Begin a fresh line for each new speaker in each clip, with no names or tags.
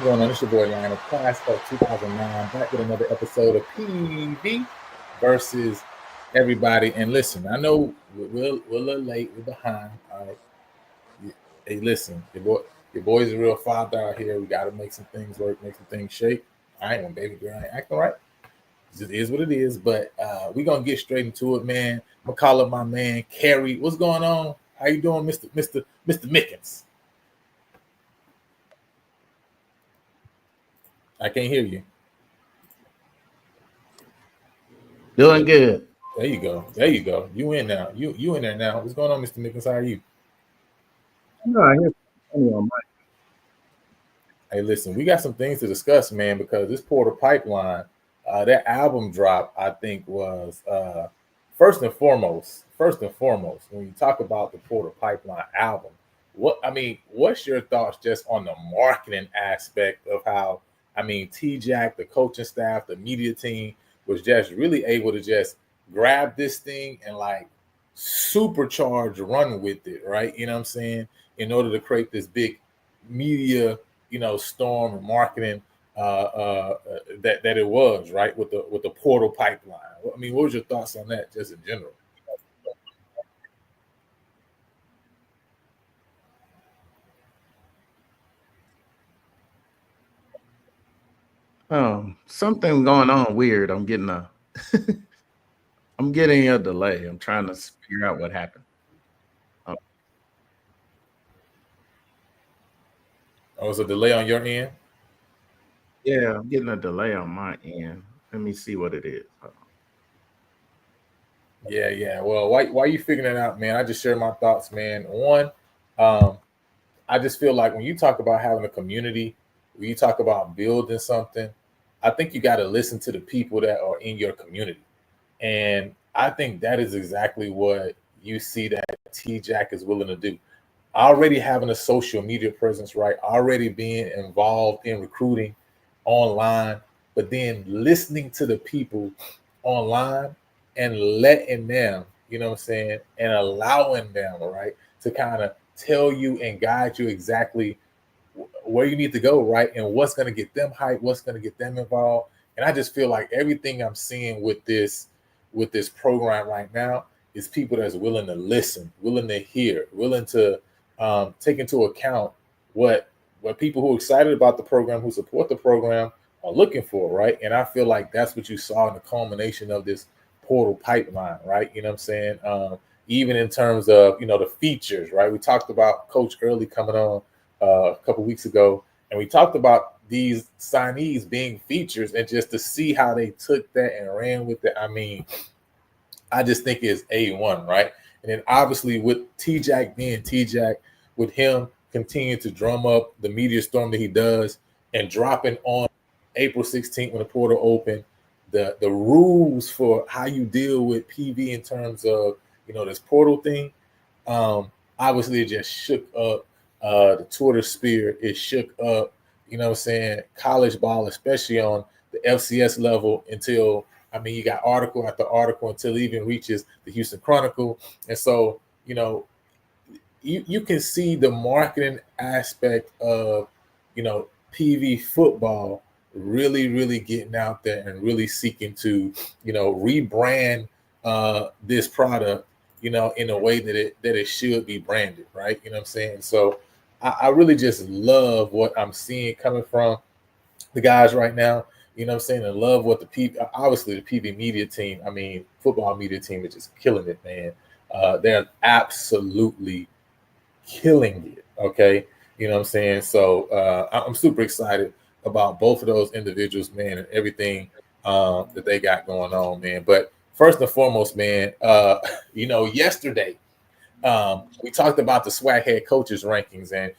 going on? It's your boy Lionel, class of 2009, back with another episode of PV versus everybody. And listen, I know we're a little late, we're behind. All right. Hey, listen, your boy's a real father out here. We got to make some things work, make some things shake. I ain't one baby girl, I ain't acting right. It just is what it is. But we're gonna get straight into it, man. I'm gonna call up my man Kerry. What's going on? How you doing, Mr. Mickens? I can't hear you.
Doing good.
There you go. There you go. You in now. You in there now. What's going on, Mr. Mickens? How are you?
No, I hear plenty on my-
Hey, listen, we got some things to discuss, man, because this Porter Pipeline, that album drop, I think was first and foremost, when you talk about the Porter Pipeline album, what's your thoughts just on the marketing aspect of how, T-Jack, the coaching staff, the media team was just really able to just grab this thing and like supercharge run with it, right? You know what I'm saying? In order to create this big media, storm and marketing that it was, right, with the portal pipeline. I mean, what was your thoughts on that, just in general?
Something going on weird. I'm getting a delay. I'm trying to figure out what happened. Oh,
Oh, was a delay on your end?
yeah, I'm getting a delay on my end. Let me see what it is.
Yeah. Well, why you figuring it out, man? I just share my thoughts, man. One, um, I just feel like when you talk about having a community, when you talk about building something, I think you got to listen to the people that are in your community. And I think that is exactly what you see that T Jack is willing to do. Already having a social media presence, right? Already being involved in recruiting online, but then listening to the people online and letting them, you know what I'm saying, and allowing them, right, to kind of tell you and guide you exactly where you need to go, right, and what's going to get them hyped, what's going to get them involved. And I just feel like everything I'm seeing with this program right now is people that's willing to listen, willing to hear, willing to take into account what people who are excited about the program, who support the program, are looking for, right? And I feel like that's what you saw in the culmination of this portal pipeline, right? You know what I'm saying? Even in terms of the features, right? We talked about Coach Early coming on a couple weeks ago, and we talked about these signees being features, and just to see how they took that and ran with it. I mean, I just think it's A1, right? And then obviously with T-Jack being T-Jack, with him continuing to drum up the media storm that he does and dropping on April 16th when the portal opened, the rules for how you deal with PV in terms of, this portal thing, obviously it just shook up the Twitter sphere. It shook up, what I'm saying, college ball, especially on the FCS level until you got article after article until it even reaches the Houston Chronicle. And so, you can see the marketing aspect of, PV football really, really getting out there and really seeking to, rebrand this product, in a way that it should be branded, right? You know what I'm saying? So I really just love what I'm seeing coming from the guys right now. You know what I'm saying? I love what obviously the PV media team, football media team is just killing it, man. They're absolutely killing it. Okay. You know what I'm saying? So I'm super excited about both of those individuals, man, and everything that they got going on, man. But first and foremost, man, yesterday, we talked about the swag head coaches rankings, and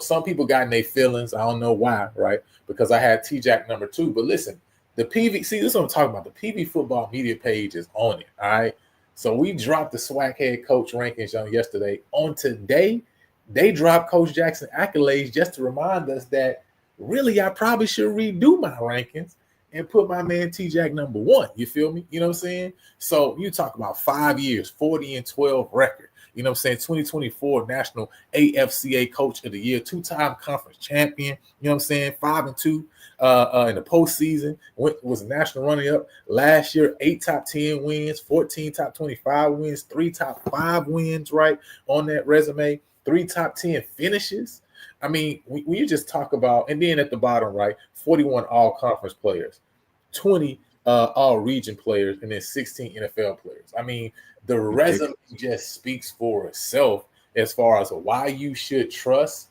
some people got in their feelings. I don't know why, right? Because I had T-Jack number 2. But listen, the PV, see, this is what I'm talking about. The PV football media page is on it. All right. So we dropped the swag head coach rankings on yesterday. On today, they dropped Coach Jackson accolades just to remind us that really I probably should redo my rankings and put my man T-Jack number 1. You feel me? You know what I'm saying? So you talk about 5 years, 40-12 record. You know what I'm saying? 2024 National AFCA Coach of the Year, 2-time conference champion. You know what I'm saying? 5-2 in the postseason. Was a national runner-up last year. 8 top 10 wins, 14 top 25 wins, 3 top 5 wins. Right on that resume. 3 top 10 finishes. I mean, when you just talk about, and then at the bottom, right, 41 all-conference players, 20 all-region players, and then 16 NFL players. I mean, the resume just speaks for itself as far as why you should trust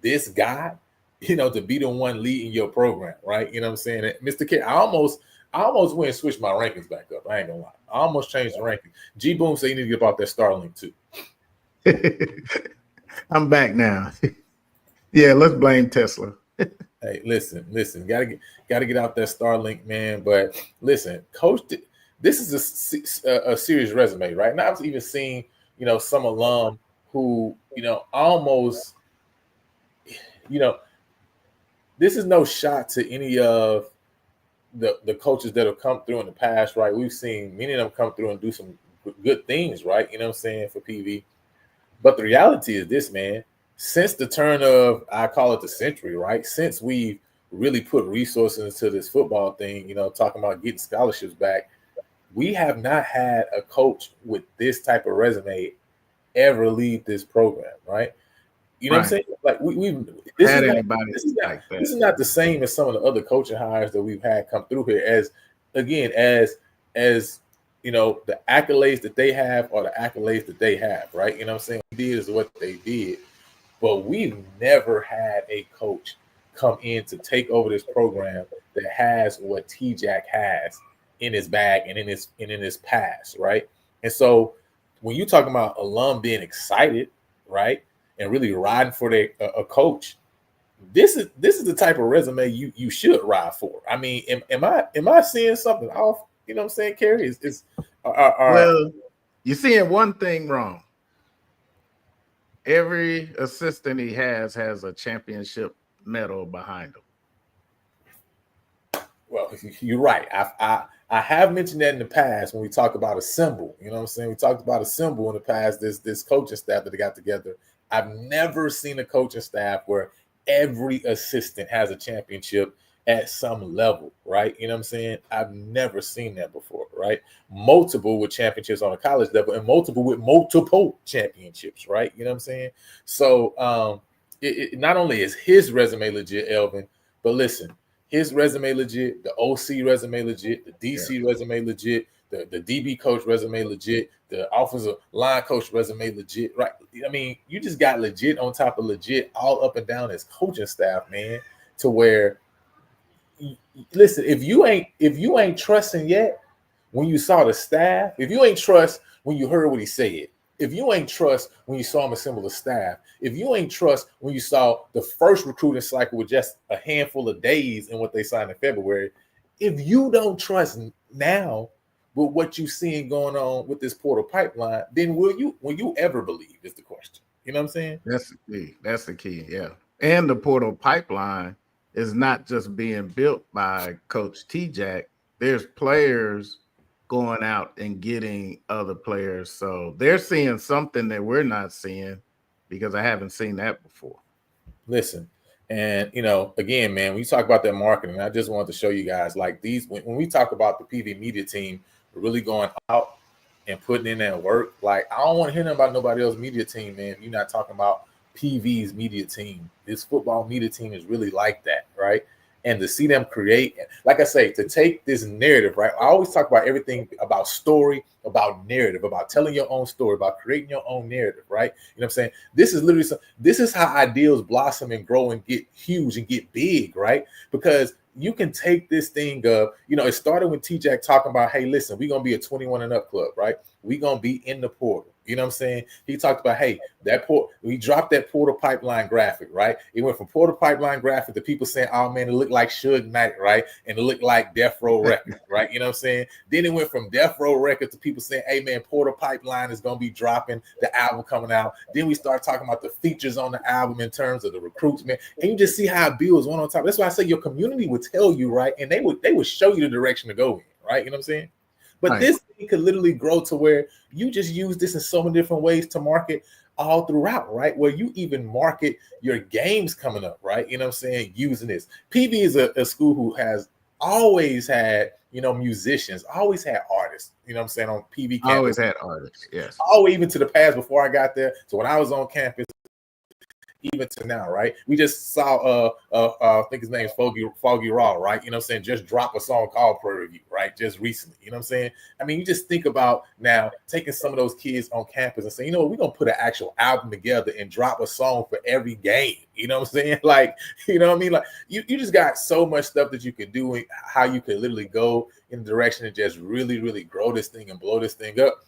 this guy, to be the one leading your program, right? You know what I'm saying? And Mr. K, I almost went and switched my rankings back up. I ain't gonna lie. I almost changed the ranking. G Boom said you need to get about that Starlink too.
I'm back now. Yeah, let's blame Tesla.
Hey, listen, gotta get out that Starlink, man. But listen, Coach, this is a serious resume, right? And I've even seen, some alum who, almost, this is no shot to any of the coaches that have come through in the past, right? We've seen many of them come through and do some good things, right? You know what I'm saying, for PV. But the reality is this, man. Since the turn of, I call it the century, right? Since we've really put resources into this football thing, talking about getting scholarships back, we have not had a coach with this type of resume ever lead this program, right? You know what I'm saying? Like this is not the same as some of the other coaching hires that we've had come through here. As the accolades that they have are the accolades that they have, right? You know what I'm saying? What they did is what they did. But we've never had a coach come in to take over this program that has what T-Jack has in his bag and in his past, right? And so when you talking about alum being excited, right, and really riding for a coach, this is the type of resume you should ride for. I mean, am I seeing something off? You know what I'm saying, Kerry?
Well, you're seeing one thing wrong. Every assistant he has a championship medal behind him.
Well, you're right. I have mentioned that in the past when we talk about a symbol. You know what I'm saying? We talked about a symbol in the past, this coaching staff that they got together. I've never seen a coaching staff where every assistant has a championship at some level, right? You know what I'm saying? I've never seen that before, right? Multiple with championships on a college level and multiple with multiple championships, right? You know what I'm saying? So it not only is his resume legit, Elvin, but listen, his resume legit, the OC resume legit, the DC resume legit, the DB coach resume legit, the offensive line coach resume legit, right? I mean, you just got legit on top of legit all up and down his coaching staff, man, to where listen, if you ain't trusting yet when you saw the staff, if you ain't trust when you heard what he said, if you ain't trust when you saw him assemble the staff, if you ain't trust when you saw the first recruiting cycle with just a handful of days in what they signed in February, if you don't trust now with what you're seeing going on with this portal pipeline, then will you ever believe is the question. You know what I'm saying?
That's the key. Yeah. And the portal pipeline is not just being built by Coach T-Jack. There's players going out and getting other players. So they're seeing something that we're not seeing because I haven't seen that before.
Listen, and again, man, when you talk about that marketing, I just wanted to show you guys like these when we talk about the PV media team really going out and putting in that work, like I don't want to hear nothing about nobody else's media team, man. If you're not talking about PV's media team. This football media team is really like that, right? And to see them create, like I say, to take this narrative, right? I always talk about everything about story, about narrative, about telling your own story, about creating your own narrative, right? You know what I'm saying? This is literally this is how ideals blossom and grow and get huge and get big, right? Because you can take this thing of, it started with T-Jack talking about, hey, listen, we're going to be a 21 and up club, right? We're going to be in the portal. You know what I'm saying? He talked about, hey, we dropped that portal pipeline graphic, right? It went from portal pipeline graphic to people saying, oh, man, it looked like Suge Knight, right? And it looked like Death Row Records, right? You know what I'm saying? Then it went from Death Row Records to people saying, hey, man, portal pipeline is going to be dropping the album coming out. Then we start talking about the features on the album in terms of the recruits, man. And you just see how it builds one on top. That's why I say your community would tell you, right? And they would show you the direction to go in, right? You know what I'm saying? But
Right.
this thing could literally grow to where you just use this in so many different ways to market all throughout, right? Where you even market your games coming up, right? You know what I'm saying? Using this. PV is a school who has always had, musicians, always had artists, you know what I'm saying, on PV
I
campus.
always had artists, yes.
Always, even to the past before I got there. So when I was on campus, even to now, right? We just saw I think his name is Foggy Raw, right? You know what I'm saying? Just drop a song called Prairie View, right? Just recently. You know what I'm saying? I mean, you just think about now taking some of those kids on campus and saying, you know what, we're gonna put an actual album together and drop a song for every game. You know what I'm saying? Like, you know what I mean? Like you just got so much stuff that you can do and how you could literally go in the direction and just really, really grow this thing and blow this thing up.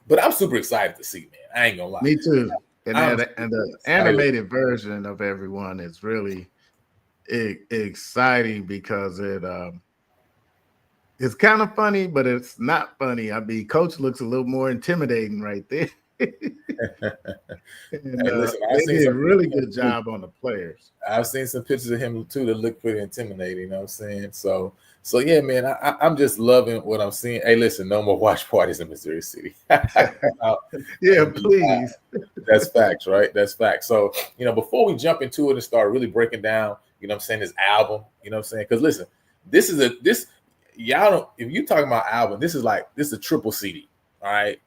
But I'm super excited to see, man. I ain't gonna lie.
Me too. And
I'm
the
excited.
animated version of everyone is really exciting because it's kind of funny, but it's not funny. I mean, Coach looks a little more intimidating right there. And
Hey, listen,
they did a really good job on the players.
I've seen some pictures of him too that look pretty intimidating. You know what I'm saying? So yeah, man, I'm just loving what I'm seeing. Hey, listen, no more watch parties in Missouri City.
Yeah, please.
That's facts, right? That's facts. So, before we jump into it and start really breaking down, what I'm saying, this album, you know what I'm saying? Because listen, this y'all don't, if you talking about album, this is a triple CD. All right.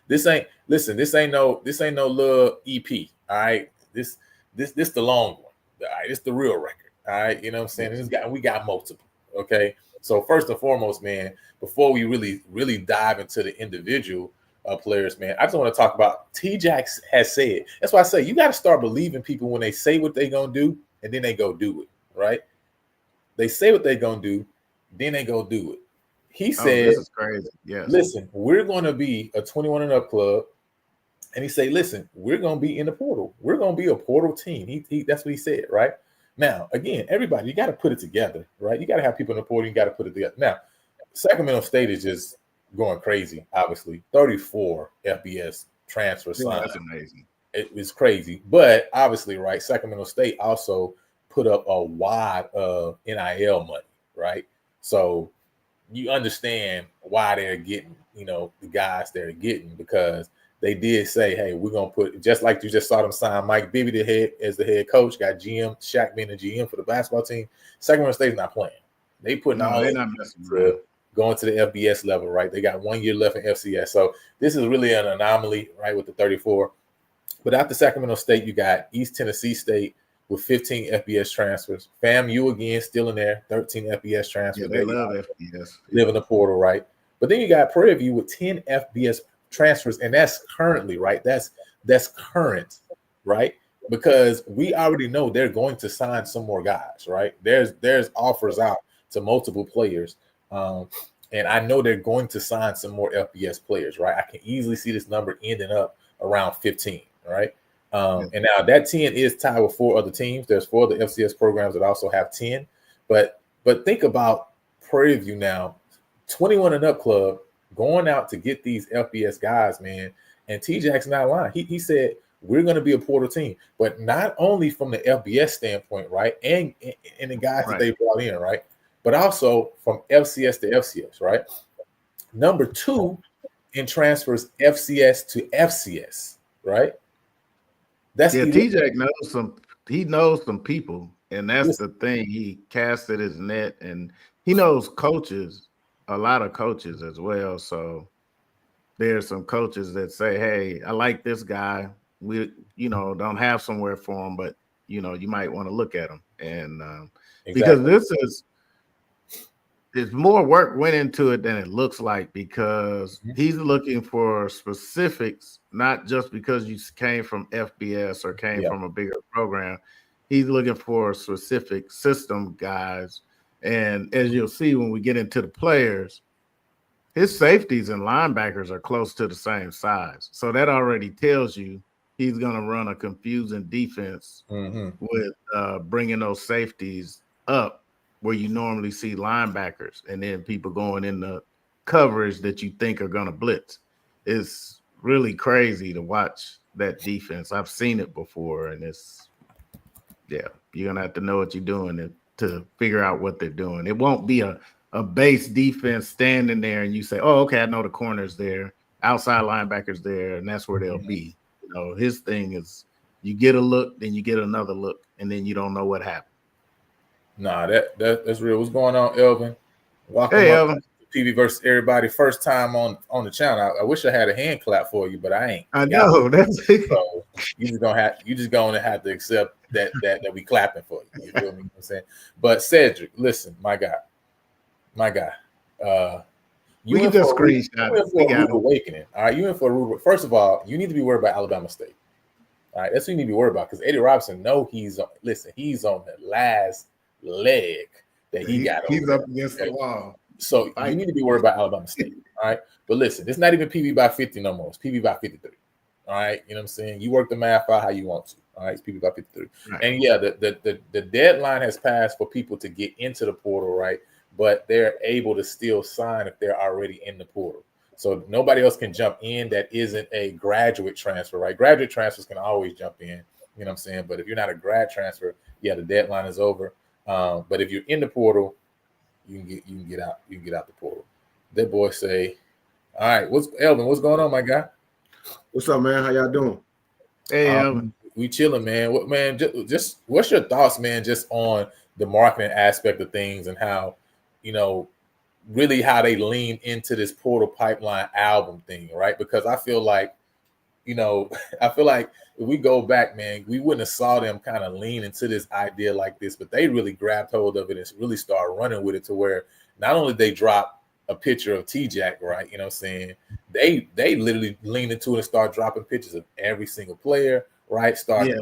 This ain't, listen, this ain't no little EP. All right. This the long one. All right, it's the real record. All right, you know what I'm saying? We got multiple. Okay. So first and foremost, man, before we really dive into the individual players, man, I just want to talk about T-Jax has said. That's why I say you got to start believing people when they say what they gonna do and then they go do it. Right? They say what they gonna do, then they go do it. He said,
"This is crazy." Yes.
Listen, we're gonna be a 21 and up club. And he say, listen, we're gonna be in the portal. We're gonna be a portal team. He that's what he said, right? Now, again, everybody, you got to put it together, right? You got to have people in the portal. You got to put it together. Now, Sacramento State is just going crazy. Obviously, 34 FBS transfers.
Yeah, that's amazing.
It was crazy, but obviously, right? Sacramento State also put up a wad of NIL money, right? So you understand why they're getting, the guys they're getting, because they did say, hey, we're going to put, just like you just saw them sign Mike Bibby as the head coach, got GM, Shaq being the GM for the basketball team. Sacramento State's not playing. They putting
they're not messing around.
Going to the FBS level, right? They got 1 year left in FCS. So this is really an anomaly, right, with the 34. But after Sacramento State, you got East Tennessee State with 15 FBS transfers. FAMU again, still in there, 13 FBS transfers.
Yeah, they love FBS.
Live in the portal, right? But then you got Prairie View with 10 FBS transfers, and that's currently, right? That's current, right? Because we already know they're going to sign some more guys, right? There's offers out to multiple players, and I know they're going to sign some more FBS players, right? I can easily see this number ending up around 15, right? And now that 10 is tied with 4 other teams. There's 4 other FCS programs that also have 10, but think about Prairie View now, 21 and up club, going out to get these FBS guys, man. And T-Jack's not lying. He said, we're going to be a portal team, but not only from the FBS standpoint, right? And the guys that they brought in, right? But also from FCS to FCS, right? Number 2 in transfers, FCS to FCS, right? That's
T-Jack knows some people, and that's the thing. He casted his net, and he knows coaches, a lot of coaches as well. So there's some coaches that say, hey, I like this guy. We, don't have somewhere for him, but you might want to look at him. And because there's more work went into it than it looks like, because he's looking for specifics, not just because you came from FBS or came from a bigger program. He's looking for specific system guys. And as you'll see when we get into the players, his safeties and linebackers are close to the same size. So that already tells you he's going to run a confusing defense with bringing those safeties up where you normally see linebackers, and then people going in the coverage that you think are going to blitz. It's really crazy to watch that defense. I've seen it before, and you're going to have to know what you're doing to figure out what they're doing. It won't be a a base defense standing there, and you say, "Oh, okay, I know the corner's there, outside linebackers there, and that's where they'll be." You know, his thing is you get a look, then you get another look, and then you don't know what happened.
Nah, that's real. What's going on, Elvin? Welcome
Hey,
up
Evan.
to PV versus everybody. First time on the channel. I wish I had a hand clap for you, but I ain't.
I know that's
So you just gonna have to accept that we clapping for you. You feel me? You know what I'm saying? But Cedric, listen, my guy.
we
You
can
in for
just
a rude,
screenshot
you
it.
in
We
for a
got
rude
it.
awakening. All right, you in for a rude. First of all, you need to be worried about Alabama State. All right, that's what you need to be worried about because Eddie Robinson know he's on. Listen, he's on the last leg that he got over
He's
there.
up against the wall.
So you need to be worried about Alabama State. All right, but listen, it's not even PB by 50 no more. It's PB by 53. All right, you know what I'm saying? You work the math out how you want to. All right, it's PB by 53.
Right.
And yeah, the deadline has passed for people to get into the portal, right? But they're able to still sign if they're already in the portal. So nobody else can jump in that isn't a graduate transfer, right? Graduate transfers can always jump in, you know what I'm saying? But if you're not a grad transfer, yeah, the deadline is over. But if you're in the portal, you can get out the portal. That boy say, all right, what's going on, my guy?
What's up, man? How y'all doing?
Hey, Evan.
We chilling, man. What, man? Just what's your thoughts, man? Just on the marketing aspect of things and how, really how they lean into this Portal Pipeline album thing, right? Because I feel like, I feel like if we go back, man, we wouldn't have saw them kind of lean into this idea like this, but they really grabbed hold of it and really started running with it to where not only they drop a picture of T-Jack, right? You know what I'm saying? They literally leaned into it and started dropping pictures of every single player, right? Started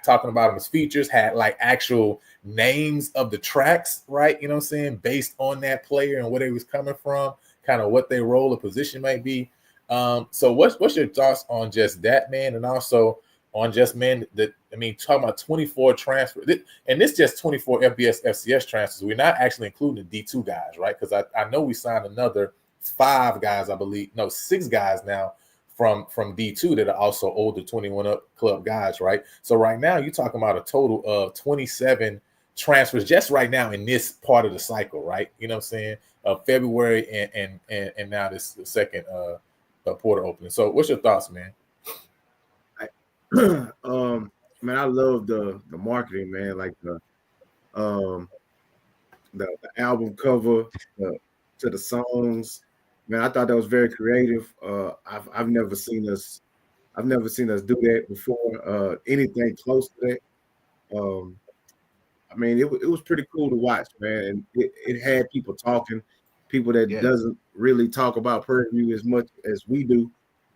talking about them as features, had like actual names of the tracks, right? You know what I'm saying? Based on that player and where they was coming from, kind of what their role or position might be. So what's your thoughts on just that, man? And also on just, man, talking about 24 transfers, and this just 24 FBS FCS transfers. We're not actually including the D2 guys, right? Because I know we signed another 5 guys, I believe, no, 6 guys now from D2 that are also older 21 up club guys, right? So right now you're talking about a total of 27 transfers just right now in this part of the cycle, right? You know what I'm saying? February and now this the second portal opening. So what's your thoughts, man?
Man, I love the marketing, man. Like the album cover to the songs. Man, I thought that was very creative. I've never seen us do that before. Anything close to that. I mean, it was pretty cool to watch, man. And it had people talking, people that doesn't really talk about Prairie View as much as we do.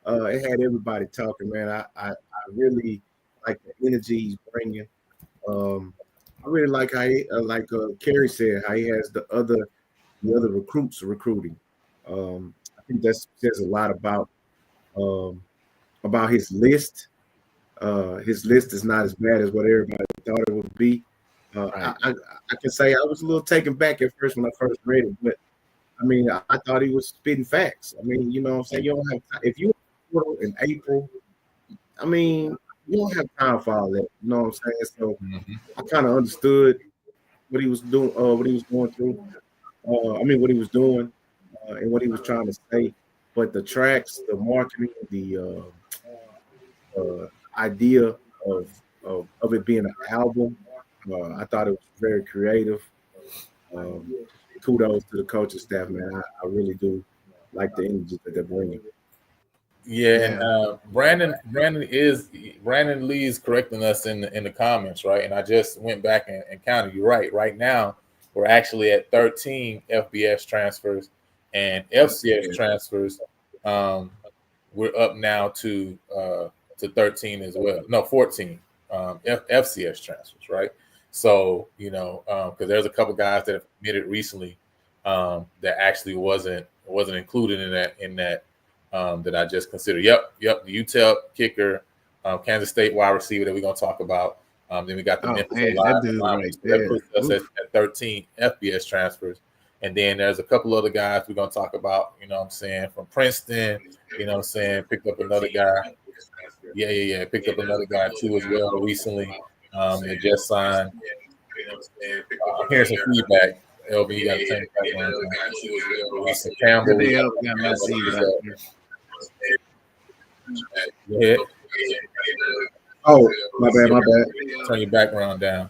It had everybody talking, man. I really like the energy he's bringing. I really like how he, like Kerry said, how he has the other recruits recruiting. I think that says a lot about his list. His list is not as bad as what everybody thought it would be.
Right.
I can say I was a little taken back at first when I first read it, but I mean, I thought he was spitting facts. I mean, you know what I'm saying? You don't have time. If you in April, I mean, you don't have time for all that. You know what I'm saying? So I kind of understood what he was doing, what he was going through. What he was doing and what he was trying to say. But the tracks, the marketing, the idea of it being an album, I thought it was very creative. Kudos to the coaching staff, man. I really do like the energy that they're bringing.
Yeah, and Brandon Lee is correcting us in the comments, right? And I just went back and counted. You're right. Right now, we're actually at 13 FBS transfers and FCS transfers. We're up now to 13 as well. No, 14 FCS transfers, right? So because there's a couple guys that have committed recently that actually wasn't included in that. That I just considered. Yep. The UTEP kicker, Kansas State wide receiver that we're going to talk about. Then we got the Memphis that puts us at 13 FBS transfers. And then there's a couple other guys we're going to talk about, you know what I'm saying, from Princeton, you know what I'm saying, picked up another guy. Yeah. Picked up another guy too as well recently. They just signed. I'm hearing some feedback. LB, you got to turn your back around. Lisa Campbell,
They
we
got no feedback.
Go ahead.
Oh, my bad.
Turn your background down.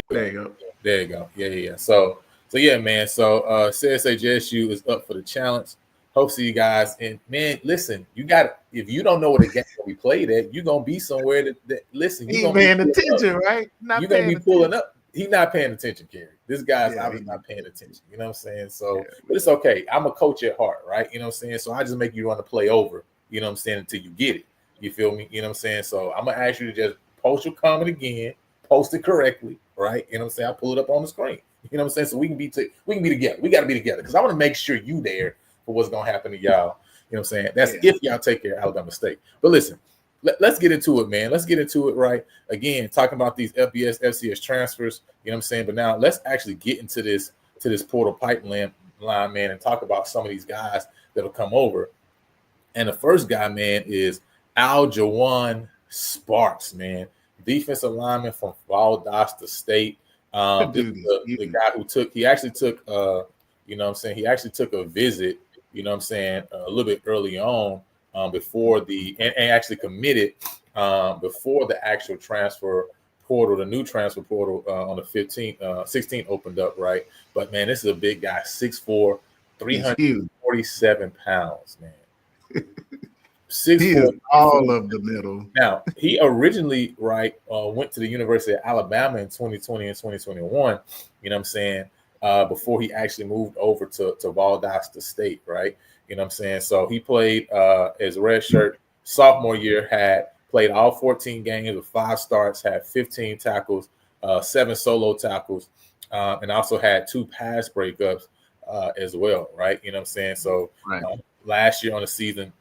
There you go.
There you go. Yeah. So yeah, man. So CSHSU is up for the challenge. Hope to see you guys. And man, listen, you got if you don't know what a game we played at, you're gonna be somewhere that listen,
He's paying attention, right?
You're gonna be pulling up. He's not paying attention, Kerry. This guy's obviously not paying attention. You know what I'm saying? So, but it's okay. I'm a coach at heart, right? You know what I'm saying? So I just make you run the play over, you know what I'm saying, until you get it. You feel me? You know what I'm saying? So I'm gonna ask you to just post your comment again, post it correctly, right? You know what I'm saying? I pull it up on the screen. You know what I'm saying? So we can be together. We got to be together because I want to make sure you there for what's gonna happen to y'all. You know what I'm saying? That's if y'all take care of Alabama State. But listen, let's get into it, man. Let's get into it, right? Again, talking about these FBS, FCS transfers. You know what I'm saying? But now let's actually get into this portal pipeline, man, and talk about some of these guys that'll come over. And the first guy, man, is Aljawan Sparks, man, defensive lineman from Valdosta State. The guy who actually took you know what I'm saying, he actually took a visit, you know what I'm saying, a little bit early on before and actually committed before the actual transfer portal, the new transfer portal on the 16th opened up, right? But man, this is a big guy, 6'4", 347 pounds, man.
6'4", all of the middle.
Now, he originally, went to the University of Alabama in 2020 and 2021, you know what I'm saying, before he actually moved over to Valdosta State, right? You know what I'm saying? So he played as redshirt sophomore year, played all 14 games with 5 starts, had 15 tackles, 7 solo tackles, and also had 2 pass breakups as well, right? You know what I'm saying? So last year on the season,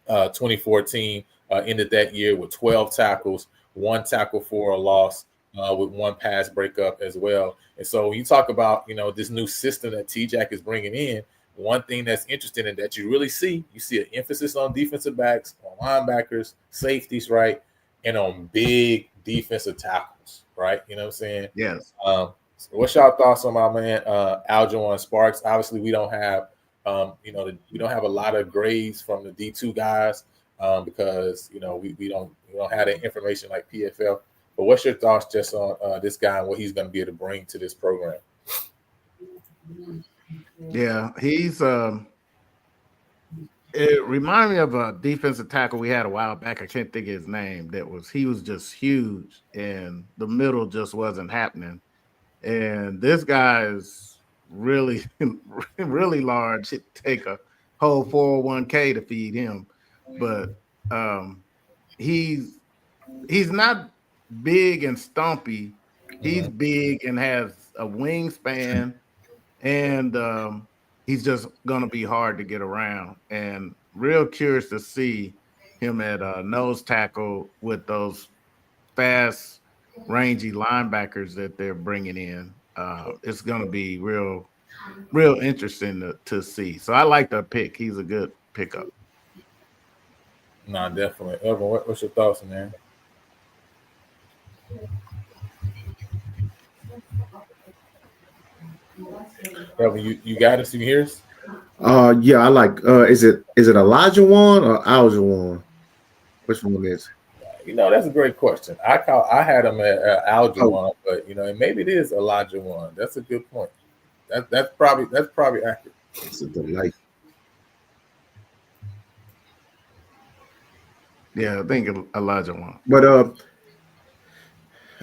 2014, ended that year with 12 tackles, 1 tackle for a loss, with 1 pass breakup as well. And so when you talk about, you know, this new system that T-Jack is bringing in, one thing that's interesting and that you really see an emphasis on defensive backs, on linebackers, safeties, right, and on big defensive tackles, right? You know what I'm saying?
Yes.
So what's y'all thoughts on my man Aljawan Sparks? Obviously, we don't have we don't have a lot of grades from the D2 guys because we don't have that information like PFL. But what's your thoughts just on this guy and what he's going to be able to bring to this program?
Yeah, he's it reminded me of a defensive tackle we had a while back. I can't think of his name. He was just huge and the middle just wasn't happening. And this guy is really, really large. It'd take a whole 401k to feed him. But he's not big and stumpy. He's big and has a wingspan, and he's just gonna be hard to get around. And real curious to see him at nose tackle with those fast, rangy linebackers that they're bringing in. It's gonna be real interesting to see. So I like the pick. He's a good pickup.
No, definitely. Evan, what's your thoughts, man? Evan, you got us? You hear us?
Yeah, I like. Is it Elijah or Aljawan? Which one is?
That's a great question. I had him at Aljawan, but maybe it is Elijah. That's a good point. That's probably accurate.
It's a delight.
Yeah, I think Elijah.
But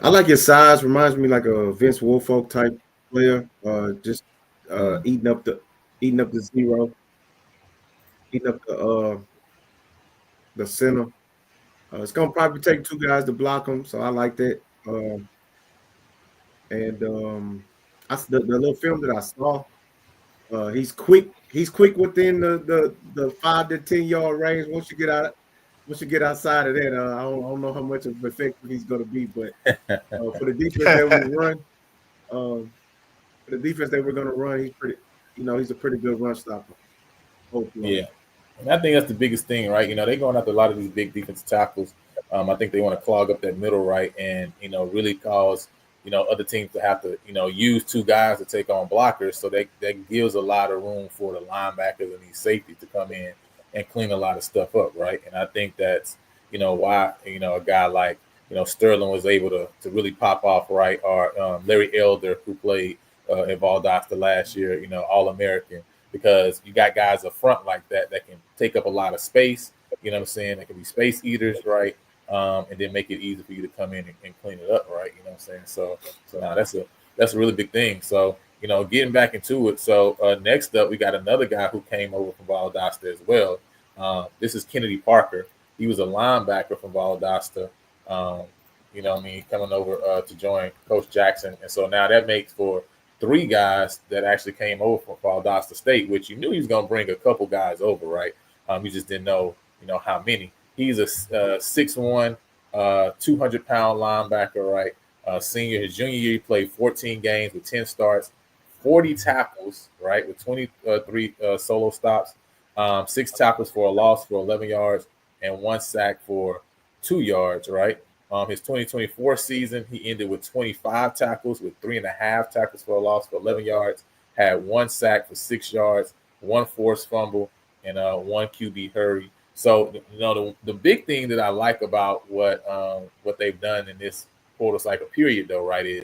I like his size. Reminds me like a Vince Wilfork type player. Just eating up the zero, eating up the center. It's gonna probably take 2 guys to block him, so I like that. The little film that I saw, he's quick. He's quick within the 5 to 10 yard range. Once you get outside of that, I don't know how much of an effect he's going to be. But for the defense that we run, he's pretty. He's a pretty good run stopper. Hopefully.
Yeah. And I think that's the biggest thing, right? They're going after a lot of these big defensive tackles. I think they want to clog up that middle, right, and really cause other teams to have to, use two guys to take on blockers. So that gives a lot of room for the linebackers and these safeties to come in and clean a lot of stuff up, right? And I think that's, why, a guy like, Sterling was able to really pop off, right? Or Larry Elder, who played in Valdosta last year, All-American, because you got guys up front like that can take up a lot of space, you know what I'm saying? They can be space eaters, right? And then make it easy for you to come in and clean it up, right? You know what I'm saying? So now that's a really big thing. So, getting back into it. So next up, we got another guy who came over from Valdosta as well. This is Kennedy Parker. He was a linebacker from Valdosta. Coming over to join Coach Jackson. And so now that makes for three guys that actually came over from Valdosta State, which you knew he was going to bring a couple guys over, right? You just didn't know, how many. He's a 6'1", 200-pound linebacker, right? Senior. His junior year, he played 14 games with 10 starts, 40 tackles, right, with 23 solo stops, 6 tackles for a loss for 11 yards, and 1 sack for 2 yards, right? His 2024 season, he ended with 25 tackles with 3.5 tackles for a loss for 11 yards, had 1 sack for 6 yards, 1 forced fumble, and 1 QB hurry. So, the big thing that I like about what they've done in this quarter cycle period, though, right, is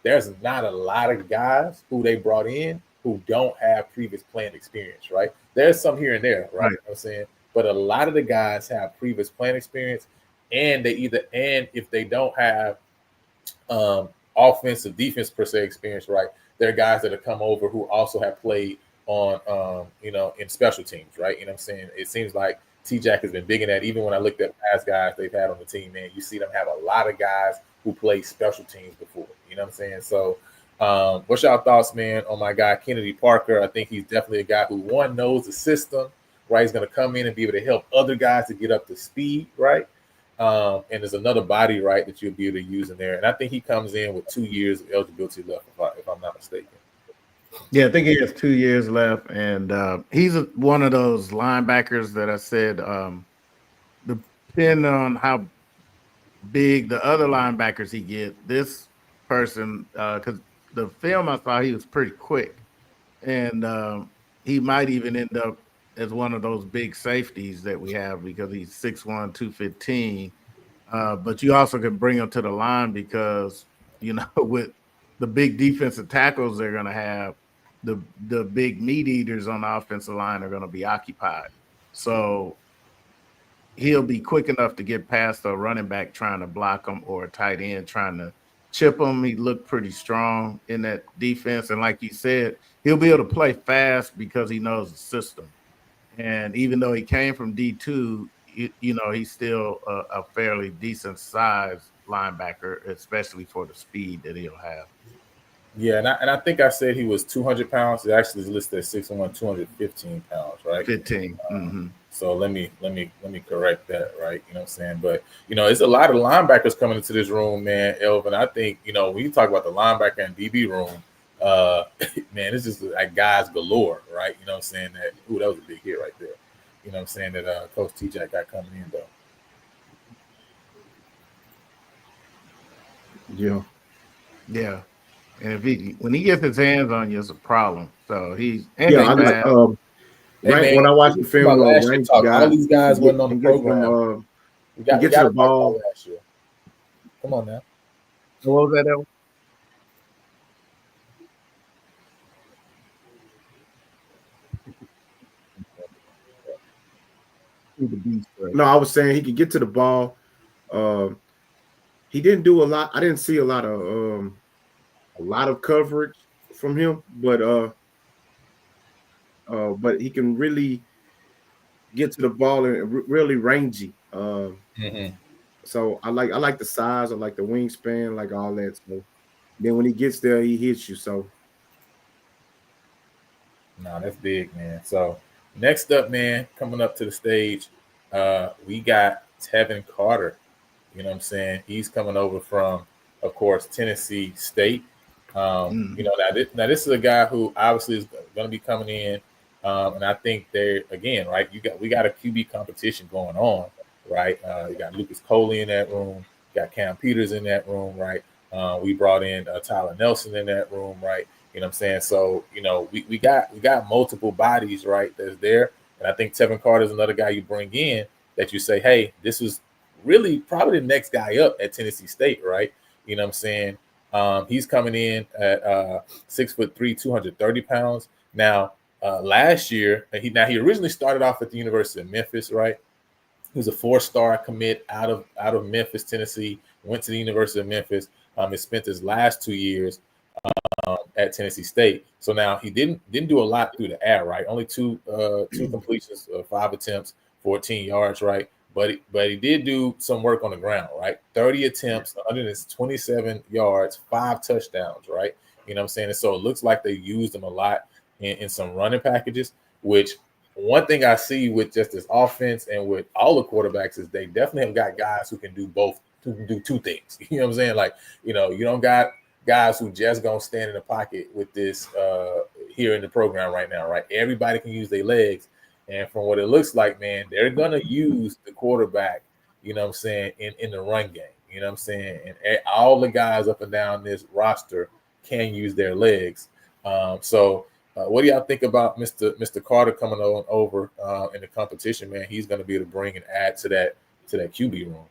there's not a lot of guys who they brought in who don't have previous playing experience, right? There's some here and there, right? You know what I'm saying? But a lot of the guys have previous playing experience, and if they don't have offensive, defense per se experience, right? There are guys that have come over who also have played on, in special teams, right? You know what I'm saying? It seems like T-Jack has been big in that. Even when I looked at past guys they've had on the team, man, you see them have a lot of guys who played special teams before. You know what I'm saying? So what's y'all thoughts, man, on my guy, Kennedy Parker? I think he's definitely a guy who, one, knows the system, right? He's going to come in and be able to help other guys to get up to speed, right? And there's another body, right, that you'll be able to use in there. And I think he comes in with 2 years of eligibility left, if I'm not mistaken.
Yeah, I think he has 2 years left, and he's one of those linebackers that I said, depending on how big the other linebackers he get, this person, because the film I saw, he was pretty quick, and he might even end up as one of those big safeties that we have because he's 6'1", 215. But you also could bring him to the line because, with the big defensive tackles they're going to have, the big meat eaters on the offensive line are going to be occupied. So he'll be quick enough to get past a running back trying to block him or a tight end trying to chip him. He looked pretty strong in that defense. And like you said, he'll be able to play fast because he knows the system. And even though he came from D2, he's still a fairly decent size linebacker, especially for the speed that he'll have.
Yeah, and I think I said he was 200 pounds. It actually is listed at 6'1", 215 pounds, right?
15.
So let me correct that, right? You know what I'm saying? But it's a lot of linebackers coming into this room, man, Elvin. I think when you talk about the linebacker and DB room, man, it's just like guys galore, right? You know what I'm saying? That was a big hit right there. You know what I'm saying? That Coach T-Jack got coming in though.
Yeah. And when he gets his hands on you, it's a problem. So he's
when I watched the film,
all these guys wasn't on the program.
We got to the ball
last year. Come on now.
What was that?
No, I was saying he could get to the ball. He didn't do a lot. I didn't see a lot of coverage from him, but he can really get to the ball and really rangy. So I like the size, I like the wingspan, like all that. So then when he gets there, he hits you. So
no, that's big, man. So next up, man, coming up to the stage, we got Tevin Carter. You know what I'm saying? He's coming over from, of course, Tennessee State. Now this is a guy who obviously is going to be coming in, and I think they're again, right? We got a QB competition going on, right? You got Lucas Coley in that room, you got Cam Peters in that room, right? We brought in Tyler Nelson in that room, right? You know what I'm saying? So, we got multiple bodies, right, that's there. And I think Tevin Carter is another guy you bring in that you say, hey, this is really probably the next guy up at Tennessee State, right? You know what I'm saying? He's coming in at 6'3", 230 pounds. Now, last year, he originally started off at the University of Memphis, right? He was a 4-star commit out of Memphis, Tennessee. Went to the University of Memphis. He spent his last 2 years at Tennessee State. So now he didn't do a lot through the air, right? Only two completions, 5 attempts, 14 yards, right? But he did do some work on the ground, right? 30 attempts, 127 yards, 5 touchdowns, right? You know what I'm saying? And so it looks like they used him a lot in some running packages, which one thing I see with just this offense and with all the quarterbacks is they definitely have got guys who can do both, who can do two things. You know what I'm saying? Like, you don't got guys who just gonna stand in the pocket with this here in the program right now, right? Everybody can use their legs. And from what it looks like, man, they're gonna use the quarterback, you know what I'm saying, in the run game. You know what I'm saying? And all the guys up and down this roster can use their legs. What do y'all think about Mr. Carter coming on over in the competition, man? He's gonna be able to bring and add to that QB room.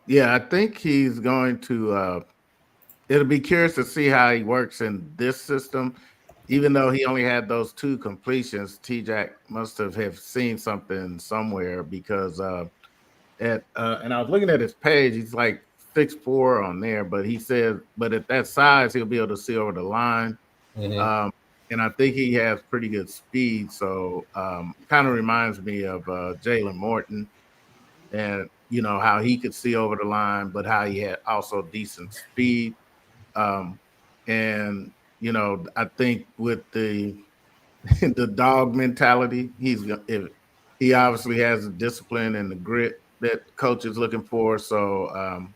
Yeah, I think he's going to it'll be curious to see how he works in this system. Even though he only had those 2 completions, T-Jack must have seen something somewhere because and I was looking at his page, he's like 6'4" on there, but he said, but at that size, he'll be able to see over the line.
Mm-hmm.
And I think he has pretty good speed. So kind of reminds me of Jalen Morton and, how he could see over the line, but how he had also decent speed. And I think with the dog mentality, he obviously has the discipline and the grit that coach is looking for. So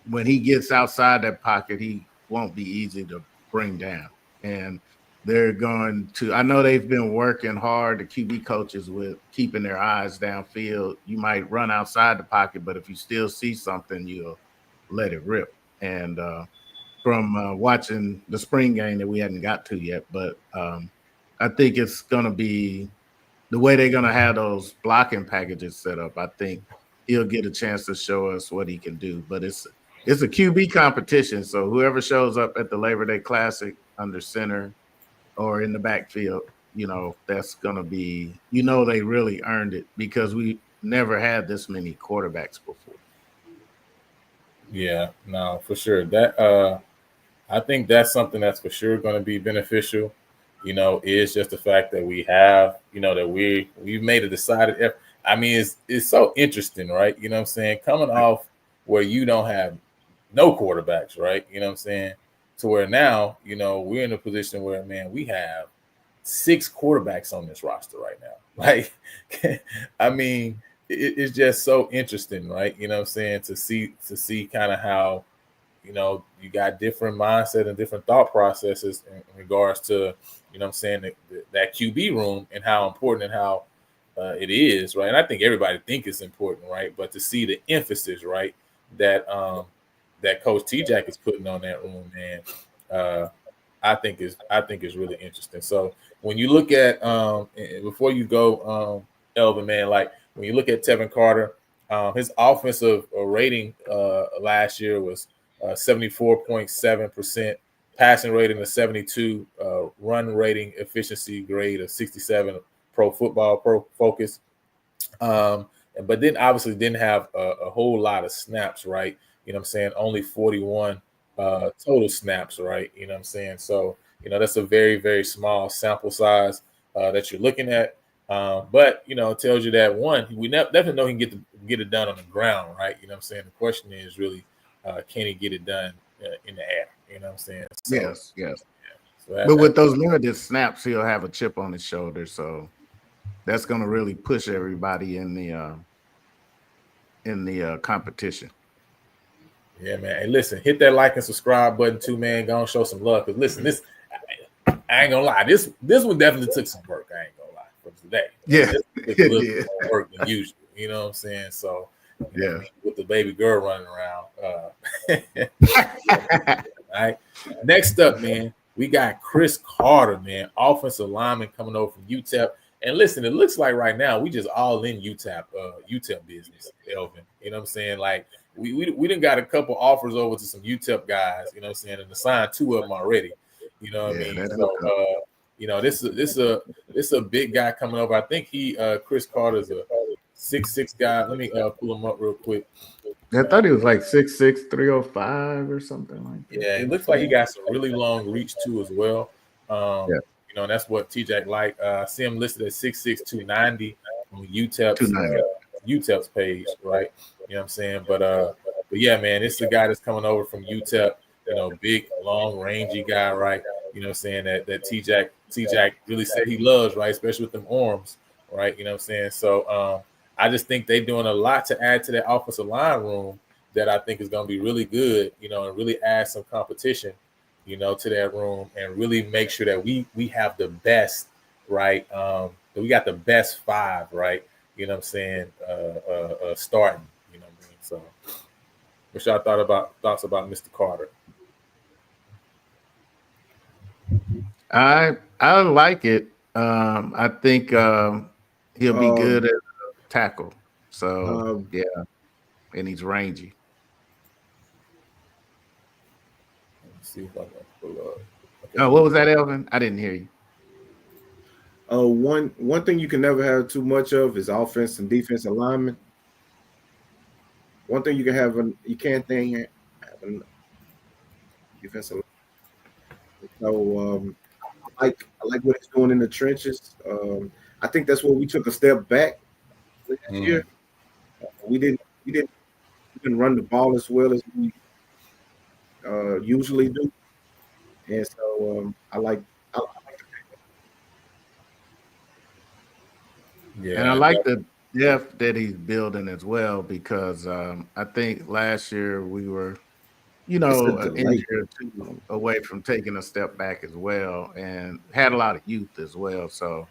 when he gets outside that pocket, he won't be easy to bring down. And they're going to, I know they've been working hard, the QB coaches, with keeping their eyes downfield. You might run outside the pocket, but if you still see something, you'll let it rip. And from watching the spring game that we hadn't got to yet, but I think it's going to be the way they're going to have those blocking packages set up. I think he'll get a chance to show us what he can do, but it's a QB competition. So whoever shows up at the Labor Day Classic under center or in the backfield, that's going to be, they really earned it because we never had this many quarterbacks before.
Yeah, no, for sure. That I think that's something that's for sure going to be beneficial. Is just the fact that we have, that we've made a decided effort. I mean, it's so interesting, right? You know what I'm saying? Coming off where you don't have no quarterbacks, right? You know what I'm saying? To where now, we're in a position where, man, we have 6 quarterbacks on this roster right now. Like, I mean, it's just so interesting, right? You know what I'm saying? To see kind of how, you got different mindset and different thought processes in regards to, what I'm saying, that QB room and how important and how it is, right? And I think everybody think it's important, right? But to see the emphasis, right, that Coach T-Jack is putting on that room, man, I think is really interesting. So when you look at before you go, Elvin, man, like when you look at Tevin Carter, his offensive rating last year was 74.7%, passing rating of 72, run rating efficiency grade of 67, Pro Football Focus. But then obviously didn't have a whole lot of snaps, right? You know what I'm saying? Only 41 total snaps, right? You know what I'm saying? So, that's a very, very small sample size that you're looking at. But, it tells you that, one, we definitely know he can get it done on the ground, right? You know what I'm saying? The question is really, can he get it done in the air? You know what I'm saying? So,
yes.
Yeah. So
But with those limited snaps, he'll have a chip on his shoulder. So that's going to really push everybody in the competition.
Yeah, man. Hey, listen, hit that like and subscribe button too, man. Go and show some love. Because listen, this, I ain't gonna lie. This one definitely took some work. I ain't gonna lie for today.
Yeah,
this took a little bit more work than usual. You know what I'm saying? So, with the baby girl running around, All right. Next up, man, we got Chris Carter, man, offensive lineman coming over from UTEP. And listen, it looks like right now we just all in UTEP business, Elvin. You know what I'm saying? Like we done got a couple offers over to some UTEP guys, you know what I'm saying, and assigned 2 of them already. You know what I mean? So this is a big guy coming over. I think Chris Carter's a 6'6" guy. Let me pull him up real quick.
I thought he was like 6'6", 305 or something like that.
Yeah, it looks like he got some really long reach too as well.
Yeah.
You know, and that's what TJ like. See him listed at 6'6", 290 on UTEP's page, right? You know what I'm saying? But yeah, man, this is a guy that's coming over from UTEP. You know, big, long, rangy guy, right? You know what I'm saying? That TJ really said he loves, right? Especially with them arms, right? You know what I'm saying? So I just think they're doing a lot to add to that offensive line room that I think is going to be really good, you know, and really add some competition, you know, to that room and really make sure that we have the best, right? That we got the best 5, right? You know what I'm saying? Starting, you know what I mean? So what y'all thoughts about Mr. Carter?
I like it. I think he'll be good at tackle. So yeah, and he's rangy.
Let's see if I can pull up.
Okay. Oh, what was that, Elvin? I didn't hear you.
One thing you can never have too much of is offense and defense alignment. One thing you can have, you can't have a defense alignment. So I like what he's doing in the trenches. I think that's where we took a step back last year. We didn't run the ball as well as we usually do, and so I like
Yeah, and I like the depth that he's building as well because I think last year we were, you know, an injury or 2 away from taking a step back as well, and had a lot of youth as well. So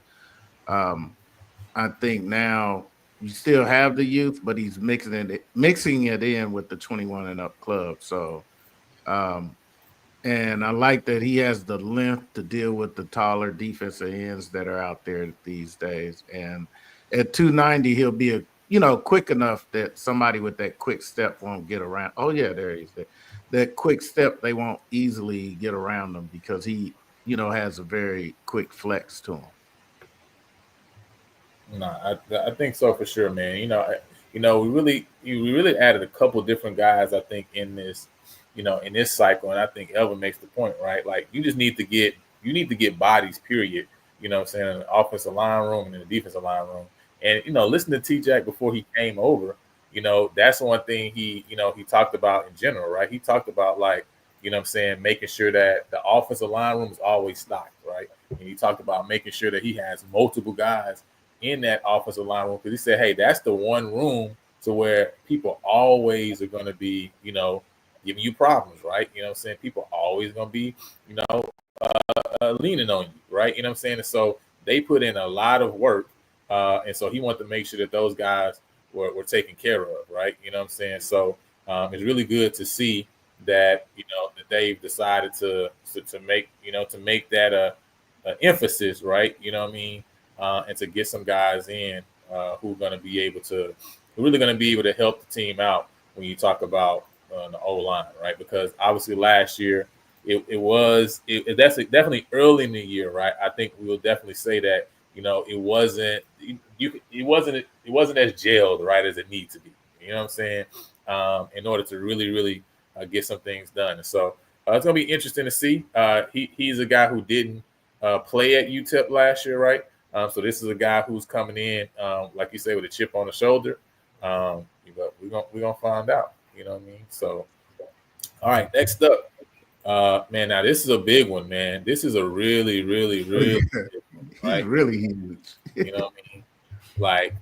I think now you still have the youth, but he's mixing it in with the 21 and up club. So and I like that he has the length to deal with the taller defensive ends that are out there these days. And at 290, he'll be quick enough that somebody with that quick step won't get around. Oh yeah, there he is. That quick step, they won't easily get around him because he, has a very quick flex to him.
No, I think so for sure, man. We really added a couple different guys, I think, in this cycle. And I think Elvin makes the point, right? Like you need to get bodies, period. You know what I'm saying, in the offensive line room and in the defensive line room. And listen to T-Jack before he came over, that's one thing he talked about in general, right? He talked about making sure that the offensive line room is always stocked, right? And he talked about making sure that he has multiple guys in that offensive line room because he said, hey, that's the one room to where people always are going to be, giving you problems, right? You know what I'm saying? People always going to be, leaning on you, right? You know what I'm saying? And so they put in a lot of work. And so he wanted to make sure that those guys were taken care of, right? You know what I'm saying? So it's really good to see that, that they've decided to make that a emphasis, right? You know what I mean? And to get some guys in who are going to be able to help the team out when you talk about the O line, right? Because obviously last year that's definitely early in the year, right? I think we will definitely say that it wasn't as gelled, right, as it needs to be. You know what I'm saying? In order to really get some things done, and so it's going to be interesting to see. He's a guy who didn't play at UTEP last year, right? So this is a guy who's coming in, like you say, with a chip on the shoulder. But we're gonna find out. You know what I mean? So, all right. Next up, man. Now this is a big one, man. This is a really big one, right?
He's really huge.
You know what I mean? Like,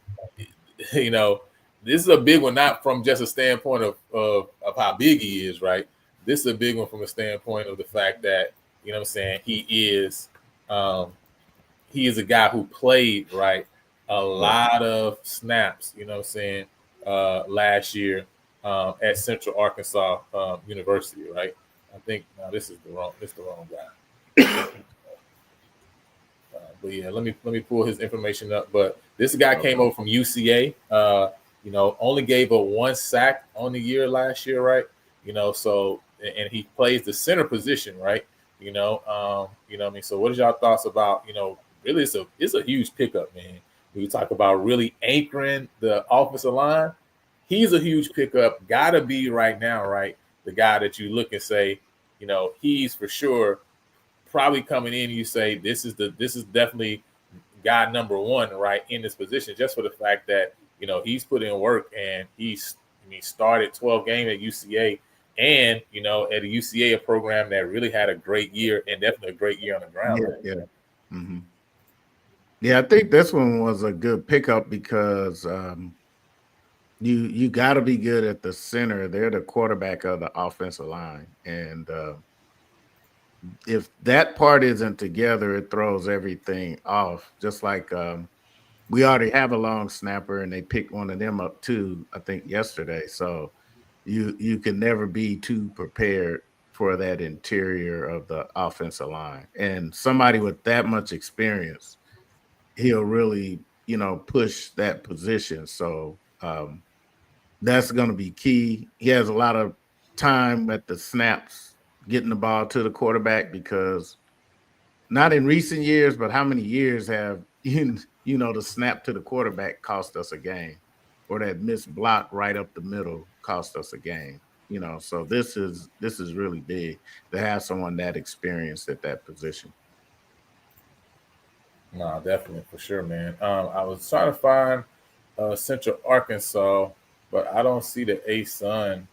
this is a big one, not from just a standpoint of how big he is, right? This is a big one from a standpoint of the fact that what I'm saying, he is a guy who played, right, a lot of snaps, last year at Central Arkansas University, right? I think now this is the wrong guy. But yeah, let me pull his information up. But this guy came over from UCA. Only gave up 1 sack on the year last year, right? So and he plays the center position, right? What I mean. So what is y'all thoughts about really it's a huge pickup, man. When you talk about really anchoring the offensive line, he's a huge pickup. Gotta be right now, right? The guy that you look and say, he's for sure probably coming in. You say this is definitely guy number one, right, in this position, just for the fact that he's put in work and he started 12 games at UCA, and at a UCA, a program that really had a great year and definitely a great year on the ground.
Yeah, right? Yeah. Mm-hmm. Yeah, I think this one was a good pickup because you got to be good at the center. They're the quarterback of the offensive line, and if that part isn't together, it throws everything off. Just like we already have a long snapper, and they picked one of them up too, I think yesterday. So you can never be too prepared for that interior of the offensive line, and somebody with that much experience, he'll really push that position. So that's going to be key. He has a lot of time at the snaps getting the ball to the quarterback, because not in recent years, but how many years have the snap to the quarterback cost us a game, or that missed block right up the middle cost us a game. So this is really big to have someone that experienced at that position.
No, definitely, for sure, man. I was trying to find Central Arkansas, but I don't see the A-Sun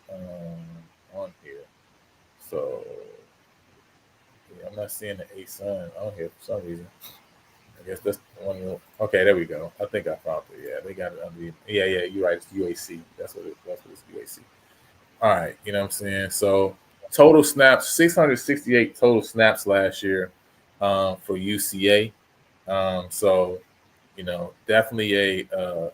on here. So yeah, I'm not seeing the A-Sun on here for some reason. I guess that's the one. Okay, there we go. I think I found it. Yeah, they got it under. Yeah, you're right. It's UAC. That's what it's UAC. All right, you know what I'm saying. So total snaps, 668 total snaps last year for UCA. So definitely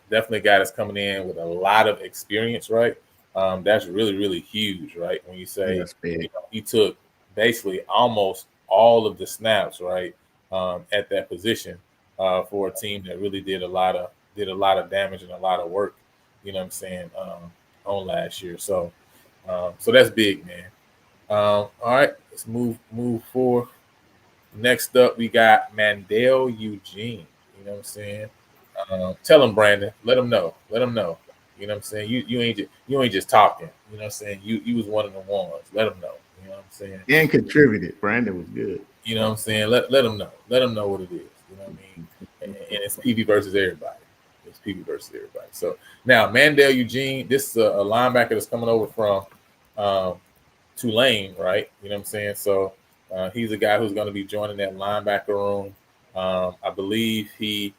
definitely a guy that's coming in with a lot of experience, right? That's really, really huge, right? When you say he took basically almost all of the snaps, right, at that position for a team that really did a lot of damage and a lot of work. You know what I'm saying, on last year. So that's big, man. All right, let's move forward. Next up, we got Mandel Eugene. You know what I'm saying? Tell him, Brandon. Let him know. Let him know. You know what I'm saying? You ain't just talking. You know what I'm saying? You was one of the ones. Let him know. You know what I'm saying?
And contributed. Brandon was good.
You know what I'm saying? Let him know. Let him know what it is. You know what I mean? And it's PV versus everybody. It's PV versus everybody. So now Mandel Eugene, this is a linebacker that's coming over from Tulane, right? You know what I'm saying? So he's a guy who's going to be joining that linebacker room. I believe he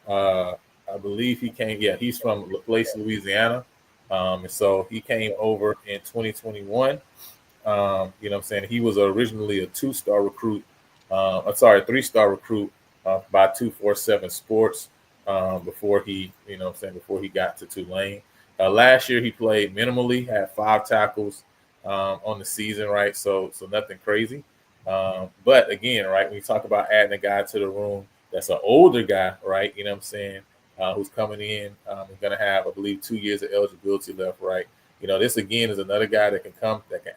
came. Yeah, he's from LaPlace, Louisiana, and so he came over in 2021. You know what I'm saying? He was originally a 2-star recruit. I'm sorry, a 3-star recruit by 247 Sports before he, before he got to Tulane. Last year he played minimally, had 5 tackles on the season, right? So nothing crazy. But again, right, when you talk about adding a guy to the room that's an older guy, right? You know what I'm saying? Who's coming in, is going to have, I believe, 2 years of eligibility left, right? This again is another guy that can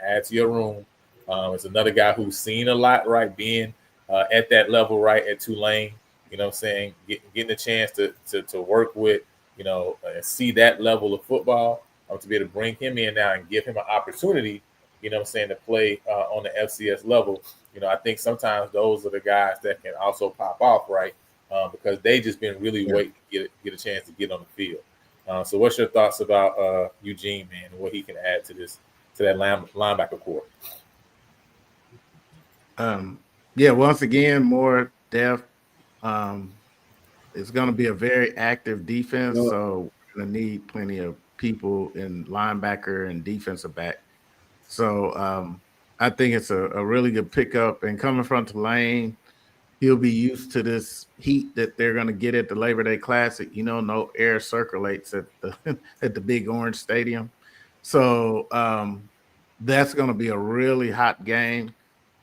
add to your room. It's another guy who's seen a lot, right? Being at that level, right, at Tulane, you know what I'm saying? Getting a chance to work with, and see that level of football, to be able to bring him in now and give him an opportunity, you know what I'm saying, to play on the FCS level. I think sometimes those are the guys that can also pop off, right? Because they just been really waiting to get a chance to get on the field. So what's your thoughts about Eugene, man, and what he can add to that linebacker core?
Yeah, once again, more depth. It's going to be a very active defense, so we're going to need plenty of people in linebacker and defensive back. So I think it's a really good pickup. And coming from Tulane, he'll be used to this heat that they're going to get at the Labor Day Classic. No air circulates at the at the Big Orange Stadium. So that's going to be a really hot game.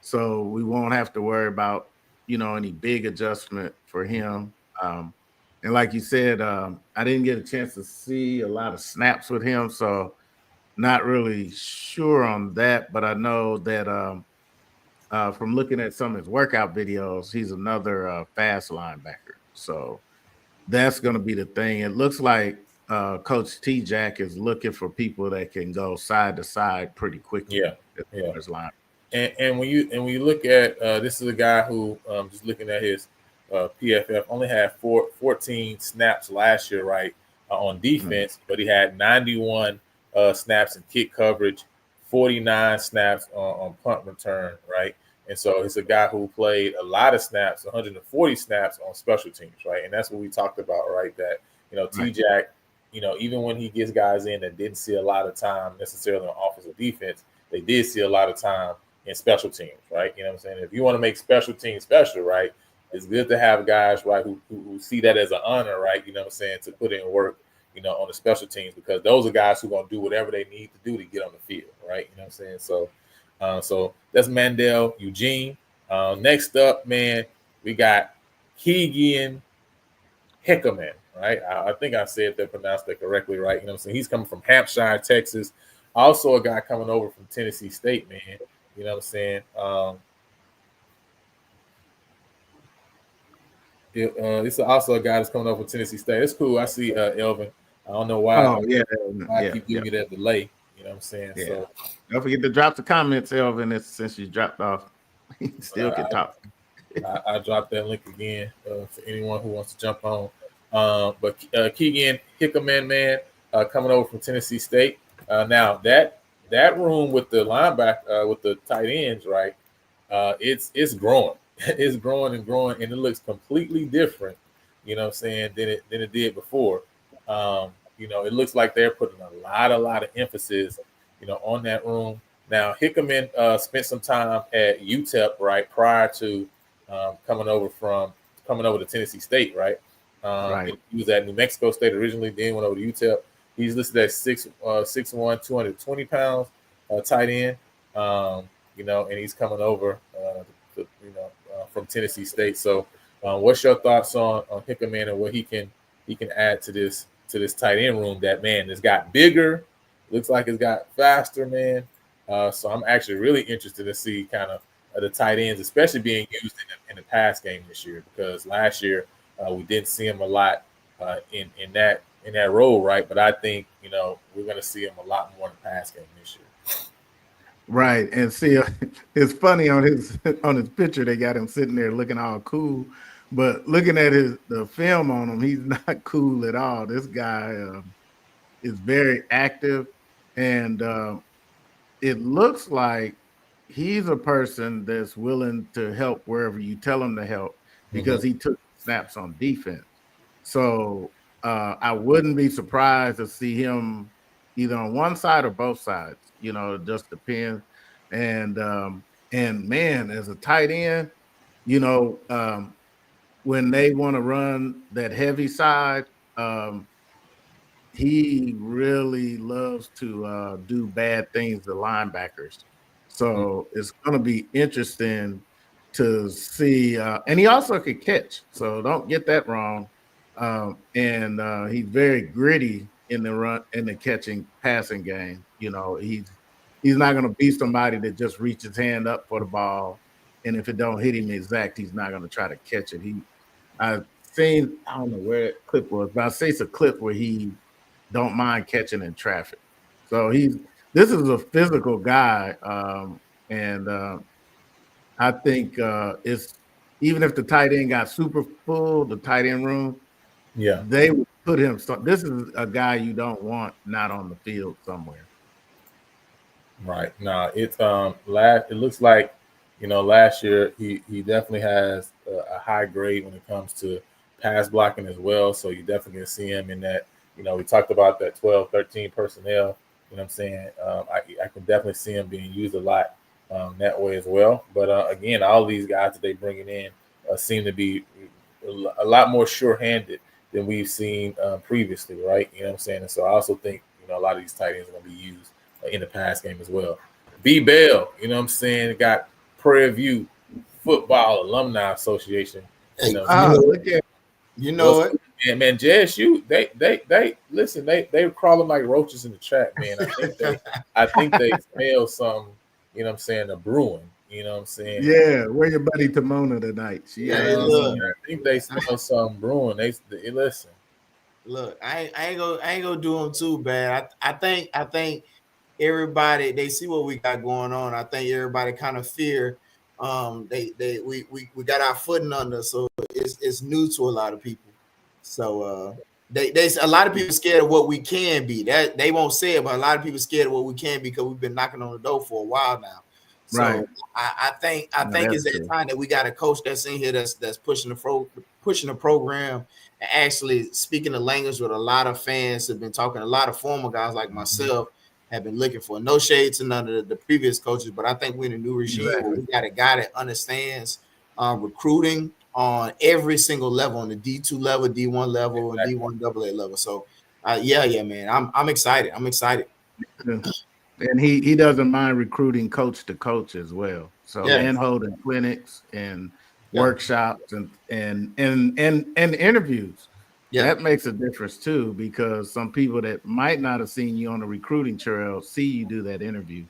So we won't have to worry about, any big adjustment for him. And like you said, I didn't get a chance to see a lot of snaps with him. So not really sure on that. But I know that from looking at some of his workout videos, he's another fast linebacker. So that's going to be the thing. It looks like Coach T Jack is looking for people that can go side to side pretty quickly.
Yeah, yeah.
As line.
And when you look at this is a guy who just looking at his PFF only had 14 snaps last year, right, on defense, but he had 91 snaps in kick coverage, 49 snaps on punt return, right. And so he's a guy who played a lot of snaps, 140 snaps on special teams, right. And that's what we talked about, right? That T Jack, even when he gets guys in that didn't see a lot of time necessarily on offense or defense, they did see a lot of time in special teams, right? You know what I'm saying? If you want to make special teams special, right, it's good to have guys, right, who see that as an honor, right? You know what I'm saying, to put in work, on the special teams, because those are guys who are going to do whatever they need to do to get on the field, right? You know what I'm saying? So that's Mandel Eugene. Next up, man, we got Keegan Hickerman, right? I think I said that, pronounced that correctly, right? You know what I'm saying? He's coming from Hampshire, Texas. Also a guy coming over from Tennessee State, man. You know what I'm saying? It's also a guy that's coming over from Tennessee State. It's cool. I see Elvin. I don't know why. I keep giving you that delay. You know what I'm saying?
Yeah.
So
don't forget to drop the comments, Elvin, since you dropped off. Still can talk.
I dropped that link again for anyone who wants to jump on. But Keegan Hickerman, man, coming over from Tennessee State. Now that room with the linebacker, with the tight ends, right? It's growing. It's growing and growing, and it looks completely different. You know what I'm saying, than it did before. It looks like they're putting a lot of emphasis, on that room. Now Hickerman spent some time at UTEP, right, prior to coming over to Tennessee State, right?
Right.
He was at New Mexico State originally, then went over to UTEP. He's listed at 6'1", 220 pounds, tight end. And he's coming over, from Tennessee State. So, what's your thoughts on Hickerman and what he can add to this tight end room? That, man, it's got bigger, looks like it's got faster, man. So I'm actually really interested to see kind of the tight ends, especially being used in the pass game this year, because last year we didn't see him a lot in that role, right? But I think we're going to see him a lot more in the pass game this year.
Right, and see, it's funny on his picture. They got him sitting there looking all cool, but looking at the film on him, he's not cool at all. This guy is very active, and it looks like he's a person that's willing to help wherever you tell him to help, because he took snaps on defense. So I wouldn't be surprised to see him either on one side or both sides. It just depends. And man, as a tight end, when they want to run that heavy side, he really loves to do bad things to linebackers. So it's going to be interesting to see. And he also could catch, so don't get that wrong. And he's very gritty in the passing game. He's not going to be somebody that just reaches hand up for the ball, and if it don't hit him exact, he's not going to try to catch it. I don't know where that clip was, but I say it's a clip where he don't mind catching in traffic. So this is a physical guy, and I think it's, even if the tight end got super full, the tight end room, they would put him. This is a guy you don't want not on the field somewhere.
Right. Now it's it looks like last year he definitely has a high grade when it comes to pass blocking as well. So you definitely gonna see him in that. We talked about that 12, 13 personnel. You know what I'm saying? I can definitely see him being used a lot that way as well. But again, all these guys that they bringing in seem to be a lot more sure-handed than we've seen previously, right? You know what I'm saying? And so I also think a lot of these tight ends are going to be used in the pass game as well. B Bell, you know what I'm saying, got Prairie View Football Alumni Association. You
Hey,
know,
Look at
you know it.
man, JSU, they listen, they crawling like roaches in the trap, man. I think they smell some, you know what I'm saying, a brewing, you know what I'm saying?
where your buddy Timona tonight? She
You
Hey,
know what I'm
look.
saying? I think they smell some brewing. They listen.
Look, I ain't gonna do them too bad. I think everybody they see what we got going on. I think everybody kind of fear. We got our footing under, so it's new to a lot of people. So they a lot of people scared of what we can be. That they won't say it, but a lot of people scared of what we can be because we've been knocking on the door for a while now. So
Right.
I think
No,
it's
that's
that
true.
time that we got a coach that's in here that's pushing the program and actually speaking the language with a lot of fans have been talking. A lot of former guys like myself have been looking for. No shade to none of the previous coaches, but I think we're in a new regime where
Exactly.
we got a guy that understands recruiting on every single level, on the D2 level, D1 level, and D1 AA level. So yeah, man, I'm excited. I'm excited.
And he doesn't mind recruiting coach to coach as well. So
Yeah.
and holding clinics and
Yeah.
workshops and interviews.
Yeah.
That makes a difference too, because some people that might not have seen you on the recruiting trail see you do that interview.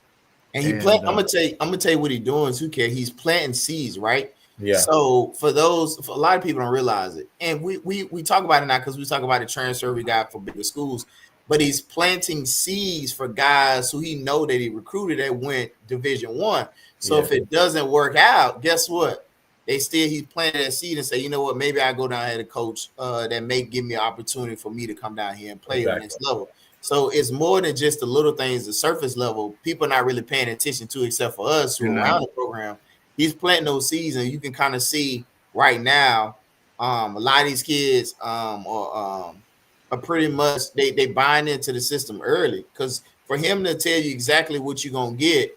And
And
I'm gonna tell you what he's doing too, Care. He's planting seeds, right?
Yeah.
So for a lot of people don't realize it. And we talk about it now because we talk about the transfer we got for bigger schools, but he's planting seeds for guys who he know that he recruited that went Division 1. So if it doesn't work out, guess what? He's planting that seed and say, you know what, maybe I go down here to coach that may give me an opportunity for me to come down here and play on the next level. So it's more than just the little things, the surface level. People are not really paying attention to, except for us who are around the program. He's planting those seeds, and you can kind of see right now. A lot of these kids are pretty much they buying into the system early, because for him to tell you exactly what you're gonna get,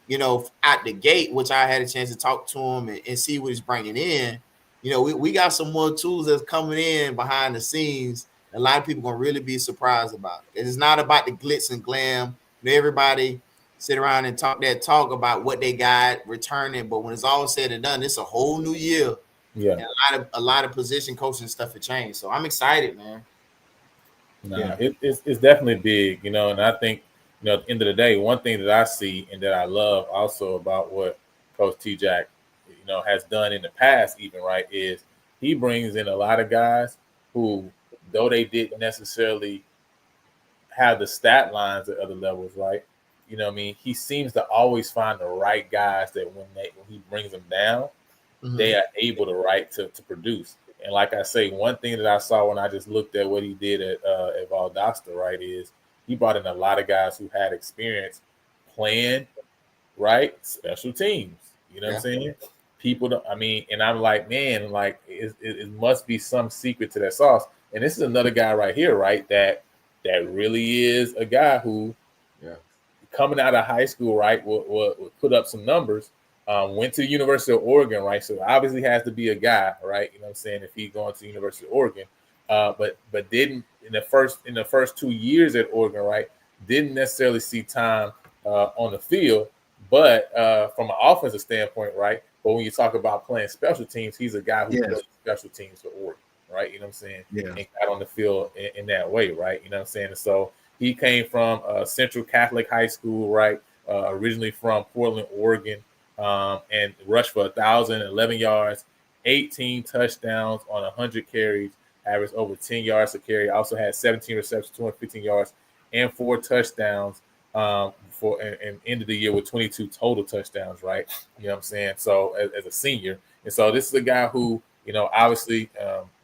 you know, out the gate, which I had a chance to talk to him and see what he's bringing in. You know, we got some more tools that's coming in behind the scenes. A lot of people gonna really be surprised about it. It's not about the glitz and glam. You know, everybody sit around and talk about what they got returning, but when it's all said and done, it's a whole new year.
Yeah.
And a lot of position coaching stuff have changed. So I'm excited, man.
It's definitely big, you know, and I think, you know, at the end of the day, one thing that I see and that I love also about what Coach T Jack, you know, has done in the past, even, right, is he brings in a lot of guys who, though they didn't necessarily have the stat lines at other levels, right? You know what I mean? He seems to always find the right guys that when he brings them down, they are able to produce. And like I say, one thing that I saw when I just looked at what he did at Valdosta, right, is he brought in a lot of guys who had experience playing, right, special teams. You know what I'm saying? People don't, I mean, and I'm like, man, like it must be some secret to that sauce. And this is another guy right here, right, that really is a guy who, coming out of high school, right, will put up some numbers. Went to the University of Oregon, right? So obviously has to be a guy, right? You know what I'm saying? If he's going to the University of Oregon, but didn't in the first 2 years at Oregon, right? Didn't necessarily see time on the field, but from an offensive standpoint, right? But when you talk about playing special teams, he's a guy who plays special teams for Oregon, right? You know what I'm saying?
Yeah.
And got on the field in that way, right? You know what I'm saying? And so he came from Central Catholic High School, right? Originally from Portland, Oregon. And rushed for 1,011 yards, 18 touchdowns on 100 carries, averaged over 10 yards a carry. Also had 17 receptions, 215 yards, and 4 touchdowns and ended the year with 22 total touchdowns, right? You know what I'm saying? So as a senior. And so this is a guy who, you know, obviously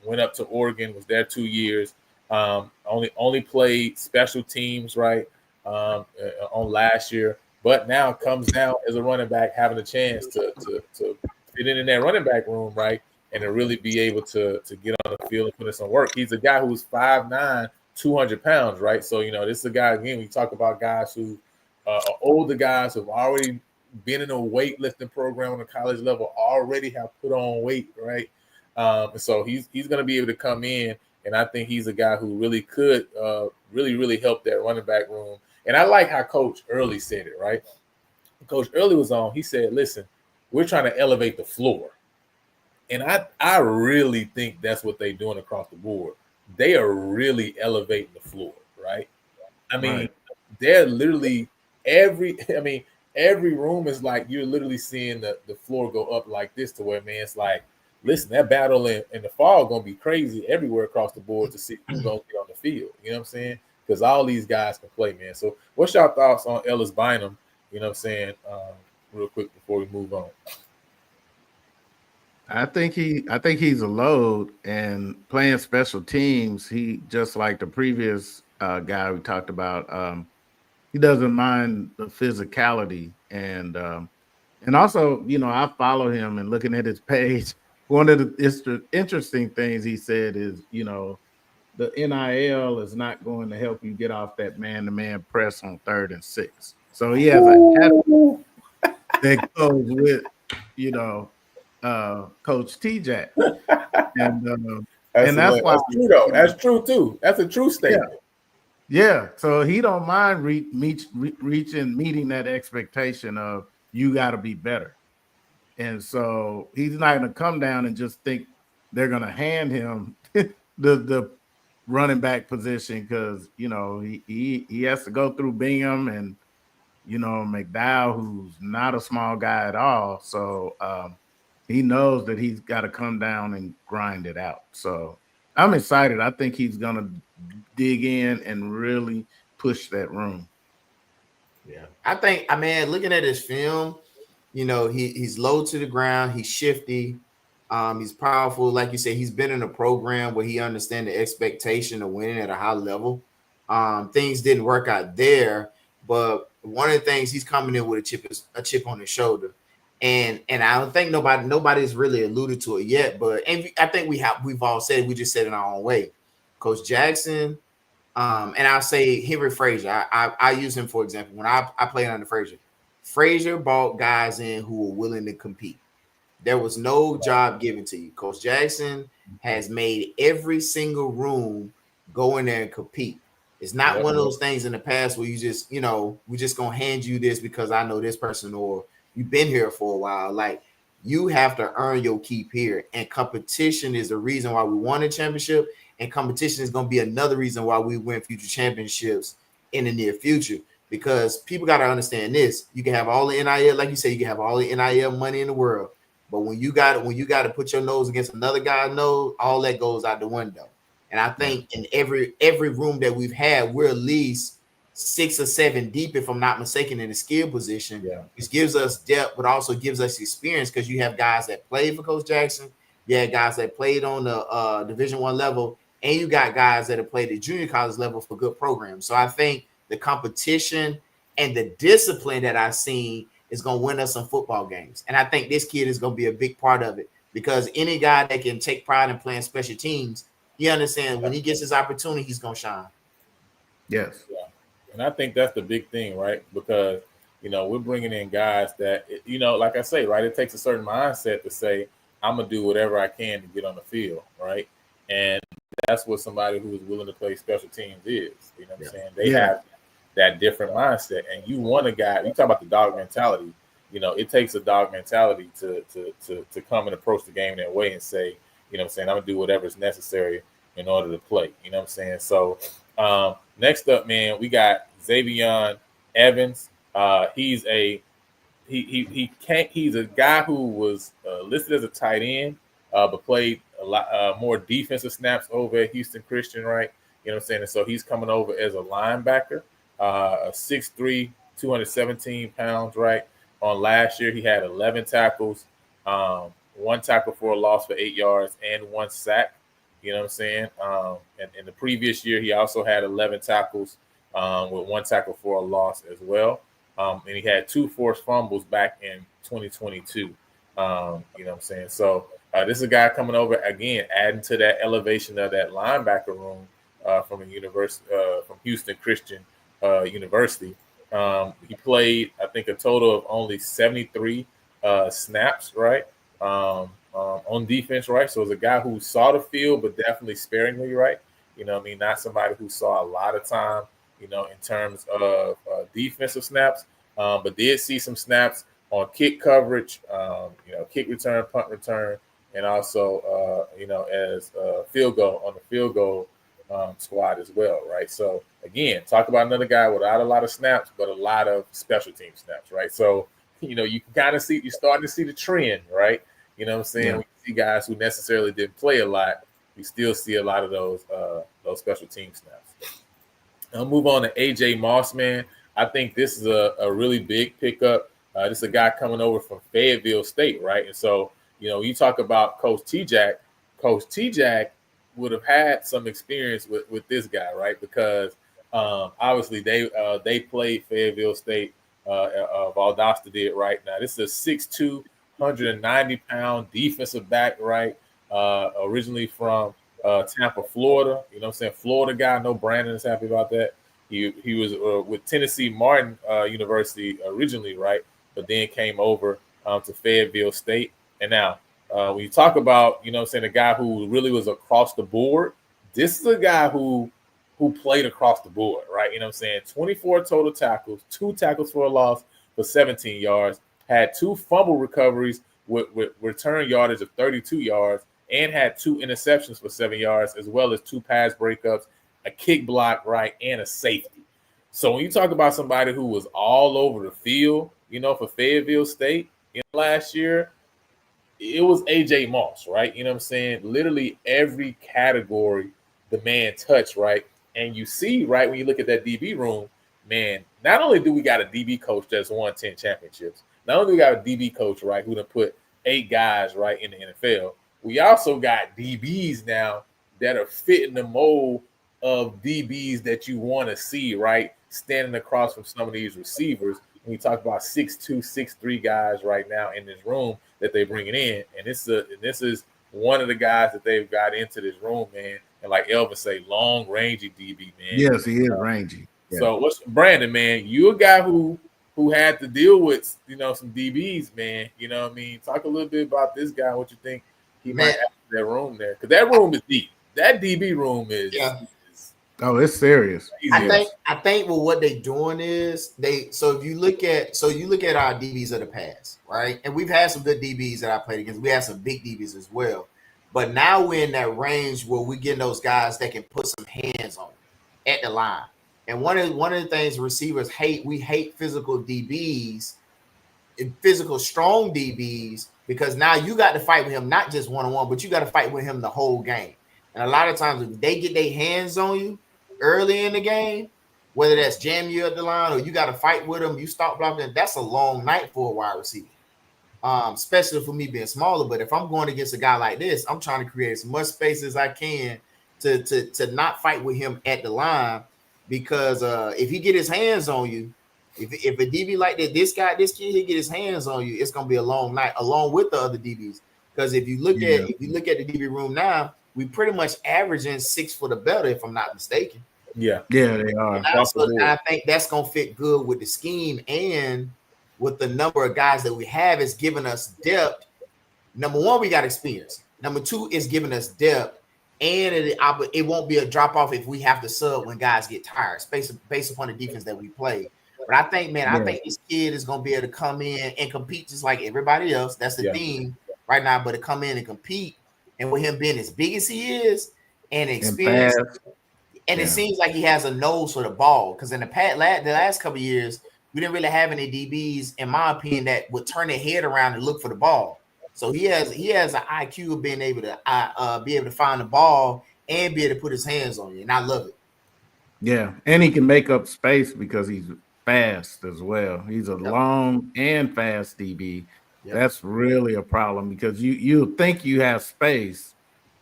went up to Oregon, was there 2 years, only played special teams, right, on last year. But now comes down as a running back, having a chance to fit in that running back room, right, and to really be able to get on the field and put in some work. He's a guy who's 5'9", 200 pounds, right? So, you know, this is a guy, again, we talk about guys who are older guys who have already been in a weightlifting program on the college level, already have put on weight, right? So he's going to be able to come in, and I think he's a guy who really could really help that running back room. And I like how Coach Early said it, right? Coach Early was on. He said, "Listen, we're trying to elevate the floor." And I really think that's what they're doing across the board. They are really elevating the floor, right? I mean,
Right.
they're literally every room is like you're literally seeing the floor go up like this to where, man, it's like, listen, that battle in the fall gonna be crazy everywhere across the board to see who's gonna get on the field. You know what I'm saying? Because all these guys can play, man. So what's your thoughts on Ellis Bynum? You know what I'm saying? Real quick before we move on.
I think he's a load, and playing special teams, he just like the previous guy we talked about, he doesn't mind the physicality, and also, I follow him, and looking at his page, one of the interesting things he said is, the NIL is not going to help you get off that man-to-man press on 3rd and 6. So he has a habit that goes with, Coach TJ. And that's why,
That's true though. That's true too. That's a true statement.
yeah. So he don't mind meeting that expectation of you got to be better. And so he's not going to come down and just think they're going to hand him the running back position because he has to go through Bingham and McDowell, who's not a small guy at all. So he knows that he's got to come down and grind it out. So I'm excited. I think he's going to dig in and really push that room.
Yeah, I mean, looking at his film, he's low to the ground, he's shifty, he's powerful. Like you said, he's been in a program where he understands the expectation of winning at a high level. Things didn't work out there, but one of the things he's coming in with a chip on his shoulder. And I don't think nobody's really alluded to it yet, but I think we've all said it, we just said it in our own way. Coach Jackson, and I'll say Henry Frazier. I use him for example. When I played under Frazier, Frazier brought guys in who were willing to compete. There was no job given to you. Coach Jackson has made every single room go in there and compete. It's not one of those things in the past where you just, we're just gonna hand you this because I know this person or you've been here for a while. Like, you have to earn your keep here, and competition is the reason why we won a championship. And competition is going to be another reason why we win future championships in the near future, because people got to understand this. You can have all the NIL, like you say, you can have all the NIL money in the world. But when you got to put your nose against another guy's nose, all that goes out the window. And I think in every room that we've had, we're at least 6 or 7 deep, if I'm not mistaken, in the skill position, which gives us depth, but also gives us experience because you have guys that played for Coach Jackson. You have guys that played on the Division I level. And you got guys that have played at junior college level for good programs. So I think the competition and the discipline that I've seen is going to win us some football games. And I think this kid is going to be a big part of it, because any guy that can take pride in playing special teams, he understands when he gets his opportunity, he's going to shine.
Yes.
Yeah. And I think that's the big thing, right? Because, we're bringing in guys that, like I say, right, it takes a certain mindset to say, I'm going to do whatever I can to get on the field, right? And that's what somebody who is willing to play special teams is. You know what I'm saying? They have that different mindset. And you want a guy, you talk about the dog mentality, it takes a dog mentality to come and approach the game that way and say, I'm going to do whatever is necessary in order to play. You know what I'm saying? So next up, man, we got Xavier Evans. He's a guy who was listed as a tight end, but played a lot more defensive snaps over at Houston Christian, right? You know what I'm saying? And so he's coming over as a linebacker, 6'3", 217 pounds, right? On last year, he had 11 tackles, 1 tackle for a loss for 8 yards, and 1 sack. You know what I'm saying? And in the previous year, he also had 11 tackles with 1 tackle for a loss as well. And he had 2 forced fumbles back in 2022. You know what I'm saying? So this is a guy coming over again, adding to that elevation of that linebacker room from a university, from Houston Christian University. He played, I think, a total of only 73 snaps, right? On defense, right? So it's a guy who saw the field, but definitely sparingly, right? Not somebody who saw a lot of time in terms of defensive snaps, but did see some snaps on kick coverage, kick return, punt return, and also, as field goal on the field goal squad as well, right? So again, talk about another guy without a lot of snaps, but a lot of special team snaps, right? So you can kind of see, you're starting to see the trend, right? You know what I'm saying?
Yeah.
We see guys who necessarily didn't play a lot, we still see a lot of those special team snaps. I'll move on to AJ Moss, man. I think this is a really big pickup. This is a guy coming over from Fayetteville State, right? And so, you talk about Coach T-Jack. Coach T-Jack would have had some experience with this guy, right? Because obviously they played Fayetteville State. Valdosta did, right? Now, this is a 6'2", 190-pound defensive back, right? Originally from Tampa, Florida. You know what I'm saying? Florida guy. I know Brandon is happy about that. He was with Tennessee Martin University originally, right? But then came over to Fayetteville State. And now, when you talk about, a guy who really was across the board, this is a guy who played across the board, right? 24 total tackles, 2 tackles for a loss for 17 yards, had 2 fumble recoveries with return yardage of 32 yards, and had 2 interceptions for 7 yards, as well as 2 pass breakups, a kick block, right, and a safety. So when you talk about somebody who was all over the field, for Fayetteville State last year, it was AJ Moss, right? Literally every category the man touched, right? And you see, right, when you look at that DB room, man, not only do we got a DB coach that's won 10 championships, not only do we got a DB coach, right, who done put 8 guys, right, in the NFL, we also got DBs now that are fitting the mold of DBs that you want to see, right, standing across from some of these receivers. When you talk about 6'2", 6'3" guys right now in this room that they're bringing in, and this is one of the guys that they've got into this room, man. And like Elvin say, long, rangy DB, man.
Yes, he is rangy. Yeah.
So what's Brandon, man? You a guy who had to deal with, some DBs, man. You know what I mean? Talk a little bit about this guy, what you think he might have in that room there. Because that room is deep. That DB room is
oh, it's serious.
I think what they're doing is if you look at our DBs of the past, right? And we've had some good DBs that I played against. We had some big DBs as well. But now we're in that range where we get those guys that can put some hands on at the line. And one of the things receivers hate, we hate physical DBs, physical strong DBs, because now you got to fight with him not just one-on-one, but you got to fight with him the whole game. And a lot of times if they get their hands on you early in the game, whether that's jam you at the line or you got to fight with them, you stop blocking, that's a long night for a wide receiver. Especially for me being smaller. But if I'm going against a guy like this, I'm trying to create as much space as I can to not fight with him at the line, because if he get his hands on you, if a DB like that, this kid, he get his hands on you, it's gonna be a long night along with the other DBs. Because if you look at the DB room now, we pretty much averaging 6 foot or better, if I'm not mistaken.
Yeah, they are.
So I think that's gonna fit good with the scheme and with the number of guys that we have. Is giving us depth. Number one, we got experience. Number two, is giving us depth, and it won't be a drop off if we have to sub when guys get tired, based upon the defense that we play. But I think, man, I think this kid is gonna be able to come in and compete just like everybody else. That's the theme right now. But to come in and compete, and with him being as big as he is and experience, and it seems like he has a nose for the ball. Because in the last couple of years, we didn't really have any DBs, in my opinion, that would turn their head around and look for the ball. So he has an IQ of being able to find the ball and be able to put his hands on you, and I love it.
Yeah, and he can make up space because he's fast as well. He's a long and fast DB. Yep. That's really a problem, because you think you have space,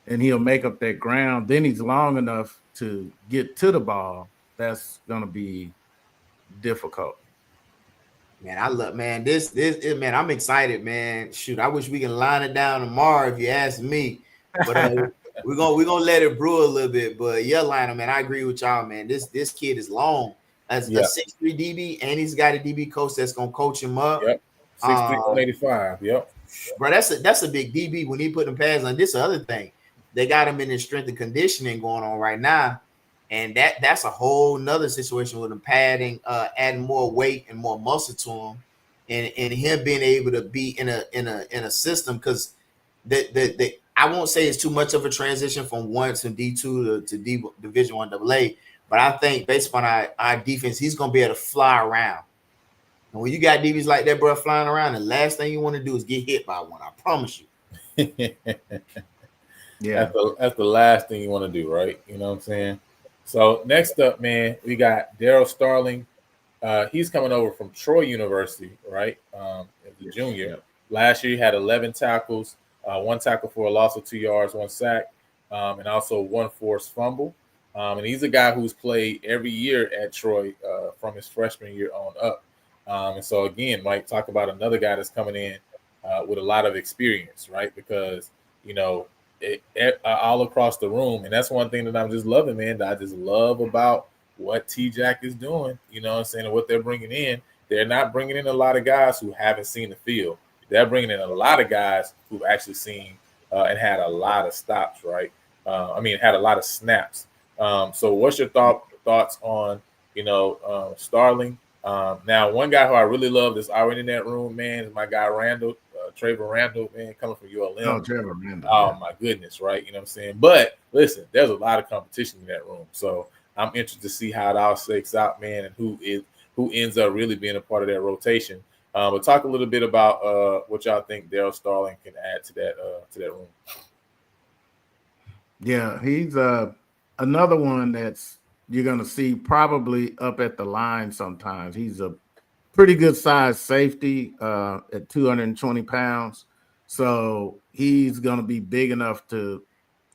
and he'll make up that ground. Then he's long enough to get to the ball. That's gonna be difficult.
Man, this man, I'm excited, man. Shoot, I wish we can line it down tomorrow if you ask me. But we're gonna let it brew a little bit. But yeah, Lionel, man, I agree with y'all, man. This kid is long as a 6'3" DB, and he's got a DB coach that's gonna coach him up.
Yep. 6'3", 185. Yep.
Bro, that's a big DB when he put them pads on. This other thing, they got him in his strength and conditioning going on right now. And that's a whole nother situation with him adding more weight and more muscle to him, and him being able to be in a system, because the I won't say it's too much of a transition from D2 to Division 1 AA, but I think based upon our defense, he's gonna be able to fly around. And when you got DBs like that, bro, flying around, the last thing you want to do is get hit by one. I promise you.
Yeah,
that's the last thing you want to do, right? You know what I'm saying? So next up, man, we got Daryl Starling. He's coming over from Troy University, right? As a junior.
yeah.
Last year, he had 11 tackles, 1 tackle for a loss of 2 yards, 1 sack, and also 1 forced fumble. And he's a guy who's played every year at Troy from his freshman year on up. And so, again, Mike, talk about another guy that's coming in with a lot of experience, right? Because, you know, all across the room. And that's one thing that I'm just loving, man, that I just love about what T-Jack is doing, you know what I'm saying, and what they're bringing in. They're not bringing in a lot of guys who haven't seen the field. They're bringing in a lot of guys who've actually seen and had a lot of stops, right? Had a lot of snaps. So what's your thoughts on, Starling? Now, one guy who I really love that's already in that room, man, is my guy Randall, Trevor Randall, man, coming from ULM.
Oh, Trevor Randall.
Oh, my goodness, right? You know what I'm saying? But listen, there's a lot of competition in that room. So I'm interested to see how it all shakes out, man, and who ends up really being a part of that rotation. But talk a little bit about what y'all think Daryl Starling can add to that room.
Yeah, he's another one that's you're going to see probably up at the line sometimes. He's a pretty good size safety at 220 pounds. So he's going to be big enough to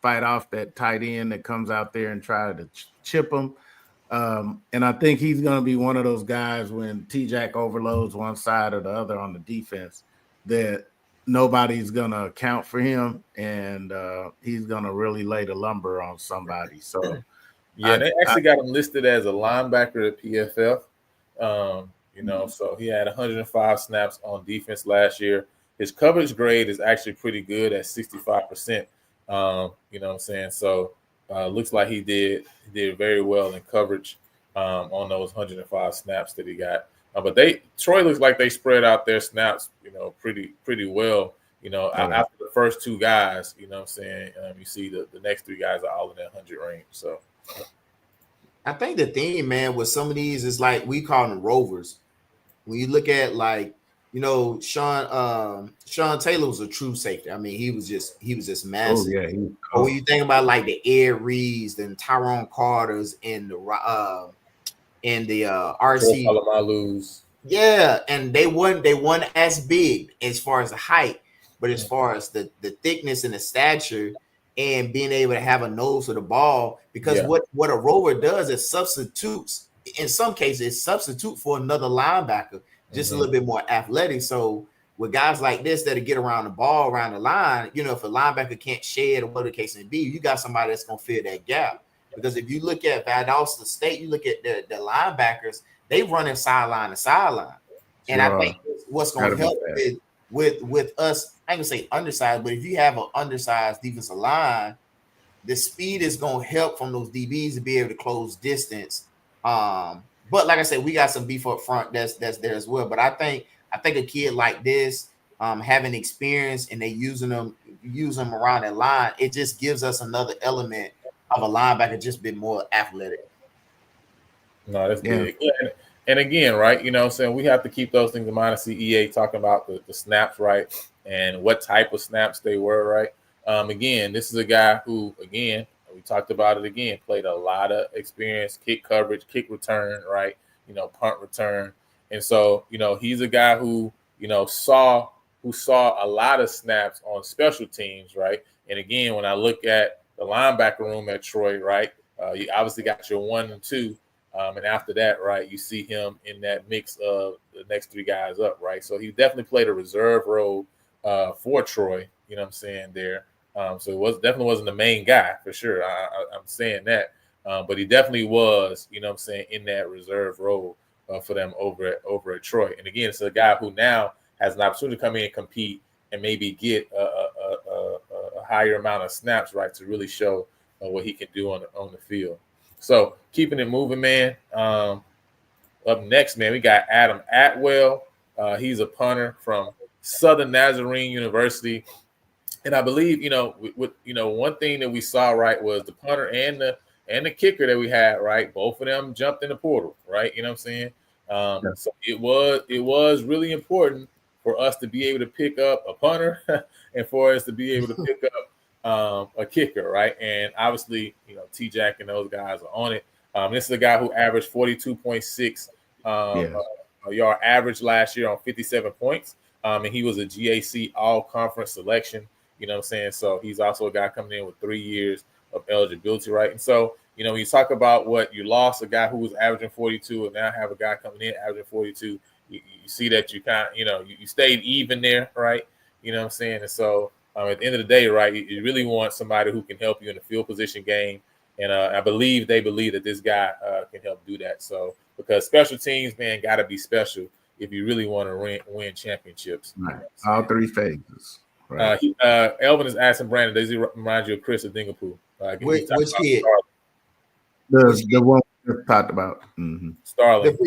fight off that tight end that comes out there and try to chip him. And I think he's going to be one of those guys when T-Jack overloads one side or the other on the defense that nobody's going to account for him, and he's going to really lay the lumber on somebody. So,
yeah, they actually got him listed as a linebacker at PFF. So he had 105 snaps on defense last year. His coverage grade is actually pretty good at 65%. You know what I'm saying? So looks like he did very well in coverage on those 105 snaps that he got. But Troy looks like they spread out their snaps, pretty well. After the first 2 guys, you know what I'm saying? You see the next 3 guys are all in that 100 range. So
I think the theme, man, with some of these is like we call them rovers. When you look at Sean Taylor was a true safety. I mean, he was just massive.
Oh, yeah.
But when you think about like the Ed Reeds and Tyrone Carters and the RC
Palomalus.
Yeah, and they weren't as big as far as the height, but as far as the thickness and the stature and being able to have a nose for the ball, because what a rover does is substitutes, in some cases, substitute for another linebacker, just a little bit more athletic. So with guys like this that get around the ball, around the line, if a linebacker can't shed or whatever the case may be, you got somebody that's going to fill that gap. Because if you look at Valdosta State, you look at the linebackers, they running sideline to sideline. And I think what's going to help with us, I can say undersized, but if you have an undersized defensive line, the speed is going to help from those DBs to be able to close distance. But like I said, we got some beef up front that's there as well. But I think a kid like this, having experience and they use them around that line, it just gives us another element of a linebacker just a bit more athletic.
No, that's big. Yeah. And again, right, you know what I'm saying, we have to keep those things in mind. I see EA talking about the snaps, right, and what type of snaps they were, right? Again, this is a guy who, again, we talked about it again, played a lot of experience, kick coverage, kick return, right, punt return. And so, he's a guy who, saw a lot of snaps on special teams, right? And again, when I look at the linebacker room at Troy, right, you obviously got your 1 and 2. And after that, right, you see him in that mix of the next 3 guys up, right? So he definitely played a reserve role for Troy, you know what I'm saying, there. So it definitely wasn't the main guy, for sure. I'm saying that. But he definitely was, you know what I'm saying, in that reserve role for them over at Troy. And again, it's a guy who now has an opportunity to come in and compete and maybe get a higher amount of snaps, right, to really show what he can do on the field. So keeping it moving, man. Up next, man, we got Adam Atwell. He's a punter from Southern Nazarene University. And I believe, one thing that we saw, right, was the punter and the kicker that we had, right? Both of them jumped in the portal, right? You know what I'm saying? So it was really important for us to be able to pick up a punter and for us to be able to pick up a kicker, right? And obviously, T-Jack and those guys are on it. This is a guy who averaged 42.6 yard average last year on 57 points. And he was a GAC all-conference selection. You know what I'm saying? So he's also a guy coming in with 3 years of eligibility, right? And so, when you talk about what you lost, a guy who was averaging 42 and now have a guy coming in averaging 42, you see that you kind of, you stayed even there, right? You know what I'm saying? And so at the end of the day, right, you really want somebody who can help you in the field position game. And I believe they believe that this guy can help do that. So because special teams, man, got to be special if you really want to win championships.
Right. All three phases. Right.
Elvin is asking Brandon, does he remind you of Chris Dingapoo?
Which kid?
The one we just talked about. Mm-hmm.
Starling.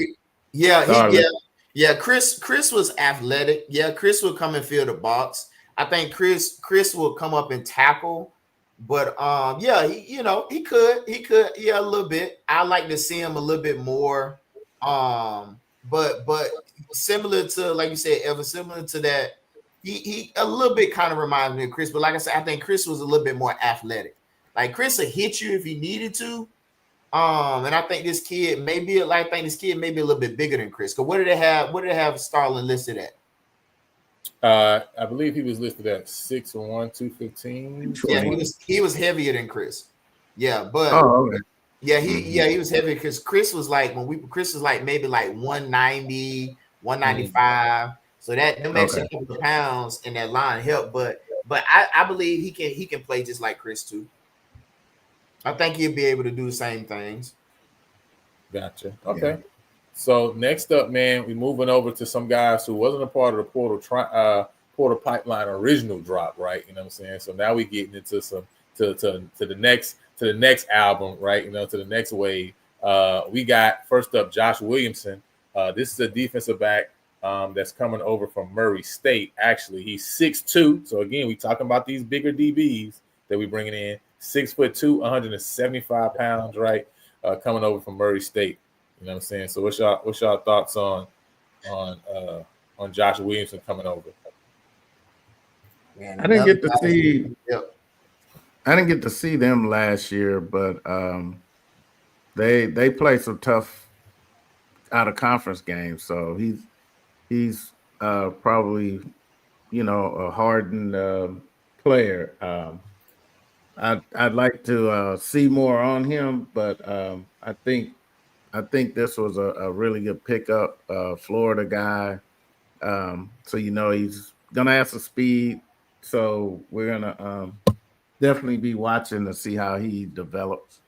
Chris was athletic. Yeah, Chris would come and fill the box. I think Chris will come up and tackle. But he could, a little bit. I like to see him a little bit more. But similar to, like you said, Evan, similar to that, he a little bit kind of reminds me of Chris. But like I said, I think Chris was a little bit more athletic. Like Chris would hit you if he needed to. And I think this kid may be a little bit bigger than Chris. Because what did they have Starling listed at?
I believe he was listed at 6'1", 215.
Yeah, he was heavier than Chris. Yeah, but
okay.
he was heavy because Chris was like maybe like 190, 195. So that them extra couple of pounds in that line helped. But I believe he can play just like Chris too. I think he'll be able to do the same things.
Gotcha. Okay. Yeah. So next up, man, we're moving over to some guys who wasn't a part of the portal pipeline original drop, right? You know what I'm saying? So now we're getting into some to the next album, right? To the next wave. We got first up Josh Williamson. This is a defensive back that's coming over from Murray State. Actually, he's 6'2". So again, we talking about these bigger DBs that we bringing in. 6'2", 175 pounds, right? Coming over from Murray State. You know what I'm saying? So what's y'all thoughts on Josh Williamson coming over?
Man, I didn't get to see. Yep. I didn't get to see them last year, but they play some tough out of conference games. So he's probably a hardened player. I'd like to see more on him, but I think this was a really good pickup. Florida guy, so he's gonna have some speed. So we're gonna definitely be watching to see how he develops.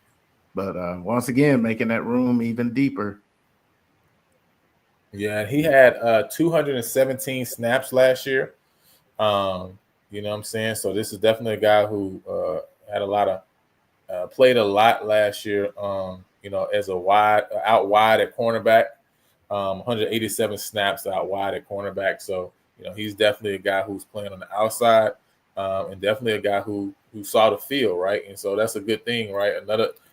But once again, making that room even deeper.
Yeah, he had 217 snaps last year. You know what I'm saying? So this is definitely a guy who had a lot of played a lot last year. As a out wide at cornerback, 187 snaps out wide at cornerback. So he's definitely a guy who's playing on the outside, and definitely a guy who saw the field, right? And so that's a good thing, right?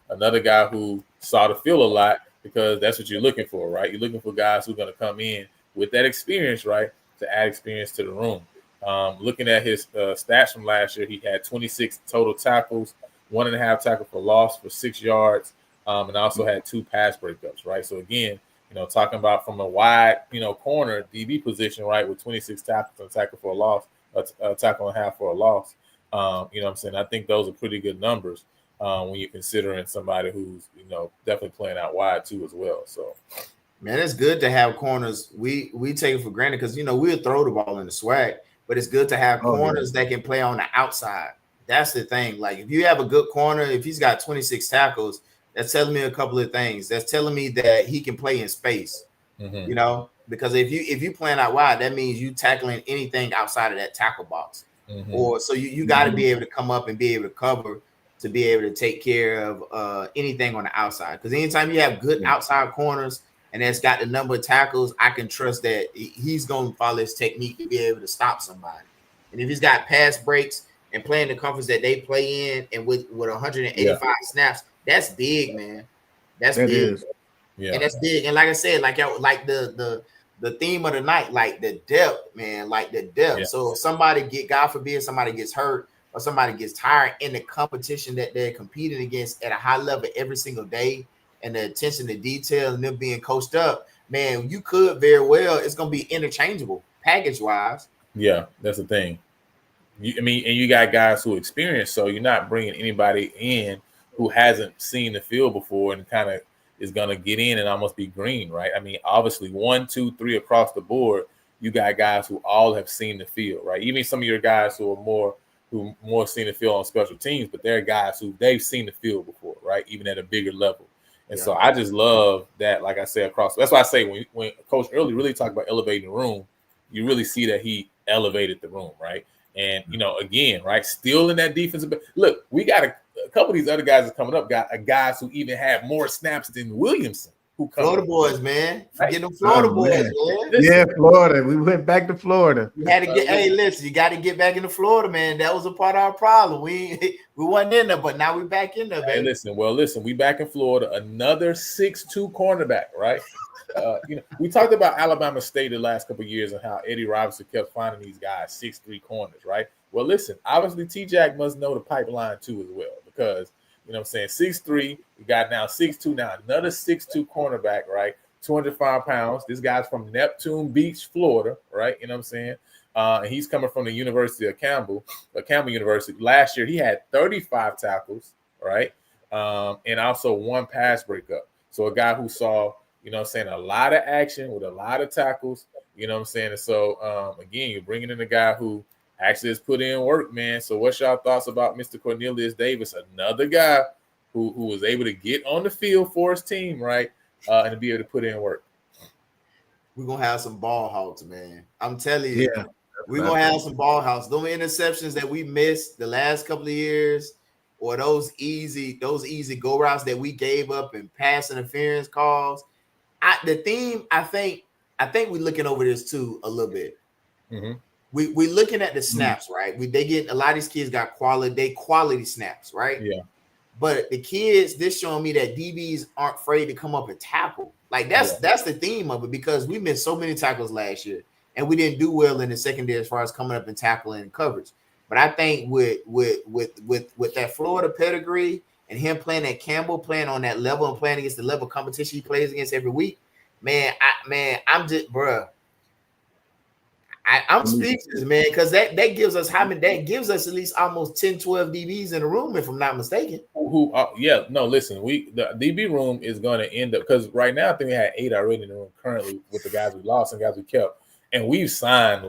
Another guy who saw the field a lot, because that's what you're looking for, right? You're looking for guys who are going to come in with that experience, right, to add experience to the room. Looking at his stats from last year, he had 26 total tackles, 1.5 tackle for loss for 6 yards, and also had 2 pass breakups, right? So again, talking about from a wide, corner DB position, right, with 26 tackles and tackle for a loss, a tackle and a half for a loss. You know what I'm saying? I think those are pretty good numbers when you're considering somebody who's, definitely playing out wide too as well. So,
man, it's good to have corners. We take it for granted because we'll throw the ball in the swag, but it's good to have corners that can play on the outside. That's the thing. Like if you have a good corner, if he's got 26 tackles, that's telling me a couple of things. That's telling me that he can play in space. Mm-hmm. Because if you playing out wide, that means you tackling anything outside of that tackle box. Mm-hmm. Or so you got to be able to come up and be able to cover to be able to take care of anything on the outside. Because anytime you have good outside corners and that's got the number of tackles, I can trust that he's going to follow his technique to be able to stop somebody. And if he's got pass breaks and playing the conference that they play in, and with 185 snaps, that's big, man. That's big.
Yeah,
and that's big. And like I said, like the theme of the night, like the depth, man, like the depth.
Yeah.
So if somebody God forbid, somebody gets hurt or somebody gets tired in the competition that they're competing against at a high level every single day, and the attention to detail and them being coached up, man, you could very well, it's going to be interchangeable package wise.
Yeah, that's the thing. And you got guys who experience, so you're not bringing anybody in who hasn't seen the field before and kind of is going to get in and almost be green, right? I mean, obviously 1, 2, 3 across the board, you got guys who all have seen the field, right? Even some of your guys who more seen the field on special teams, but they're guys who they've seen the field before, right? Even at a bigger level. And so I just love that, like I said, across. That's why I say when Coach Early really talked about elevating the room, you really see that he elevated the room, right? And, again, right, still in that defensive. Look, we got a couple of these other guys that's coming up, got guys who even have more snaps than Williamson.
Florida boys, man. Forget them Florida boys, man.
Yeah, Florida. We went back to Florida.
You had to get. Hey, listen, you got to get back into Florida, man. That was a part of our problem. We wasn't in there, but now we're back in there, baby.
Hey, listen. We back in Florida. Another 6'2" cornerback, right? We talked about Alabama State the last couple of years and how Eddie Robinson kept finding these guys 6'3" corners, right? Well, listen, obviously T-Jack must know the pipeline too as well, because 6'3", we got now 6'2", now another 6'2" cornerback, right? 205 pounds. This guy's from Neptune Beach, Florida, right? And he's coming from the University of Campbell University. Last year, he had 35 tackles, right? And also 1 pass breakup. So a guy who saw, a lot of action with a lot of tackles, And so, again, you're bringing in a guy who actually has put in work, man. So what's y'all thoughts about Mr. Cornelius Davis, another guy who was able to get on the field for his team, right, and to be able to put in work?
We're going to have some ball hawks, man. I'm telling you.
Yeah.
We're going to have some ball hawks. Those interceptions that we missed the last couple of years, or those easy go routes that we gave up and pass interference calls. I think we're looking over this too a little bit.
Mm-hmm.
We're looking at the snaps, right? They get a lot of these kids got quality snaps, right?
Yeah.
But the kids, this showing me that DBs aren't afraid to come up and tackle. Like that's the theme of it, because we missed so many tackles last year, and we didn't do well in the secondary as far as coming up and tackling and coverage. But I think with that Florida pedigree and him playing at Campbell, playing on that level and playing against the level of competition he plays against every week, I'm just, bruh. I'm speechless, man, because that gives us at least almost 10, 12 DBs in the room, if I'm not mistaken.
Listen, the DB room is going to end up, because right now I think we had 8 already in the room currently with the guys we lost and guys we kept, and we've signed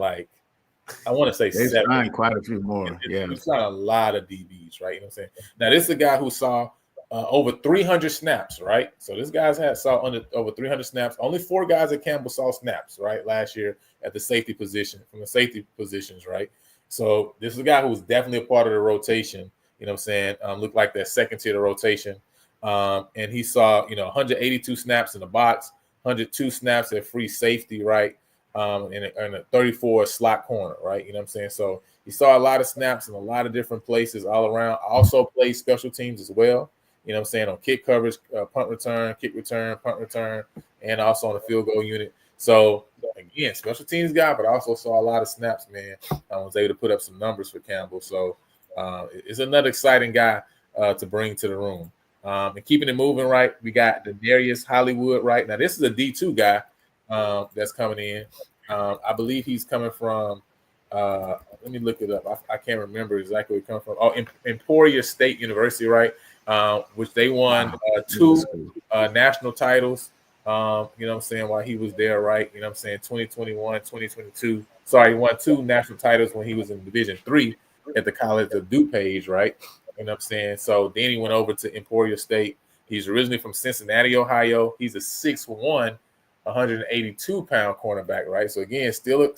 I want to say 7.
Signed quite a few more. Yeah,
we've signed a lot of DBs, right? You know what I'm saying? Now this is a guy who saw over 300 snaps, right? So this guy's saw over 300 snaps. Only 4 guys at Campbell saw snaps, right, last year at the safety position, from the safety positions, right? So this is a guy who was definitely a part of the rotation, you know what I'm saying? Looked like that second tier of the rotation. And he saw, 182 snaps in the box, 102 snaps at free safety, right? And a 34 slot corner, right? You know what I'm saying? So he saw a lot of snaps in a lot of different places all around. Also played special teams as well. You know what I'm saying, on kick coverage, punt return, kick return, punt return, and also on the field goal unit. So, again, special teams guy, but also saw a lot of snaps, man. I was able to put up some numbers for Campbell. So, it's another exciting guy to bring to the room. And keeping it moving, right, we got the Darius Hollywood, right? Now, this is a D2 guy that's coming in. I believe he's coming from let me look it up. I can't remember exactly where he comes from. Oh, Emporia State University, right? Which they won 2 national titles, you know what I'm saying, while he was there, right? You know what I'm saying, 2021, 2022. Sorry, he won 2 national titles when he was in Division III at the College of DuPage, right? You know what I'm saying? So then he went over to Emporia State. He's originally from Cincinnati, Ohio. He's a 6'1", 182-pound cornerback, right? So again, still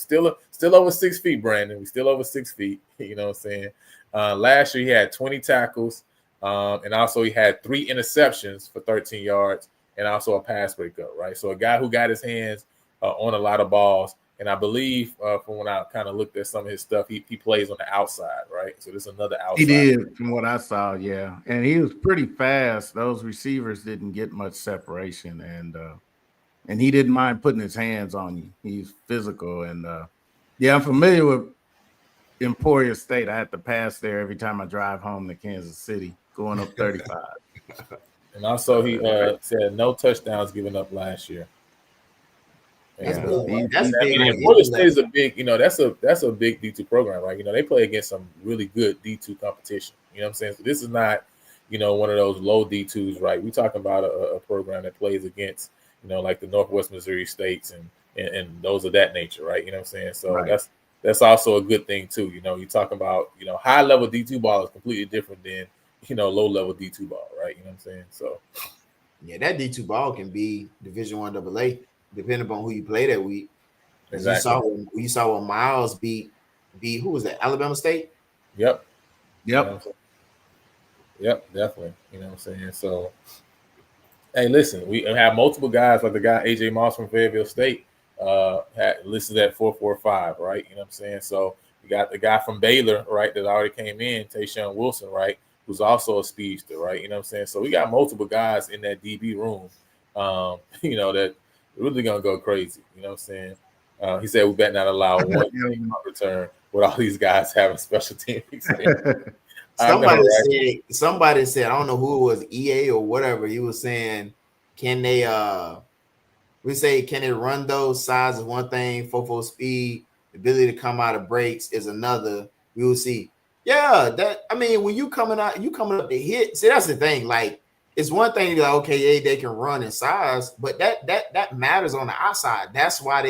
over 6 feet, Brandon. We still over 6 feet. You know what I'm saying? Last year he had 20 tackles, And also he had 3 interceptions for 13 yards and also a pass breakup, right? So a guy who got his hands on a lot of balls. And I believe from when I kind of looked at some of his stuff, he plays on the outside, right? So this is another outside.
He did, from what I saw, yeah. And he was pretty fast. Those receivers didn't get much separation, and he didn't mind putting his hands on you. He's physical, and yeah, I'm familiar with Emporia State. I have to pass there every time I drive home to Kansas City, going up 35.
And also he said no touchdowns given up last year.
That's
And,
big. That's big.
Emporia State is a big, that's a big D2 program, right? They play against some really good D2 competition. You know what I'm saying? So this is not, one of those low D2s, right? We're talking about a program that plays against, like the Northwest Missouri States and those of that nature, right? You know what I'm saying? So
right.
that's also a good thing too. You talk about, high level D2 ball is completely different than, low level D2 ball, right? You know what I'm saying? So
yeah, that D2 ball can be Division I AA, depending upon who you play that week.
Exactly.
You saw what Miles beat who was that? Alabama State?
Yep.
Yep.
Yep, definitely. You know what I'm saying? So hey, listen, we have multiple guys like the guy AJ Moss from Fayetteville State had listed at 4.45, right? You know what I'm saying? So you got the guy from Baylor, right, that already came in, Tayshaun Wilson, right, who's also a speedster, right? You know what I'm saying? So we got multiple guys in that DB room, that really gonna go crazy. You know what I'm saying? He said we better not allow one return with all these guys having special team experience.
Somebody said, I don't know who it was, EA or whatever. He was saying, can they run those sides is one thing, 4.4 speed, the ability to come out of breaks is another. We will see. Yeah, when you coming up to hit. See, that's the thing. Like, it's one thing to be like, okay, they can run in size, but that matters on the outside. That's why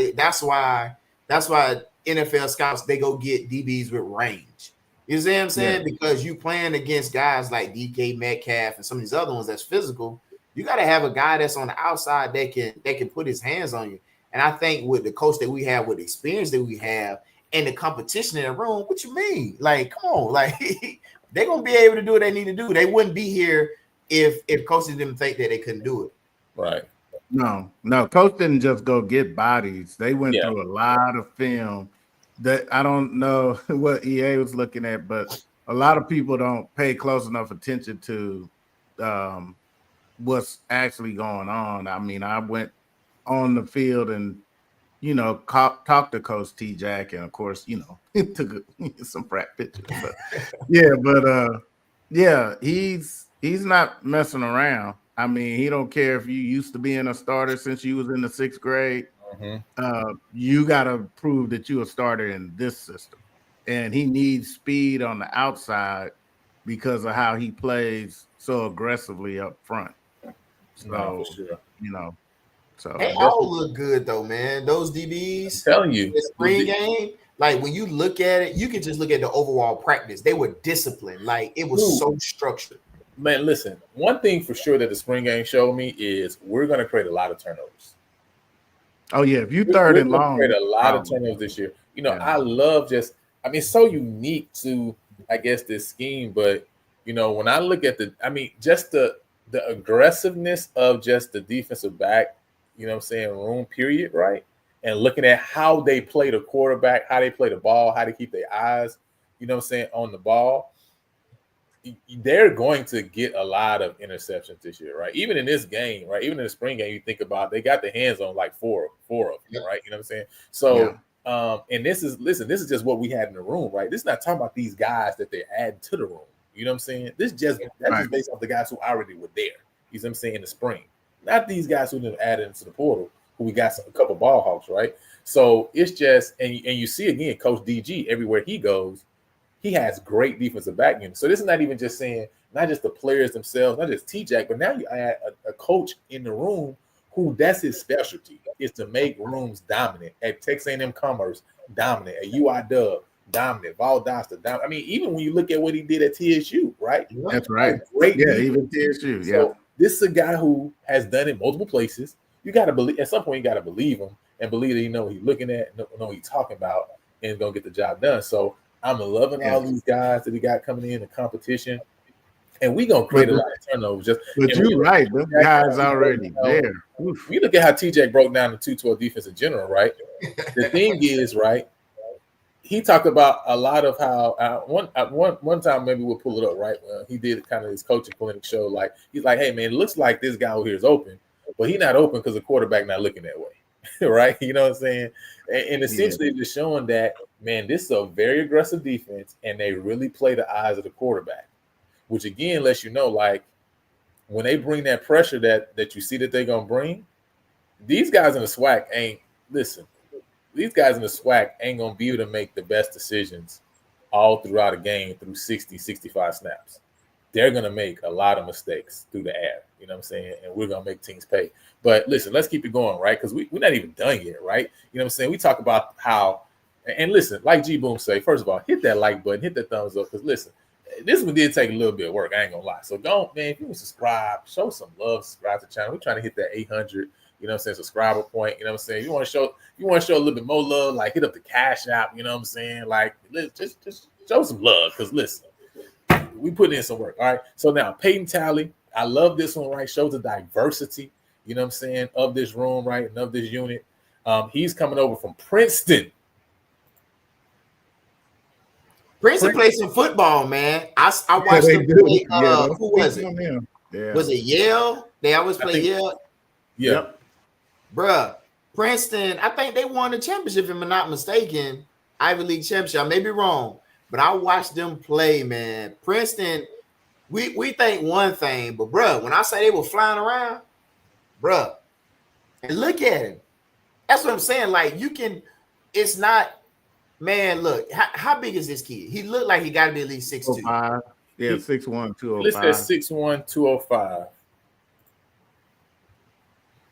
NFL scouts, they go get DBs with range. You see what I'm saying? Yeah. Because you playing against guys like DK Metcalf and some of these other ones that's physical. You got to have a guy that's on the outside that can put his hands on you. And I think with the coach that we have, with the experience that we have, and the competition in the room, what you mean? Like, come on, like they're gonna be able to do what they need to do. They wouldn't be here if coaches didn't think that they couldn't do it.
Right.
No, coach didn't just go get bodies. They went through a lot of film. That I don't know what EA was looking at, but a lot of people don't pay close enough attention to what's actually going on. I mean, I went on the field and talked to Coach T-Jack, and of course, took some frat pictures. But he's not messing around. I mean, he don't care if you used to being a starter since you was in the 6th grade. Mm-hmm. You got to prove that you're a starter in this system. And he needs speed on the outside because of how he plays so aggressively up front. So,
So they all look good though, man. Those DBs,
I'm telling you,
the spring game, like when you look at it, you can just look at the overall practice. They were disciplined, like it was so structured.
Man, listen, one thing for sure that the spring game showed me is we're going to create a lot of turnovers.
Oh yeah, if you third and long,
create a lot of turnovers this year. I love it's so unique to, I guess, this scheme. But when I look at just the aggressiveness of just the defensive back, room period, right? And looking at how they play the quarterback, how they play the ball, how they keep their eyes, on the ball. They're going to get a lot of interceptions this year, right? Even in this game, right? Even in the spring game, you think about they got their hands on like four of them, right? You know what I'm saying? So, and this is just what we had in the room, right? This is not talking about these guys that they're adding to the room. You know what I'm saying? That's just based off the guys who already were there. You know what I'm saying? In the spring, not these guys who didn't add into the portal, who we got a couple ball hawks, right? So it's just, and you see again, Coach DG everywhere he goes. He has great defensive back units. So this is not even just saying, not just the players themselves, not just T-Jack, but now you add a coach in the room who that's his specialty, is to make rooms dominant. At Texas A&M Commerce, dominant. At UIW, dominant. Valdosta, dominant. I mean, even when you look at what he did at TSU, right?
That's right.
Great
defense. Even TSU,
So this is a guy who has done it multiple places. You got to believe, at some point, you got to believe him and believe that you know what he's looking at, know what he's talking about, and going to get the job done. So I'm loving all these guys that we got coming in the competition. And we gonna create a lot of turnovers.
But you're right, those guys already there.
Oof. You look at how TJ broke down the 212 defense in general, right? The thing is, right? He talked about a lot of how one time maybe we'll pull it up, right? He did kind of his coaching clinic show. Like he's like, hey man, it looks like this guy over here is open, but he's not open because the quarterback not looking that way, right? You know what I'm saying? And essentially just showing that, man, this is a very aggressive defense, and they really play the eyes of the quarterback, which again lets you know, like when they bring that pressure that you see that they're gonna bring, these guys in the SWAC ain't listen. These guys in the SWAC ain't going to be able to make the best decisions all throughout a game through 60, 65 snaps. They're going to make a lot of mistakes through the air, you know what I'm saying? And we're going to make teams pay. But listen, let's keep it going, right? Because we're not even done yet, right? You know what I'm saying? We talk about how – and listen, like G-Boom say, first of all, hit that like button, hit that thumbs up, because listen, this one did take a little bit of work. I ain't going to lie. So don't, man, if you can subscribe, show some love, subscribe to the channel. We're trying to hit that 800 you know what I'm saying, subscriber point, you know what I'm saying? You want to show a little bit more love, like hit up the Cash App, you know what I'm saying? Like just show some love, because listen, we put in some work, all right? So now Peyton Talley, I love this one, right? Shows the diversity, you know what I'm saying, of this room, right, and of this unit. He's coming over from Princeton.
Princeton plays some football, man. I watched them play. Who was it?
Yeah.
Was it Yale? They always play Yale.
Yeah.
Yep.
Bruh, Princeton, I think they won the championship, if I'm not mistaken. Ivy League championship. I may be wrong, but I watched them play, man. Princeton, we think one thing, but bruh, when I say they were flying around, bruh, and look at him. That's what I'm saying. Like, you can, it's not, man, look, how big is this kid? He looked like he got to be at least 6'2".
Yeah, 6'1", 205.
Let's say 6'1", 205.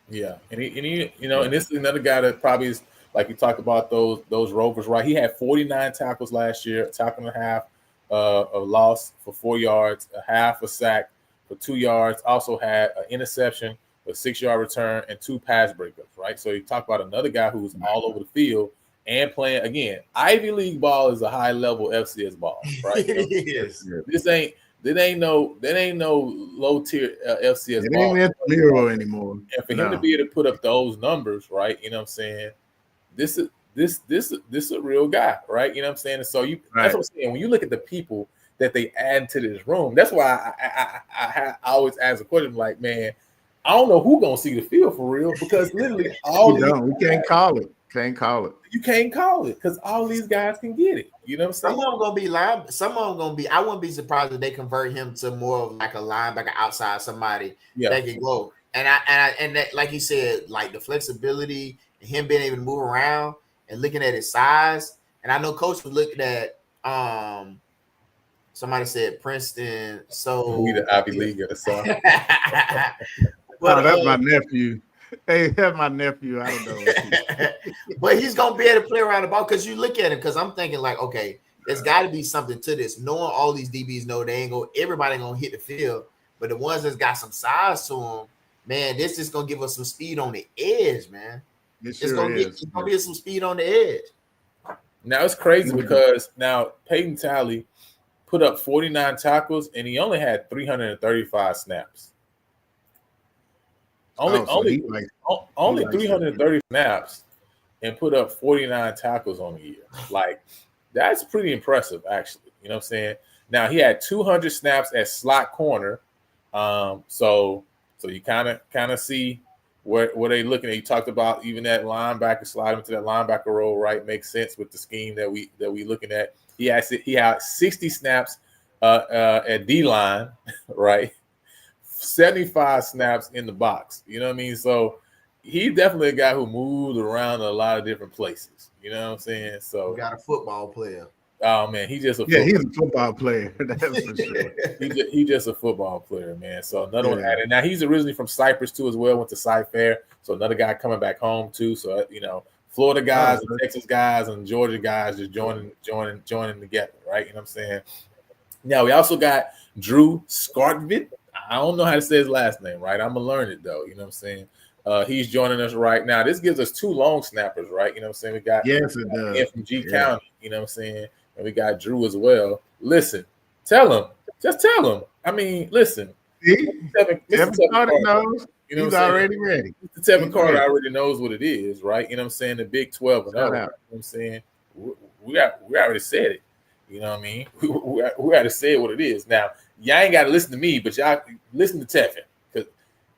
Yeah, and he, you know, and this is another guy that probably is like you talked about those Rovers, right? He had 49 tackles last year, a tackle and a half, a loss for 4 yards, a half a sack for 2 yards. Also had an interception, a 6-yard return, and 2 pass breakups, right? So you talk about another guy who's all over the field and playing again. Ivy League ball is a high level FCS ball, right?
Yes.
That ain't no low tier FCS
it
ball.
Ain't Miro anymore.
And for him to be able to put up those numbers, right? You know what I'm saying? This is a real guy, right? You know what I'm saying? And so that's what I'm saying. When you look at the people that they add to this room, that's why I always ask a question like, man, I don't know who gonna see the field for real, because literally
we can't call it.
You can't call it because all these guys can get it. You know what I'm saying?
Some of them gonna be line. Some of them gonna be. I wouldn't be surprised if they convert him to more of like a linebacker outside, somebody that can go. And that, like you said, like the flexibility and him being able to move around and looking at his size. And I know Coach was looking at somebody said Princeton. So
we the Ivy League of the South.
But that's my nephew. Hey, that's my nephew. I don't know.
But he's gonna be able to play around the ball, because you look at him. Because I'm thinking like, okay, there's got to be something to this. Knowing all these DBs know they ain't everybody gonna hit the field, but the ones that's got some size to them, man, this is gonna give us some speed on the edge, man. It's gonna give some speed on the edge.
Now it's crazy because now Peyton Talley put up 49 tackles and he only had 335 snaps. Only 330 snaps and put up 49 tackles on the year. Like, that's pretty impressive, actually. You know what I'm saying? Now he had 200 snaps at slot corner. So you kind of see where they looking at. You talked about even that linebacker, slide him into that linebacker role, right? Makes sense with the scheme that we looking at. He had 60 snaps at D line, right? 75 snaps in the box. You know what I mean? So he's definitely a guy who moved around a lot of different places. You know what I'm saying? So
we got a football player.
Oh man, he's a
football player. That's for sure.
He's just a football player, man. So another one added. Now he's originally from Cypress too, as well. Went to Cy Fair, so another guy coming back home too. So Florida guys, and Texas guys, and Georgia guys just joining together, right? You know what I'm saying? Now we also got Drew Skartvit. I don't know how to say his last name, right? I'm gonna learn it though. You know what I'm saying? He's joining us right now. This gives us 2 long snappers, right? You know what I'm saying? We got
it does.
From G County. You know what I'm saying? And we got Drew as well. Listen, Tell him. Just tell him. I mean, listen.
See?
Mr.
Tevin
Tevin
Carter
Carter,
knows.
you know
He's
what I'm saying?
already ready.
Mr. Tevin
He's
Carter
ready.
already knows what it is, right? You know what I'm saying? The Big 12 and
Shout
up. You know
out.
what I'm saying? We already said it. You know what I mean? We already said what it is. Now, y'all ain't got to listen to me, but y'all listen to Tevin because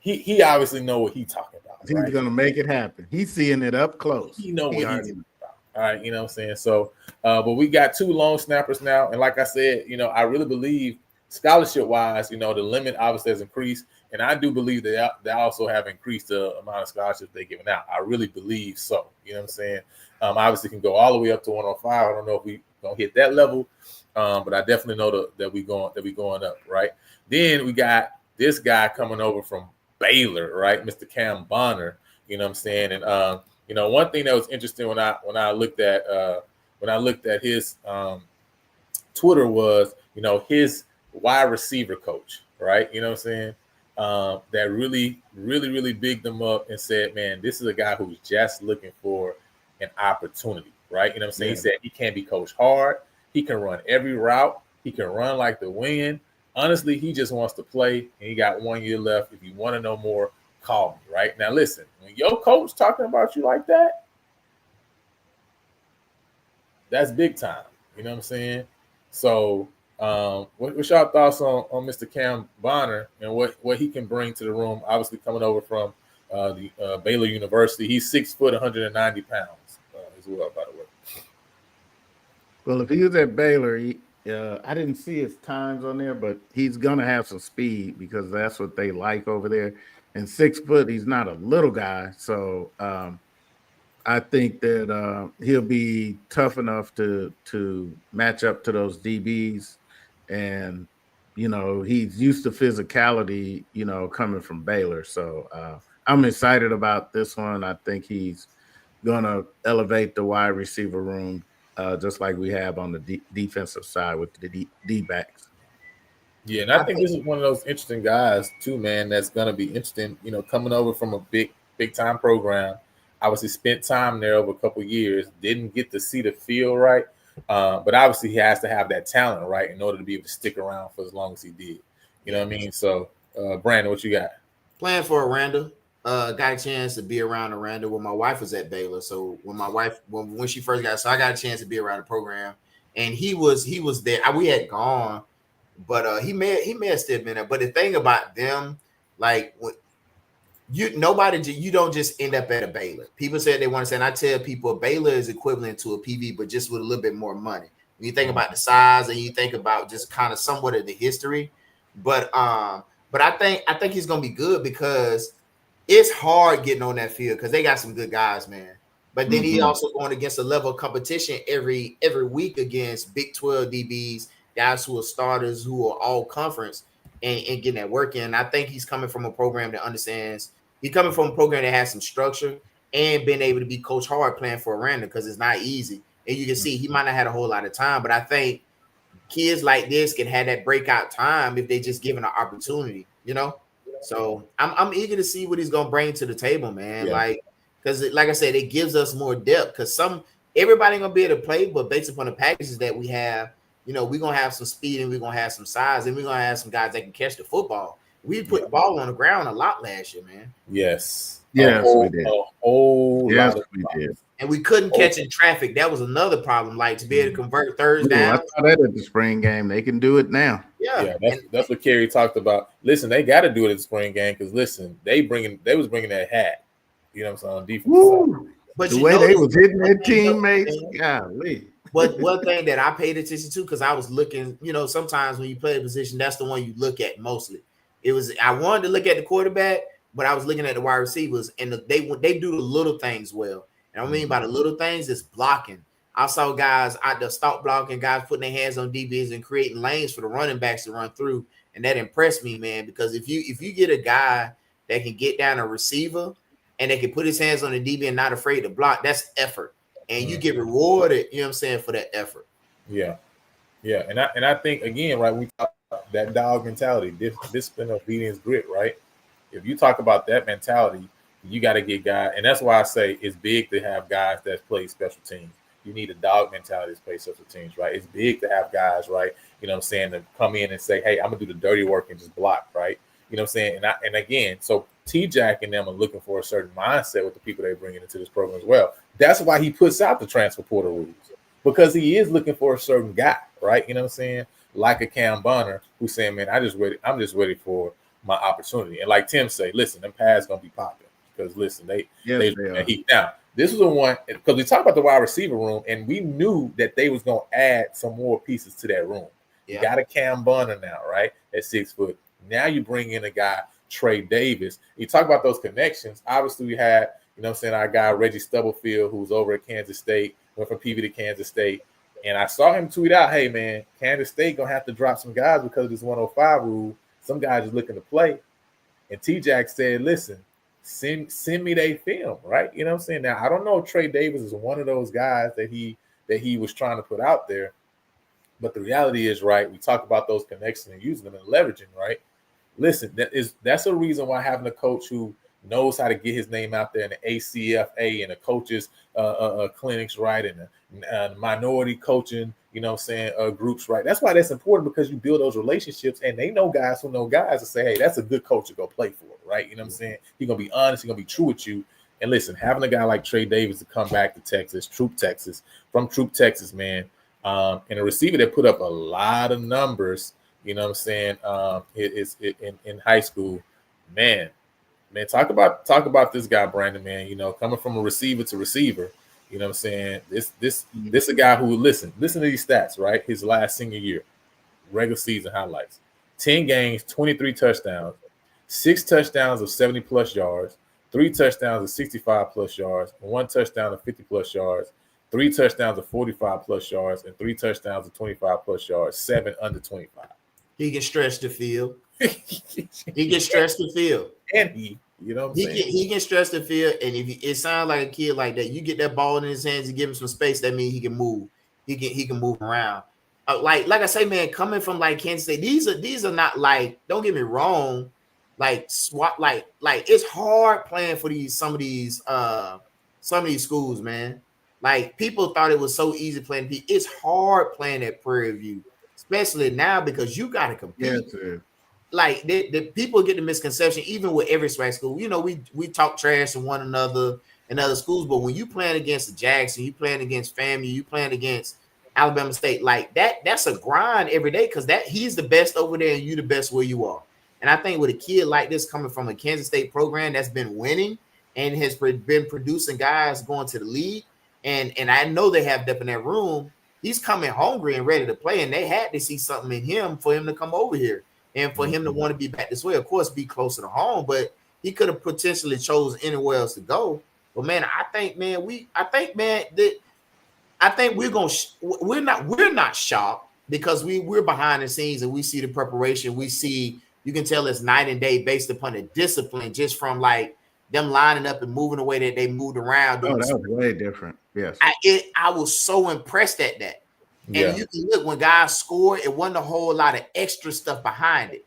he obviously know what he talking about.
He's
Right?
gonna make it happen. He's seeing it up close.
He know what
already
he's talking about. All right, you know what I'm saying? So, but we got 2 long snappers now, and like I said, you know, I really believe scholarship-wise, you know, the limit obviously has increased, and I do believe that they also have increased the amount of scholarships they're giving out. I really believe so. You know what I'm saying? Obviously, can go all the way up to 105. I don't know if we gonna hit that level, but I definitely know that we going up, right? Then we got this guy coming over from Baylor, right, Mr. Cam Bonner. You know what I'm saying? And you know, one thing that was interesting when I looked at his Twitter was, you know, his wide receiver coach, right? You know what I'm saying? That really bigged them up and said, man, this is a guy who's just looking for an opportunity, right? You know what I'm saying?
Yeah.
He said he can't be coached hard. He can run every route. He can run like the wind. Honestly, he just wants to play, and he got 1 year left. If you want to know more, call me, right? Now, listen, when your coach talking about you like that, that's big time. You know what I'm saying? So, what's your thoughts on Mr. Cam Bonner and what he can bring to the room? Obviously, coming over from the Baylor University, he's 6 foot, 190 pounds as well. By the way.
Well, if he was at Baylor, I didn't see his times on there, but he's gonna have some speed because that's what they like over there. And 6 foot, he's not a little guy, so I think that he'll be tough enough to match up to those DBs, and you know he's used to physicality, you know, coming from Baylor. So I'm excited about this one. I think he's gonna elevate the wide receiver room, just like we have on the defensive side with the D backs.
Yeah, and I think this is one of those interesting guys too, man. That's gonna be interesting. You know, coming over from a big time program. Obviously, spent time there over a couple of years. Didn't get to see the field right, but obviously he has to have that talent right in order to be able to stick around for as long as he did. You know what I mean? So, Brandon, what you got?
Playing for Aranda. Got a chance to be around Aranda when my wife was at Baylor. So when my wife when she first got, so I got a chance to be around the program, and he was there. We had gone, but he may have still been there. But the thing about them, like when you don't just end up at a Baylor. People said they want to say, and I tell people Baylor is equivalent to a PV, but just with a little bit more money. When you think about the size and you think about just kind of somewhat of the history, but I think he's gonna be good because it's hard getting on that field because they got some good guys, man. But then he also going against a level of competition every week against Big 12 DBs, guys who are starters, who are all conference, and getting that work in. I think he's coming from a program that understands. He's coming from a program that has some structure and been able to be coach hard playing for Aranda because it's not easy. And you can see he might not have had a whole lot of time, but I think kids like this can have that breakout time if they just given an opportunity, you know. So I'm eager to see what he's gonna bring to the table, man.
Yeah.
Like, because like I said, it gives us more depth. Because everybody gonna be able to play, but based upon the packages that we have, you know, we're gonna have some speed and we're gonna have some size and we're gonna have some guys that can catch the football. We put the ball on the ground a lot last year, man.
Yes.
Yes, we did.
A whole
Yes,
lot of
we did.
And we couldn't catch in traffic. That was another problem. Like to be able to convert thirds
I
down.
saw that at the spring game. They can do it now.
Yeah,
that's what Kerry talked about. Listen, they got to do it at the spring game because listen, they was bringing that hat. You know what I'm saying? On defense.
Woo!
But
the way they was hitting their teammates, golly.
But one thing that I paid attention to, because I was looking, you know, sometimes when you play a position, that's the one you look at mostly. I wanted to look at the quarterback, but I was looking at the wide receivers, and they do the little things well. And I mean by the little things is blocking. I saw guys out there stop blocking, guys putting their hands on DBs and creating lanes for the running backs to run through, and that impressed me, man. Because if you get a guy that can get down a receiver and they can put his hands on the DB and not afraid to block, that's effort. And you get rewarded, you know what I'm saying, for that effort.
Yeah. Yeah. And I think again, right, we talk about that dog mentality, discipline, obedience, grit, right? If you talk about that mentality, you got to get guys, and that's why I say it's big to have guys that play special teams. you need a dog mentality to play such teams, right? It's big to have guys, right? You know what I'm saying, to come in and say, hey, I'm gonna do the dirty work and just block, right? You know what I'm saying? And again, so T-Jack and them are looking for a certain mindset with the people they're bringing into this program as well. That's why he puts out the transfer portal rules, because he is looking for a certain guy, right? You know what I'm saying? Like a Cam Bonner who's saying, man, I'm just ready for my opportunity. And like Tim say, listen, them pads gonna be popping because listen, they are. Now this was the one because we talked about the wide receiver room, and we knew that they was gonna add some more pieces to that room. Yeah. You got a Cam Bonner now, right? At 6 foot. Now you bring in a guy, Trey Davis. You talk about those connections. Obviously, we had, you know what I'm saying, our guy Reggie Stubblefield, who's over at Kansas State, went from PV to Kansas State. And I saw him tweet out, hey, man, Kansas State going to have to drop some guys because of this 105 rule. Some guys are looking to play. And T-Jack said, listen, send me their film, right? You know what I'm saying? Now, I don't know if Trey Davis is one of those guys that he was trying to put out there. But the reality is, right, we talk about those connections and using them and leveraging, right? Listen, that's a reason why having a coach who knows how to get his name out there in the ACFA and the coaches clinics, right, and the minority coaching, you know what I'm saying, groups, right? That's why that's important, because you build those relationships, and they know guys who know guys to say, hey, that's a good coach to go play for, right? You know what I'm saying? He's going to be honest. He's going to be true with you. And listen, having a guy like Trey Davis to come back to Texas, Troop Texas, man, and a receiver that put up a lot of numbers, you know what I'm saying, in high school, man, talk about this guy, Brandon, man, you know, coming from a receiver to receiver, you know what I'm saying, this a guy who, listen to these stats, right? His last senior year, regular season highlights, 10 games, 23 touchdowns, 6 touchdowns of 70-plus yards, 3 touchdowns of 65-plus yards, 1 touchdown of 50-plus yards, 3 touchdowns of 45-plus yards, and 3 touchdowns of 25-plus yards, 7 under 25.
He can stretch the field. He can stretch the field.
And you know what I'm saying?
He can stretch the field. And if it sounds like a kid like that, you get that ball in his hands, you give him some space, that means he can move. He can move around. Like I say, man, coming from like Kansas State, these are not like, don't get me wrong, like swap, like it's hard playing for some of these schools, man. Like, people thought it was so easy playing. It's hard playing at Prairie View, especially now, because you got to compete. Yeah, like, the people get the misconception, even with every SWAC school, you know, we talk trash to one another in other schools, but when you playing against the Jackson, you playing against FAMU, you playing against Alabama State, like that's a grind every day, because he's the best over there and you the best where you are. And I think with a kid like this coming from a Kansas State program that's been winning and has been producing guys going to the league, and I know they have depth in that room, he's coming hungry and ready to play, and they had to see something in him for him to come over here and for him to want to be back this way. Of course, be closer to home, but he could have potentially chose anywhere else to go. But man, I think we're not shocked, because we're behind the scenes and we see the preparation. We see, you can tell it's night and day based upon the discipline, just from like them lining up and moving the way that they moved around.
Oh, that was way different. Yes.
I was so impressed at that. And you can look, when guys score, it wasn't a whole lot of extra stuff behind it.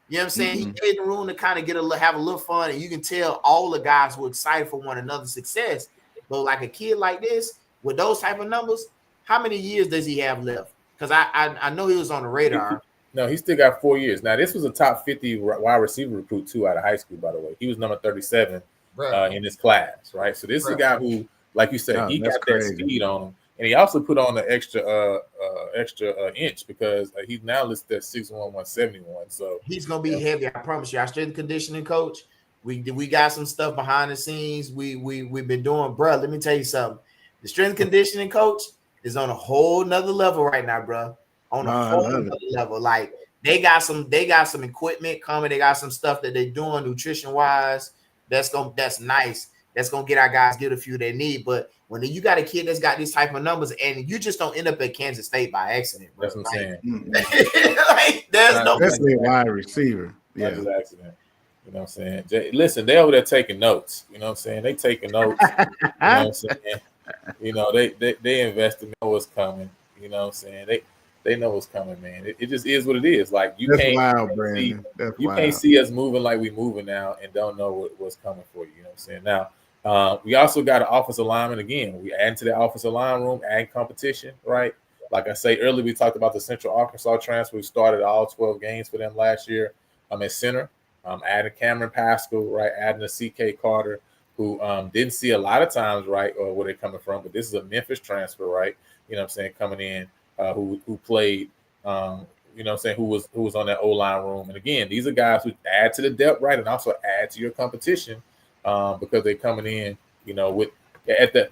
You know what I'm saying? He gave the room to kind of have a little fun, and you can tell all the guys were excited for one another's success. But like a kid like this, with those type of numbers, how many years does he have left? Because I know he was on the radar.
No, he still got 4 years. Now, this was a top 50 wide receiver recruit, too, out of high school, by the way. He was number 37 in his class, right? So this is a guy who, like you said, he got that speed on him. And he also put on an extra inch, because he's now listed at 6'1", 171. So
he's gonna be heavy. I promise you. Our strength and conditioning coach, we got some stuff behind the scenes. We've been doing, bro. Let me tell you something. The strength and conditioning coach is on a whole nother level right now, bro. On a whole nother level. Like, they got some equipment coming. They got some stuff that they're doing nutrition wise. That's nice. That's gonna get our guys get a few they need. But when you got a kid that's got these type of numbers, and you just don't end up at Kansas State by accident, bro.
That's what I'm saying.
Like, there's no,
especially a wide receiver.
Yeah, that's an accident. You know what I'm saying? Listen, they over there taking notes. You know what I'm saying? They taking notes. You know what I'm saying? You know, they invest in know what's coming. You know what I'm saying? They know what's coming, man. It just is what it is. Like, you can't see us moving like we moving now and don't know what's coming for you. You know what I'm saying? Now, We also got an offensive lineman again. We add to the offensive line room, add competition, right? Like I say earlier, we talked about the Central Arkansas transfer. We started all 12 games for them last year. At center, adding Cameron Pascal, right? Adding a CK Carter, who didn't see a lot of times, right, or where they're coming from. But this is a Memphis transfer, right? You know what I'm saying, coming in, who played, you know what I'm saying, who was on that O-line room. And again, these are guys who add to the depth, right, and also add to your competition because they're coming in, you know, at the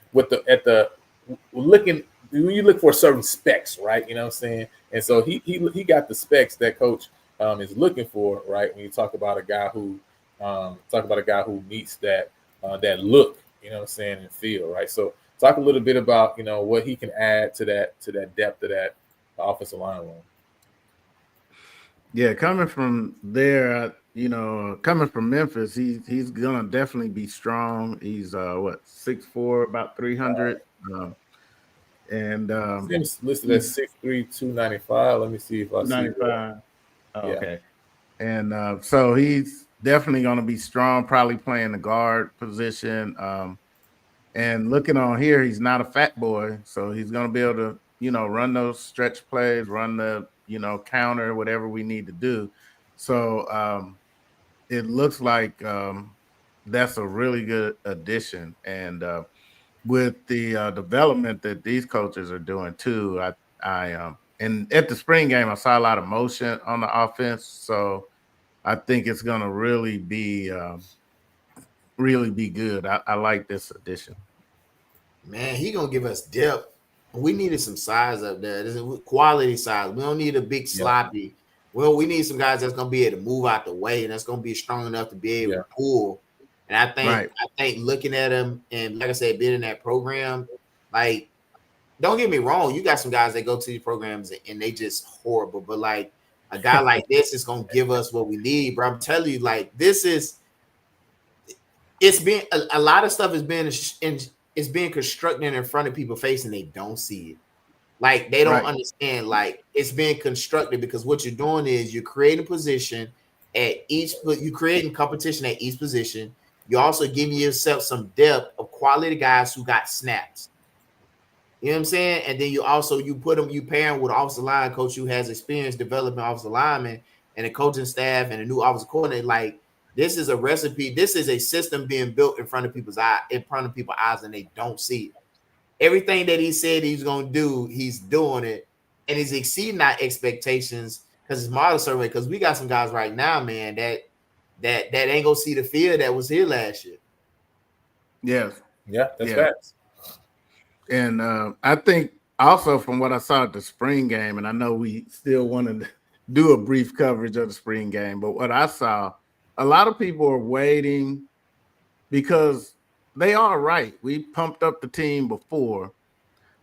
looking when you look for certain specs, right? You know what I'm saying? And so he got the specs that coach is looking for, right? When you talk about a guy who meets that that look, you know what I'm saying, and feel, right? So talk a little bit about, you know, what he can add to that depth of that offensive line room.
Yeah, coming from there, coming from Memphis, he's gonna definitely be strong. He's 6'4", about 300. And
Seems listed as 6'3", 295. Let me see if I see that.
95.
Yeah.
Okay. And so he's definitely going to be strong, probably playing the guard position. And looking on here, he's not a fat boy, so he's going to be able to, run those stretch plays, run the, counter, whatever we need to do. So it looks like that's a really good addition. And with the development that these coaches are doing too, and at the spring game, I saw a lot of motion on the offense. So I think it's going to really be good. I like this addition.
Man, he gonna give us depth. We needed some size up there. This is quality size. We don't need a big sloppy. Well, we need some guys that's gonna be able to move out the way and that's gonna be strong enough to be able to pull. And I think looking at him and like I said, being in that program, like, don't get me wrong, you got some guys that go to these programs and they just horrible, but like a guy like this is gonna give us what we need, bro. I'm telling you, like, it's been a lot of stuff is being constructed in front of people face and they don't see it. Like, they don't understand. Like, it's being constructed because what you're doing is you're creating position you're creating competition at each position. You're also giving yourself some depth of quality guys who got snaps. You know what I'm saying? And then you pair them with an offensive line coach who has experience developing offensive linemen and a coaching staff and a new offensive coordinator. Like, this is a recipe. This is a system being built in front of people's eyes, and they don't see it. Everything that he said he's going to do, he's doing it, and he's exceeding our expectations because it's model survey. Because we got some guys right now, man, that ain't gonna see the field that was here last year.
Yes.
Yeah, that's facts.
And I think also from what I saw at the spring game, and I know we still wanted to do a brief coverage of the spring game, but what I saw, a lot of people are waiting because they are right. We pumped up the team before,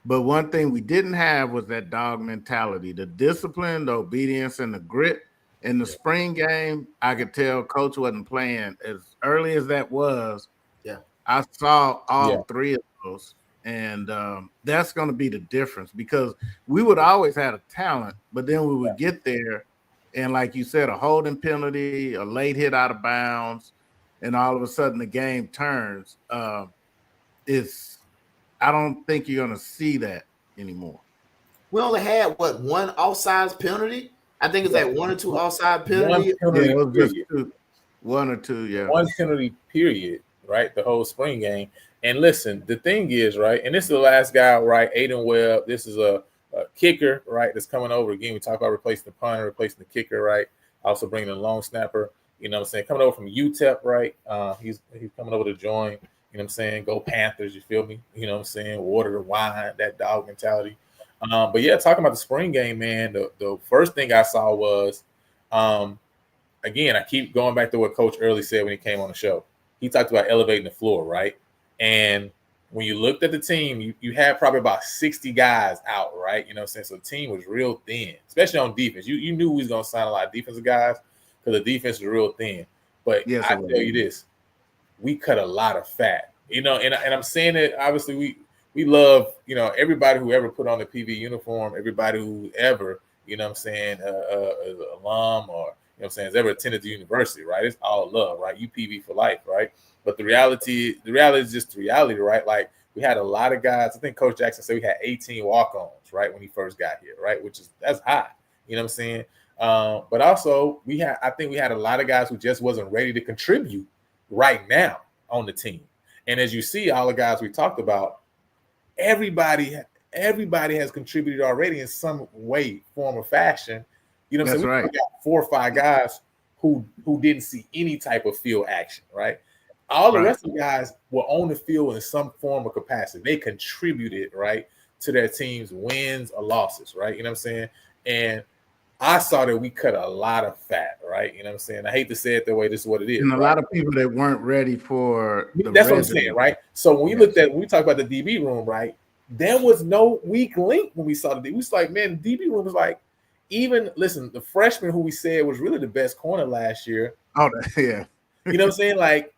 but one thing we didn't have was that dog mentality, the discipline, the obedience, and the grit. In the spring game, I could tell coach wasn't playing as early as that was.
Yeah,
I saw all three of those. And that's going to be the difference because we would always have a talent, but then we would get there and, like you said, a holding penalty, a late hit out of bounds, and all of a sudden the game turns. I don't think you're going to see that anymore.
We only had one offside penalty. I think it's like one or two offside penalty.
One or two, yeah.
One penalty period, right? The whole spring game. And listen, the thing is, right, and this is the last guy, right, Aiden Webb. This is a kicker, right, that's coming over. Again, we talk about replacing the punter, replacing the kicker, right? Also bringing in a long snapper, you know what I'm saying? Coming over from UTEP, right? He's coming over to join, you know what I'm saying? Go Panthers, you feel me? You know what I'm saying? Water to wine, that dog mentality. But yeah, talking about the spring game, man, the first thing I saw was, again, I keep going back to what Coach Early said when he came on the show. He talked about elevating the floor, right? And when you looked at the team, you had probably about 60 guys out, right? You know what I'm saying? So the team was real thin, especially on defense. You knew we was going to sign a lot of defensive guys because the defense was real thin. But I tell you this, we cut a lot of fat, you know, and I'm saying it, obviously, we love, you know, everybody who ever put on the PV uniform, everybody who ever, you know what I'm saying, is an alum or know what I'm saying, has ever attended the university, right? It's all love, right? UPB for life, right? But the reality is just the reality, right? Like we had a lot of guys. I think Coach Jackson said we had 18 walk-ons, right, when he first got here, right? That's high. You know what I'm saying? But also I think we had a lot of guys who just wasn't ready to contribute right now on the team. And as you see, all the guys we talked about, everybody has contributed already in some way, form, or fashion. You know what I'm saying? We got 4 or 5 guys who didn't see any type of field action, right? All the rest of the guys were on the field in some form or capacity. They contributed, right, to their team's wins or losses, right? You know what I'm saying? And I saw that we cut a lot of fat, right? You know what I'm saying? I hate to say it that way. This is what it is.
And a lot of people that weren't ready for
that's what I'm saying, right? So when we talk about the DB room, right? There was no weak link when we saw the DB. We was like, man, the DB room was like, the freshman who we said was really the best corner last year.
Oh, yeah.
You know what I'm saying? Like,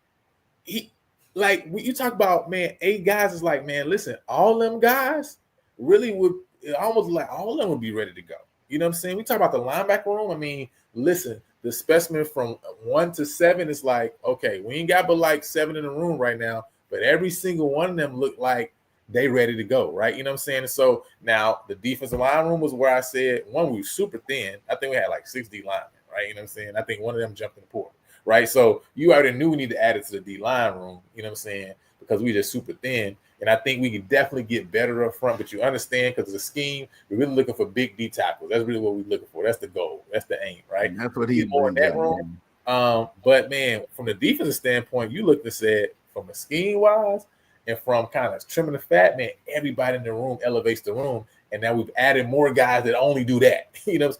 you talk about, man, 8 guys is like, man, listen, all them guys really would almost like all of them would be ready to go. You know what I'm saying? We talk about the linebacker room. I mean, listen, the specimen from 1 to 7 is like, okay, we ain't got but like 7 in the room right now, but every single one of them look like they ready to go, right? You know what I'm saying? And so now the defensive line room was where I said, one, we were super thin. I think we had like 6 D linemen, right? You know what I'm saying? I think one of them jumped in the portal, right? So you already knew we need to add it to the D line room, you know what I'm saying? Because we just super thin. And I think we can definitely get better up front, but you understand because of the scheme, we're really looking for big D tackles. That's really what we're looking for. That's the goal. That's the aim, right?
And that's what he's
more in that room. But man, from the defensive standpoint, you look and said from a scheme wise and from kind of trimming the fat, man, everybody in the room elevates the room. And now we've added more guys that only do that. You know,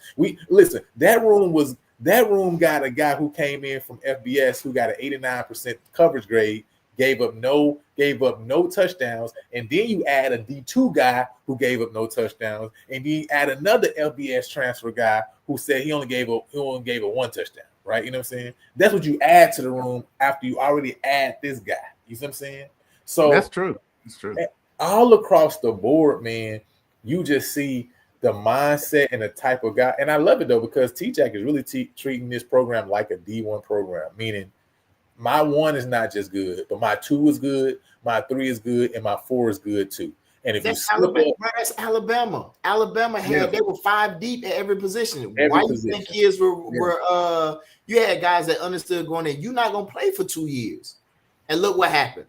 that room got a guy who came in from FBS who got an 89% coverage grade. Gave up no touchdowns, and then you add a D2 guy who gave up no touchdowns, and then you add another FBS transfer guy who said he only gave up 1 touchdown, right? You know what I'm saying? That's what you add to the room after you already add this guy. You see what I'm saying? So
that's true. It's true.
All across the board, man, you just see the mindset and the type of guy, and I love it though because T-Jack is really treating this program like a D1 program, meaning my 1 is not just good, but my 2 is good, my 3 is good, and my 4 is good too. And if
that's Alabama, that's Alabama. Alabama they were 5 deep at every position. Why you think kids were you had guys that understood going in, you're not gonna play for 2 years. And look what happened.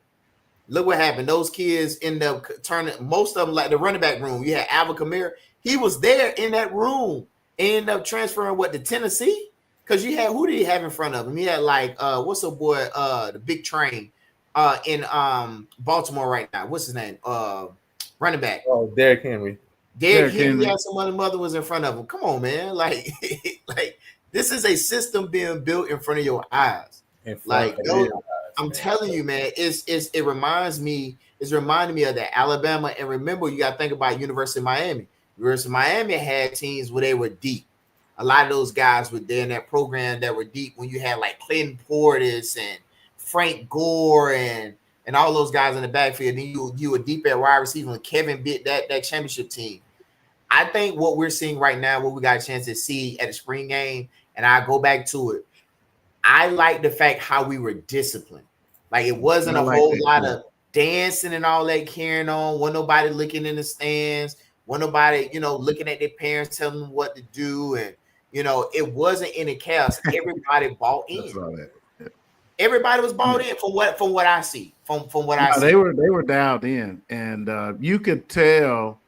Those kids end up turning most of them like the running back room. You had Alvin Kamara, he was there in that room, ended up transferring to Tennessee. Because you had who did he have in front of him? He had like what's the boy the big train in Baltimore right now. What's his name? Running back.
Oh, Derrick Henry.
Derrick Henry had some other mother was in front of him. Come on, man. Like this is a system being built in front of your eyes. I'm telling you, man, it reminds me, it's reminding me of that Alabama. And remember, you gotta think about University of Miami. University of Miami had teams where they were deep. A lot of those guys were there in that program that were deep when you had like Clinton Portis and Frank Gore and all those guys in the backfield. And you were deep at wide receiver when Kevin bit that championship team. I think what we're seeing right now, what we got a chance to see at the spring game, and I go back to it, I like the fact how we were disciplined. Like it wasn't a whole lot of dancing and all that carrying on. Wasn't nobody looking in the stands. Wasn't nobody, looking at their parents telling them what to do. And it wasn't any chaos. Everybody bought in. Everybody was bought in from what I see. From what I see.
They were dialed in, and you could tell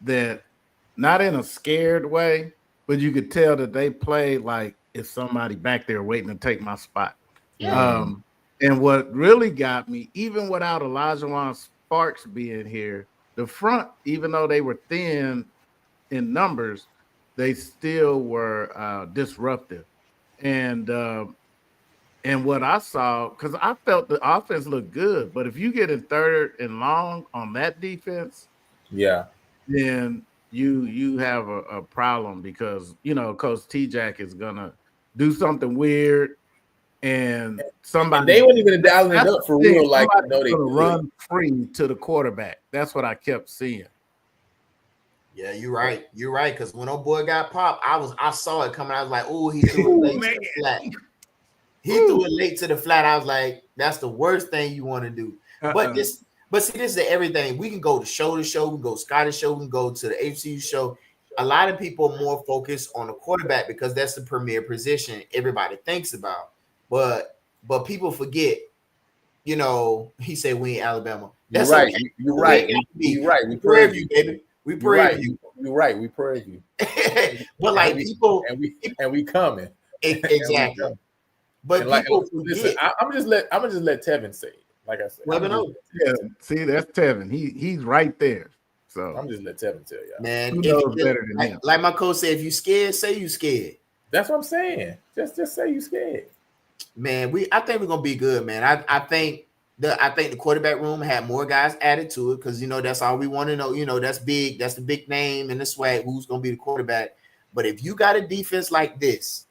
that not in a scared way, but you could tell that they played like it's somebody back there waiting to take my spot.
Yeah.
And what really got me, even without Elijah Sparks being here, the front, even though they were thin in numbers, they still were disruptive. And what I saw, because I felt the offense looked good, but if you get in 3rd and long on that defense, then you have a problem because Coach T-Jack is gonna do something weird, and
they weren't even dialing it up for real. Like
they run free to the quarterback. That's what I kept seeing.
Yeah, you're right. You're right. Because when old boy got popped, I saw it coming. I was like, oh, he threw it late to the flat. He threw it late to the flat. I was like, that's the worst thing you want to do. But see, this is everything. We can go to show, we can go Scottish show, we can go to the HCU show. A lot of people are more focused on the quarterback because that's the premier position everybody thinks about. But people forget, you know, he said we in Alabama. That's
you're right.
okay.
You're right. You're right.
We Prairie View, baby. We Prairie View.
You're right. We Prairie View.
But like people
and we coming.
Exactly. But
like,
people
listen, I'm gonna just let Tevin say it. Like I said,
yeah. See, that's Tevin. He's right there. So
I'm just let Tevin tell y'all.
Man,
who knows better than him?
Like my coach said, if you scared, say you scared.
That's what I'm saying. Just say you scared.
Man, I think we're gonna be good, man. I think the quarterback room had more guys added to it because you know that's all we want to know. You know, that's big, that's the big name and the swag, who's gonna be the quarterback. But if you got a defense like this,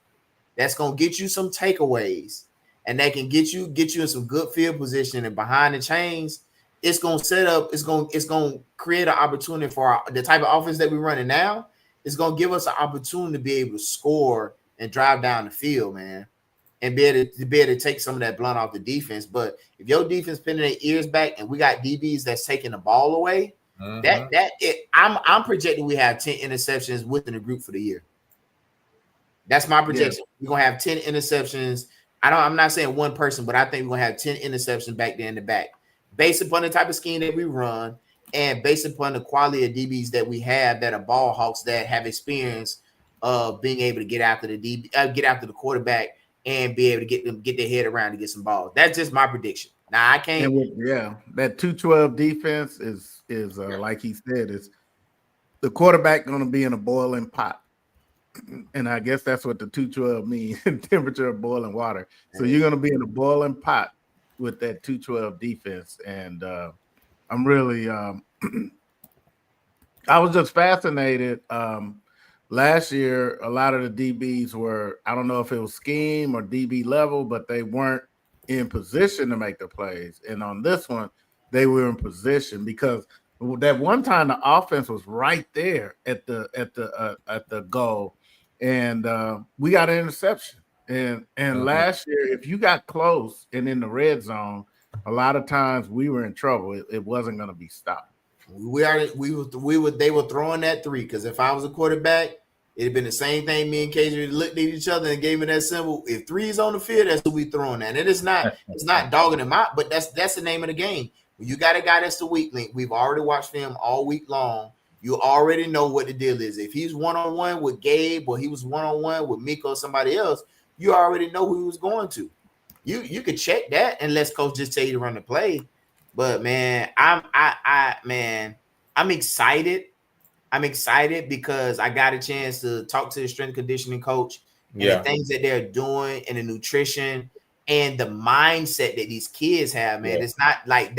that's gonna get you some takeaways and that can get you in some good field position and behind the chains, it's gonna set up, it's gonna create an opportunity for the type of offense that we're running now. It's gonna give us an opportunity to be able to score and drive down the field, man. And be able to take some of that blunt off the defense. But if your defense pinning their ears back and we got DBs that's taking the ball away, I'm projecting we have 10 interceptions within the group for the year. That's my projection. We're gonna have 10 interceptions. I'm not saying one person, but I think we're gonna have 10 interceptions back there in the back, based upon the type of scheme that we run and based upon the quality of DBs that we have that are ball hawks that have experience of being able to get after the quarterback and be able to get their head around to get some balls. That's just my prediction. Now I can't.
That 212 defense is like he said, is the quarterback going to be in a boiling pot, and I guess that's what the 212 means: temperature of boiling water. So you're going to be in a boiling pot with that 212 defense, and I'm really I was just fascinated. Last year, a lot of the DBs were, I don't know if it was scheme or DB level, but they weren't in position to make the plays. And on this one, they were in position because that one time the offense was right there at the goal, and we got an interception. And last year, if you got close and in the red zone, a lot of times we were in trouble. It wasn't going to be stopped.
They were throwing that three because if I was a quarterback, it'd been the same thing. Me and KJ looked at each other and gave me that symbol. If three is on the field, that's who we throwing at. And it's not dogging him out, but that's the name of the game. When you got a guy that's the weak link, we've already watched him all week long. You already know what the deal is. If he's one-on-one with Gabe or he was one-on-one with Miko or somebody else, you already know who he was going to. You could check that unless coach just tell you to run the play. But man, I'm excited. I'm excited because I got a chance to talk to the strength and conditioning coach and the things that they're doing and the nutrition and the mindset that these kids have, man. It's not like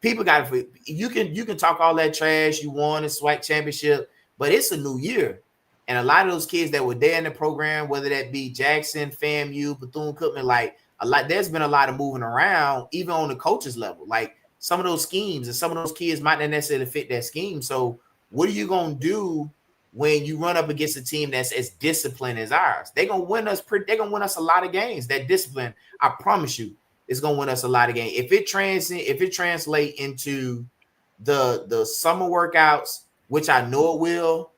people got to, you can talk all that trash you won a SWAC championship, but it's a new year. And a lot of those kids that were there in the program, whether that be Jackson, FAMU, Bethune-Cookman, there's been a lot of moving around, even on the coaches level. Like some of those schemes and some of those kids might not necessarily fit that scheme. So what are you going to do when you run up against a team that's as disciplined as ours? They're going to win us. They're going to win us a lot of games. That discipline, I promise you, is going to win us a lot of games. If it translate into the summer workouts, which I know it will,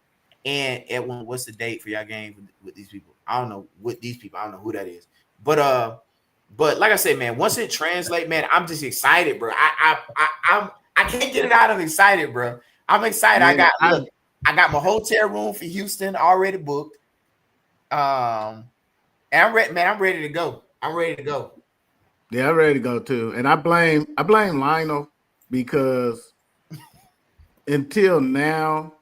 and what's the date for y'all game with these people? I don't know what these people. I don't know who that is. But like I said, man, once it translate, man, I'm just excited, bro. I can't get it out. I'm excited, bro. I'm excited. Man, I got my hotel room for Houston already booked. And I'm ready, man. I'm ready to go. I'm ready to go.
Yeah, I'm ready to go too. And I blame Lionel because until now,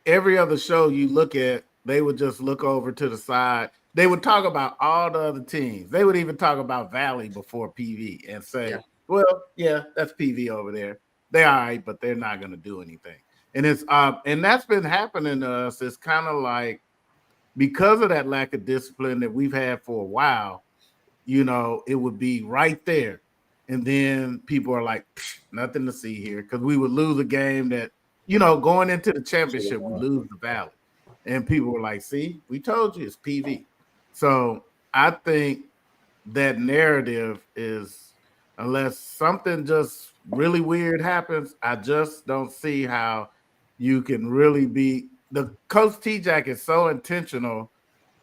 every other show you look at, they would just look over to the side. They would talk about all the other teams. They would even talk about Valley before PV and say, well, yeah, that's PV over there. They're all right, but they're not going to do anything. And it's and that's been happening to us. It's kind of like because of that lack of discipline that we've had for a while, you know, it would be right there. And then people are like, nothing to see here, because we would lose a game that, going into the championship, we lose the Valley. And people were like, see, we told you it's PV. So I think that narrative is, unless something just really weird happens, I just don't see how you can really be. The Coach T-Jack is so intentional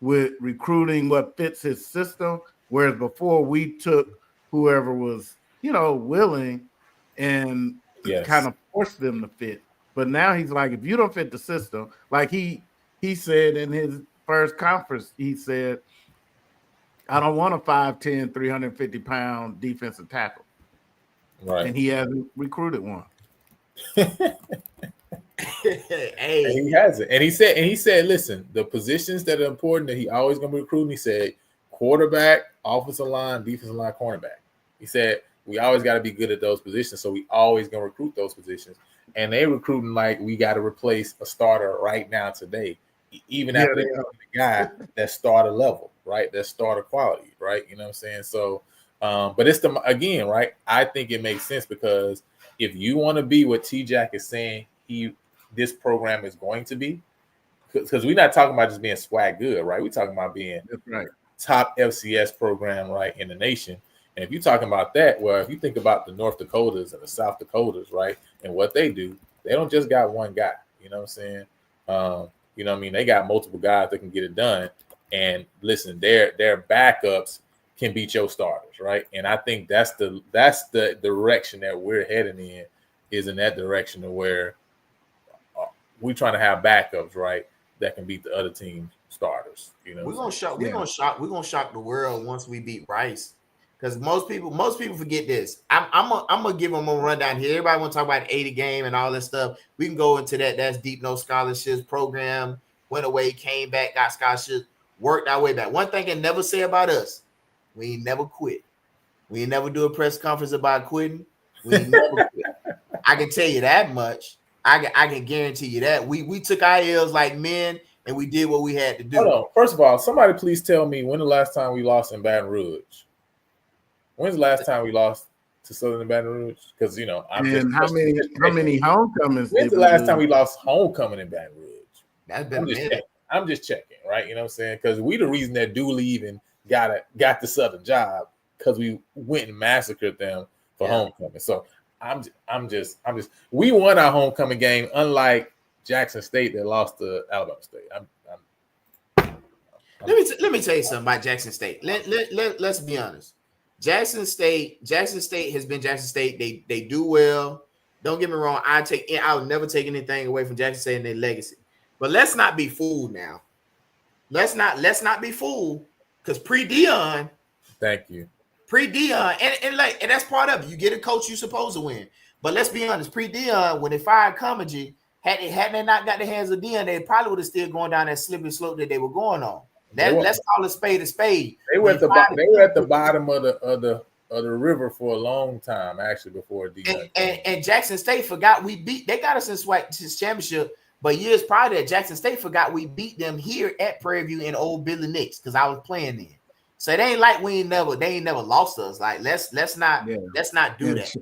with recruiting what fits his system, whereas before we took whoever was, willing and kind of forced them to fit. But now he's like, if you don't fit the system, like he said in his first conference, he said, I don't want a 5'10", 350-pound defensive tackle.
Right.
And he hasn't recruited one.
Hey.
And he hasn't. And he said, listen, the positions that are important that he always going to be recruiting, he said, quarterback, offensive line, defensive line, cornerback. He said, we always got to be good at those positions, so we always going to recruit those positions. And they recruiting like we got to replace a starter right now today, even after they the guy that starter level, right? That starter quality, right? You know what I'm saying? So, but it's again, right? I think it makes sense because if you want to be what T-Jack is saying this program is going to be, because we're not talking about just being swag good, right? We're talking about being top FCS program, right, in the nation. And if you're talking about that, well, if you think about the North Dakotas and the South Dakotas, right, and what they do, they don't just got one guy. You know what I'm saying? You know what I mean? They got multiple guys that can get it done. And listen, their backups can beat your starters, right? And I think that's the direction that we're heading in, is in that direction of where we're trying to have backups, right, that can beat the other team's starters. You know,
we're gonna shock the world once we beat Rice. Because most people forget this. I'm gonna give them a rundown here. Everybody want to talk about 80 game and all that stuff. We can go into that. That's deep no scholarships program. Went away, came back, got scholarships, worked our way back. One thing can never say about us, we ain't never quit. We ain't never do a press conference about quitting. We ain't never quit. I can tell you that much. I can guarantee you that. We took our L's like men and we did what we had to do.
Hold on. First of all, somebody please tell me when the last time we lost in Baton Rouge. When's the last time we lost to Southern Baton Rouge? Because
how many homecomings?
When's the last time we lost homecoming in Baton Rouge?
That's been a minute.
I'm just checking, right? You know what I'm saying? Because we the reason that Dooley even got the Southern job, because we went and massacred them for homecoming. So I'm just we won our homecoming game, unlike Jackson State that lost to Alabama State.
Let me tell you something about Jackson State. Let's be honest. Jackson State has been Jackson State. They do well. Don't get me wrong. I'll never take anything away from Jackson State and their legacy. But let's not be fooled now. Let's not be fooled, because pre-Dion.
Thank you.
Pre-Dion, and that's part of it. You get a coach you're supposed to win. But let's be honest, pre-Dion, when they fired Comedy, had they not got the hands of Dion, they probably would have still going down that slippery slope that they were going on. Let's call a spade a spade.
They were at the bottom of the river for a long time, actually, before Dion.
And Jackson State forgot they got us in SWAC championship, but years prior to that, Jackson State forgot we beat them here at Prairie View in old Billy Nix, because I was playing then. So it ain't like they ain't never lost us. Like let's not do that.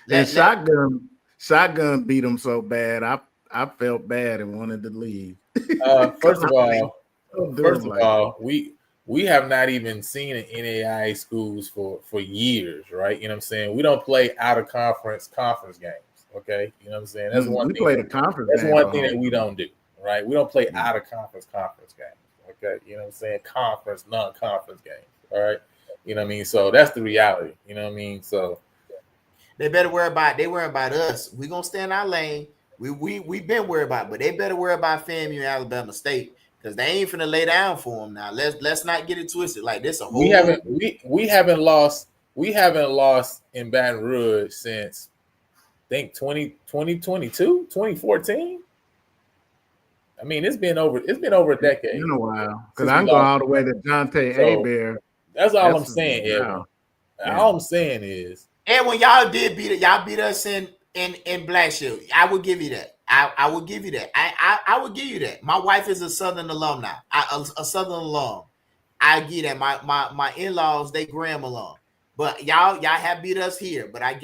And Shotgun beat them so bad. I felt bad and wanted to leave.
First of all, we have not even seen an NAIA schools for years, right? You know what I'm saying? We don't play out of conference games. Okay, you know what I'm saying? That's one thing. That's one thing that we don't do, right? We don't play out of conference games. Okay, you know what I'm saying? Conference, non-conference games. All right, you know what I mean? So that's the reality. You know what I mean? So
they better worry about us. We gonna stay in our lane. We've been worried about, but they better worry about FAMU and Alabama State, because they ain't finna lay down for them now. Let's not get it twisted. Like this, we
haven't lost in Baton Rouge since I think 2022, 2014. I mean, it's been over a decade.
It's been a while, because I'm going all the way to Jonte Hebert.
That's all I'm saying, Edwin. All I'm saying is,
and when y'all beat us in Black Shield, I will give you that. I will give you that. I will give you that. My wife is a Southern alumni, a Southern alum. I get that. My in-laws, they Graham alum. But y'all have beat us here. But I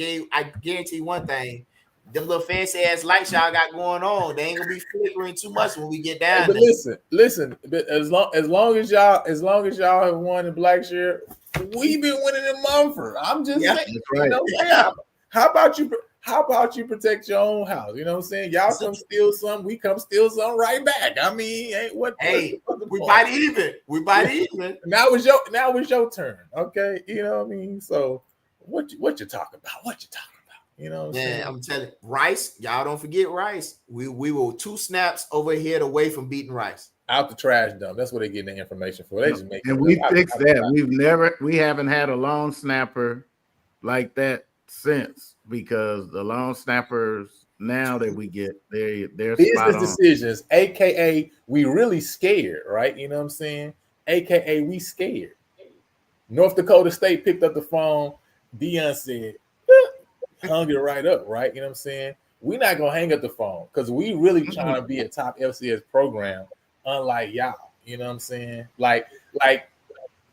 guarantee one thing: them little fancy ass lights y'all got going on, they ain't gonna be flickering too much when we get down
But
there.
listen. But as long as y'all have won in Blackshear, we've been winning in Mumford. I'm just saying,
That's right.
how about you? How about you protect your own house? You know what I'm saying? Y'all come steal some, we come steal some right back. I mean, what?
Hey,
what's the
we
point?
bite even. We bite even.
Now it's your turn. Okay, you know what I mean. So what you talking about? What you talking about? You know what I'm saying?
I'm telling you, Rice, y'all don't forget Rice. We were 2 snaps overhead away from beating Rice.
Out the trash dump. That's what they getting the information for. They just make
and we fixed that. We haven't had a long snapper like that since, because the long snappers now that we get, they're
business
spot on.
decisions, aka we really scared, right? You know what I'm saying? AKA we scared. North Dakota State picked up the phone. Dion said, hung it right up, right? You know what I'm saying? We're not gonna hang up the phone because we really trying to be a top FCS program, unlike y'all. You know what I'm saying? Like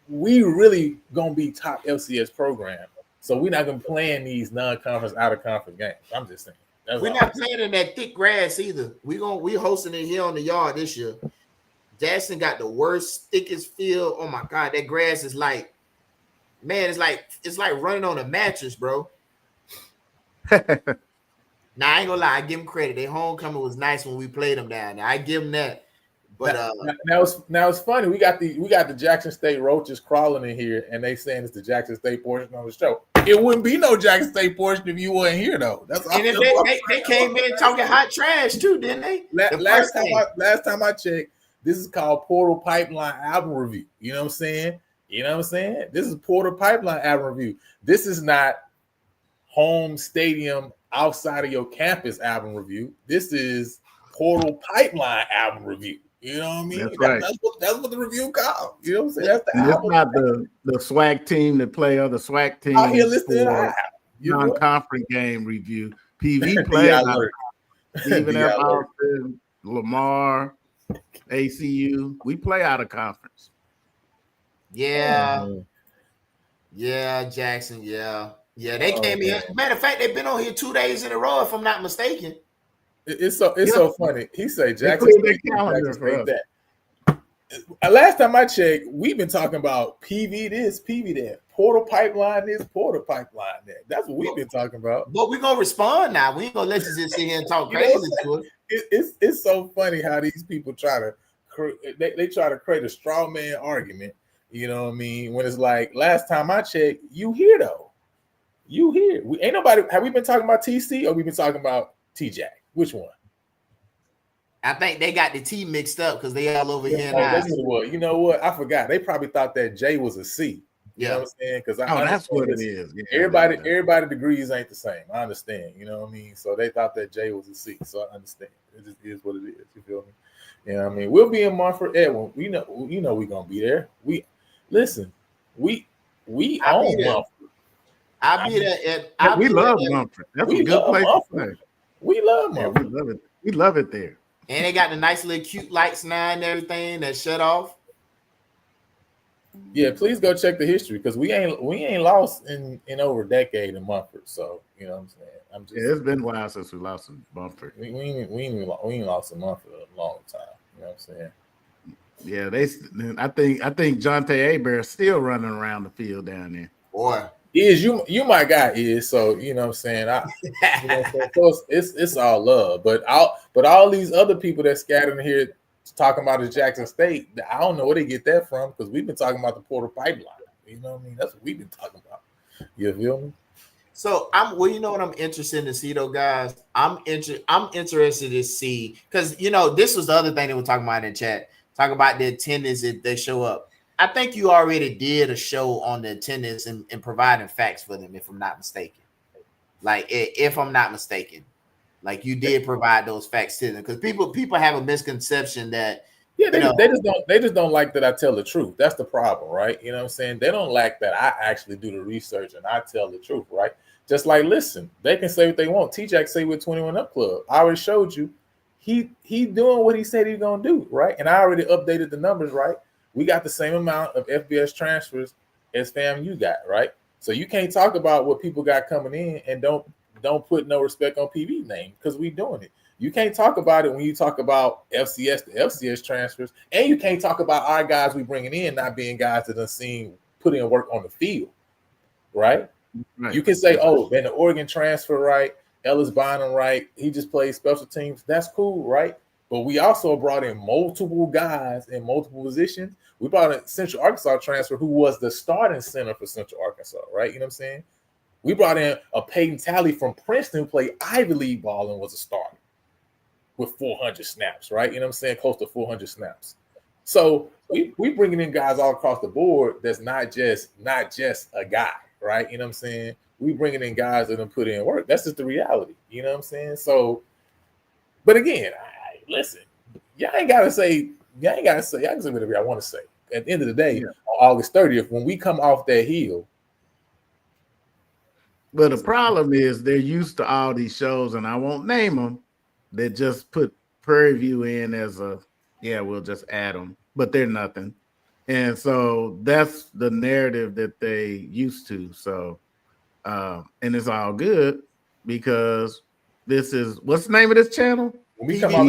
we really gonna be top FCS program. So we're not gonna play in these non-conference, out-of-conference games. I'm just saying.
We're not playing in that thick grass either. We hosting it here on the yard this year. Jackson got the worst, thickest field. Oh my God, that grass is like, man, it's like running on a mattress, bro. Now I ain't gonna lie, I give them credit. Their homecoming was nice when we played them down there. I give them that. But
now it's funny. We got the Jackson State roaches crawling in here, and they saying it's the Jackson State portion of the show. It wouldn't be no Jackson State portion if you weren't here, though. That's
and if they came in talking hot trash too, didn't they?
Last time I checked, this is called Portal Pipeline album review. You know what I'm saying? You know what I'm saying? This is Portal Pipeline album review. This is not home stadium outside of your campus album review. This is Portal Pipeline album review. You know what I mean?
That's right.
That's what the review called. You know what I'm saying? That's the
album. It's not the SWAC team that play other SWAC teams.
Out here listening to
non-conference game review. PV play Stephen F. Austin, Lamar, ACU. We play out of conference.
Yeah. Yeah, Jackson. Yeah. They came in. Matter of fact, they've been on here 2 days in a row, if I'm not mistaken.
It's so funny. He say Jackson State that. Last time I checked, we've been talking about PV this, PV that, Portal Pipeline this, Portal Pipeline that. That's what we've been talking about.
But we're gonna respond now. We ain't gonna let you just sit here and talk crazy to us.
It's so funny how these people try to create a straw man argument. You know what I mean? When it's like, last time I checked, you here though. You here. We ain't nobody. Have we been talking about TC or we been talking about T-Jack? Which one?
I think they got the T mixed up because they all over here.
That's what it was. You know what? I forgot. They probably thought that J was a C. You know what I'm saying? Because
that's what it is. Yeah,
everybody degrees ain't the same. I understand. You know what I mean? So they thought that J was a C. So I understand. It just is what it is. You feel me? You know what I mean? We'll be in Mumford, Edwin. We know we're gonna be there. We own Mumford.
I'll be there.
We love Mumford. That's a good place to play.
We love Mumford.
We love it. We love it there.
And they got the nice little cute lights now and everything that shut off.
Yeah, please go check the history because we ain't lost in over a decade in Mumford. So you know what I'm saying.
It's been a while since we lost in Mumford.
We ain't lost in Mumford a long time. You know what I'm saying?
Yeah, I think Jonte Abear is still running around the field down there.
Boy.
You my guy is, so you know what I'm saying. So it's all love, but all these other people that scattered in here talking about the Jackson State, I don't know where they get that from because we've been talking about the Portal Pipeline. You know what I mean? That's what we've been talking about. You feel me?
So you know what I'm interested to see though, guys. I'm interested to see because this was the other thing they were talking about in the chat. Talk about the attendance if they show up. I think you already did a show on the attendance and providing facts for them, if I'm not mistaken. Like, if I'm not mistaken, like you did provide those facts to them because people have a misconception that
they just don't like that I tell the truth. That's the problem, right? You know what I'm saying? They don't like that I actually do the research and I tell the truth, right? Just like, listen, they can say what they want. T-Jack say with 21 Up Club. I already showed you he doing what he said he's gonna do, right? And I already updated the numbers, right? We got the same amount of FBS transfers as FAMU got, right? So you can't talk about what people got coming in and don't don't put no respect on PV name because we doing it. You can't talk about it when you talk about FCS to FCS transfers, and you can't talk about our guys we bringing in not being guys that done seen put in work on the field, right? You can say, oh, then the Oregon transfer, right? Ellis Bynum, right? He just plays special teams. That's cool, right? But we also brought in multiple guys in multiple positions. We brought in Central Arkansas transfer who was the starting center for Central Arkansas, right? You know what I'm saying? We brought in a Peyton Talley from Princeton who played Ivy League ball and was a starter with 400 snaps, right? You know what I'm saying? Close to 400 snaps. So we bringing in guys all across the board that's not just a guy, right? You know what I'm saying? We bringing in guys that have put in work. That's just the reality. You know what I'm saying? So, but again, listen, y'all ain't gotta say, I can say whatever I want to say. At the end of the day, on August 30th, when we come off that hill.
But the problem is they're used to all these shows, and I won't name them, that just put Prairie View in as we'll just add them, but they're nothing. And so that's the narrative that they used to. So, and it's all good because this is, what's the name of this channel?
When we come out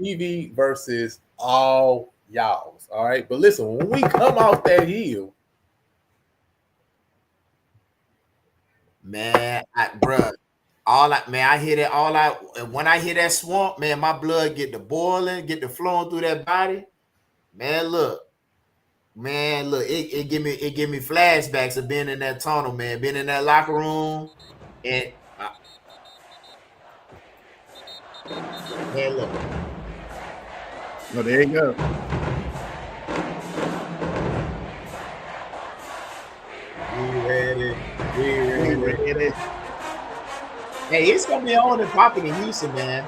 PV versus all y'all's. All right. But listen, when we come out that hill,
man, I hear that when I hear that swamp, man, my blood get to boiling, get to flowing through that body. Man, look, it give me flashbacks of being in that tunnel, man, being in that locker room, and man, look.
Well, there you go.
We ready. Hey, it's gonna be on and popping in Houston, man.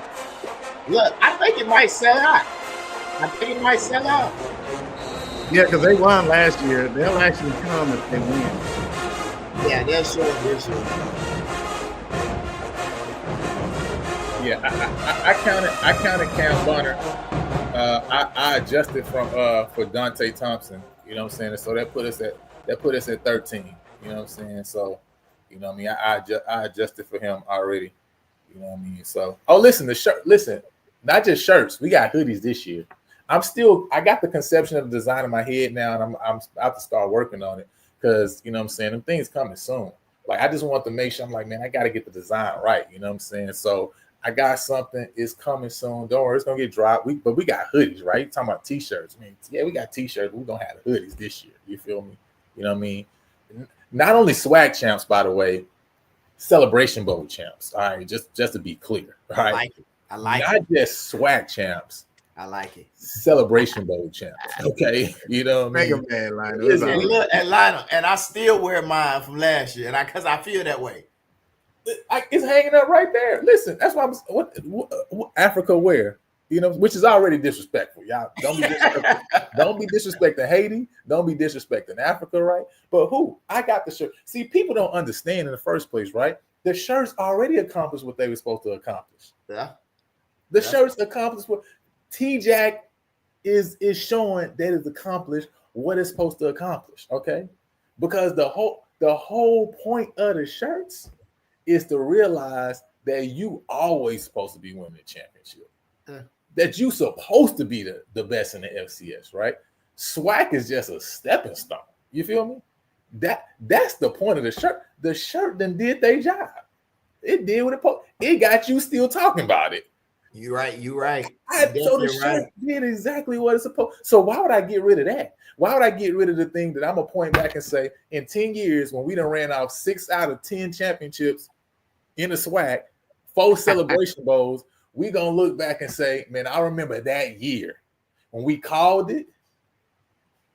Look, I think it might sell out.
Yeah, because they won last year. They'll actually come if they win.
Yeah, they'll show it this year.
Yeah, I counted Cam Bonner. I adjusted for Dante Thompson. You know what I'm saying? So that put us at 13. You know what I'm saying? So, you know what I mean? I adjusted for him already. You know what I mean? So, listen, not just shirts. We got hoodies this year. I got the conception of the design in my head now, and I'm about to start working on it because, you know what I'm saying, them things coming soon. Like, I just want to make sure, I'm like, man, I got to get the design right. You know what I'm saying? So I got something. It's coming soon. Don't worry, it's going to get dropped. But we got hoodies, right? You're talking about T-shirts. I mean, yeah, we got T-shirts. We're going to have hoodies this year. You feel me? You know what I mean? Not only swag champs, by the way, Celebration Bowl champs. All right, just to be clear. All right?
I like it.
Not just swag champs.
I like it.
Celebration Bowl champs. Okay. You know what I mean?
Man, Lionel.
Look at Lionel, and I still wear mine from last year, and because I feel that way.
It's hanging up right there. Listen, that's why what Africa wear, you know, which is already disrespectful. Y'all don't be disrespectful. Don't be disrespecting Haiti. Don't be disrespecting Africa, right? But who? I got the shirt. See, people don't understand in the first place, right? The shirts already accomplished what they were supposed to accomplish.
Yeah.
The shirts accomplished what T-Jack is showing that it's accomplished what it's supposed to accomplish. Okay, because the whole point of the shirts is to realize that you always supposed to be winning the championship. That you supposed to be the best in the FCS, right? SWAC is just a stepping stone. You feel me? That's the point of the shirt. The shirt then did their job. It did what it got you still talking about it.
You're right.
So the shirt did exactly what it's supposed. So why would I get rid of that? Why would I get rid of the thing that I'm gonna point back and say in 10 years when we done ran off 6 out of 10 championships in the SWAC, 4 celebration bowls, we gonna look back and say, man, I remember that year when we called it,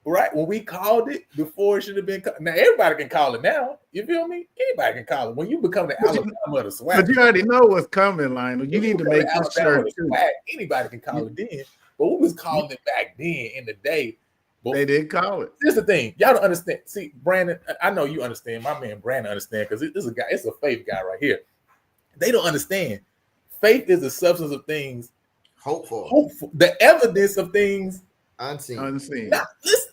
right? When we called it before it should have been called. Now everybody can call it now. You feel me? Anybody can call it. When you become the Alabama of the SWAC.
But you already know what's coming, Lionel. You need to make this shirt too.
Anybody can call it then. But we was calling it back then in the day. But
they did call it.
Here's the thing. Y'all don't understand. See, Brandon, I know you understand. My man Brandon understand because it's a guy, it's a faith guy right here. They don't understand. Faith is the substance of things hopeful. The evidence of things
unseen.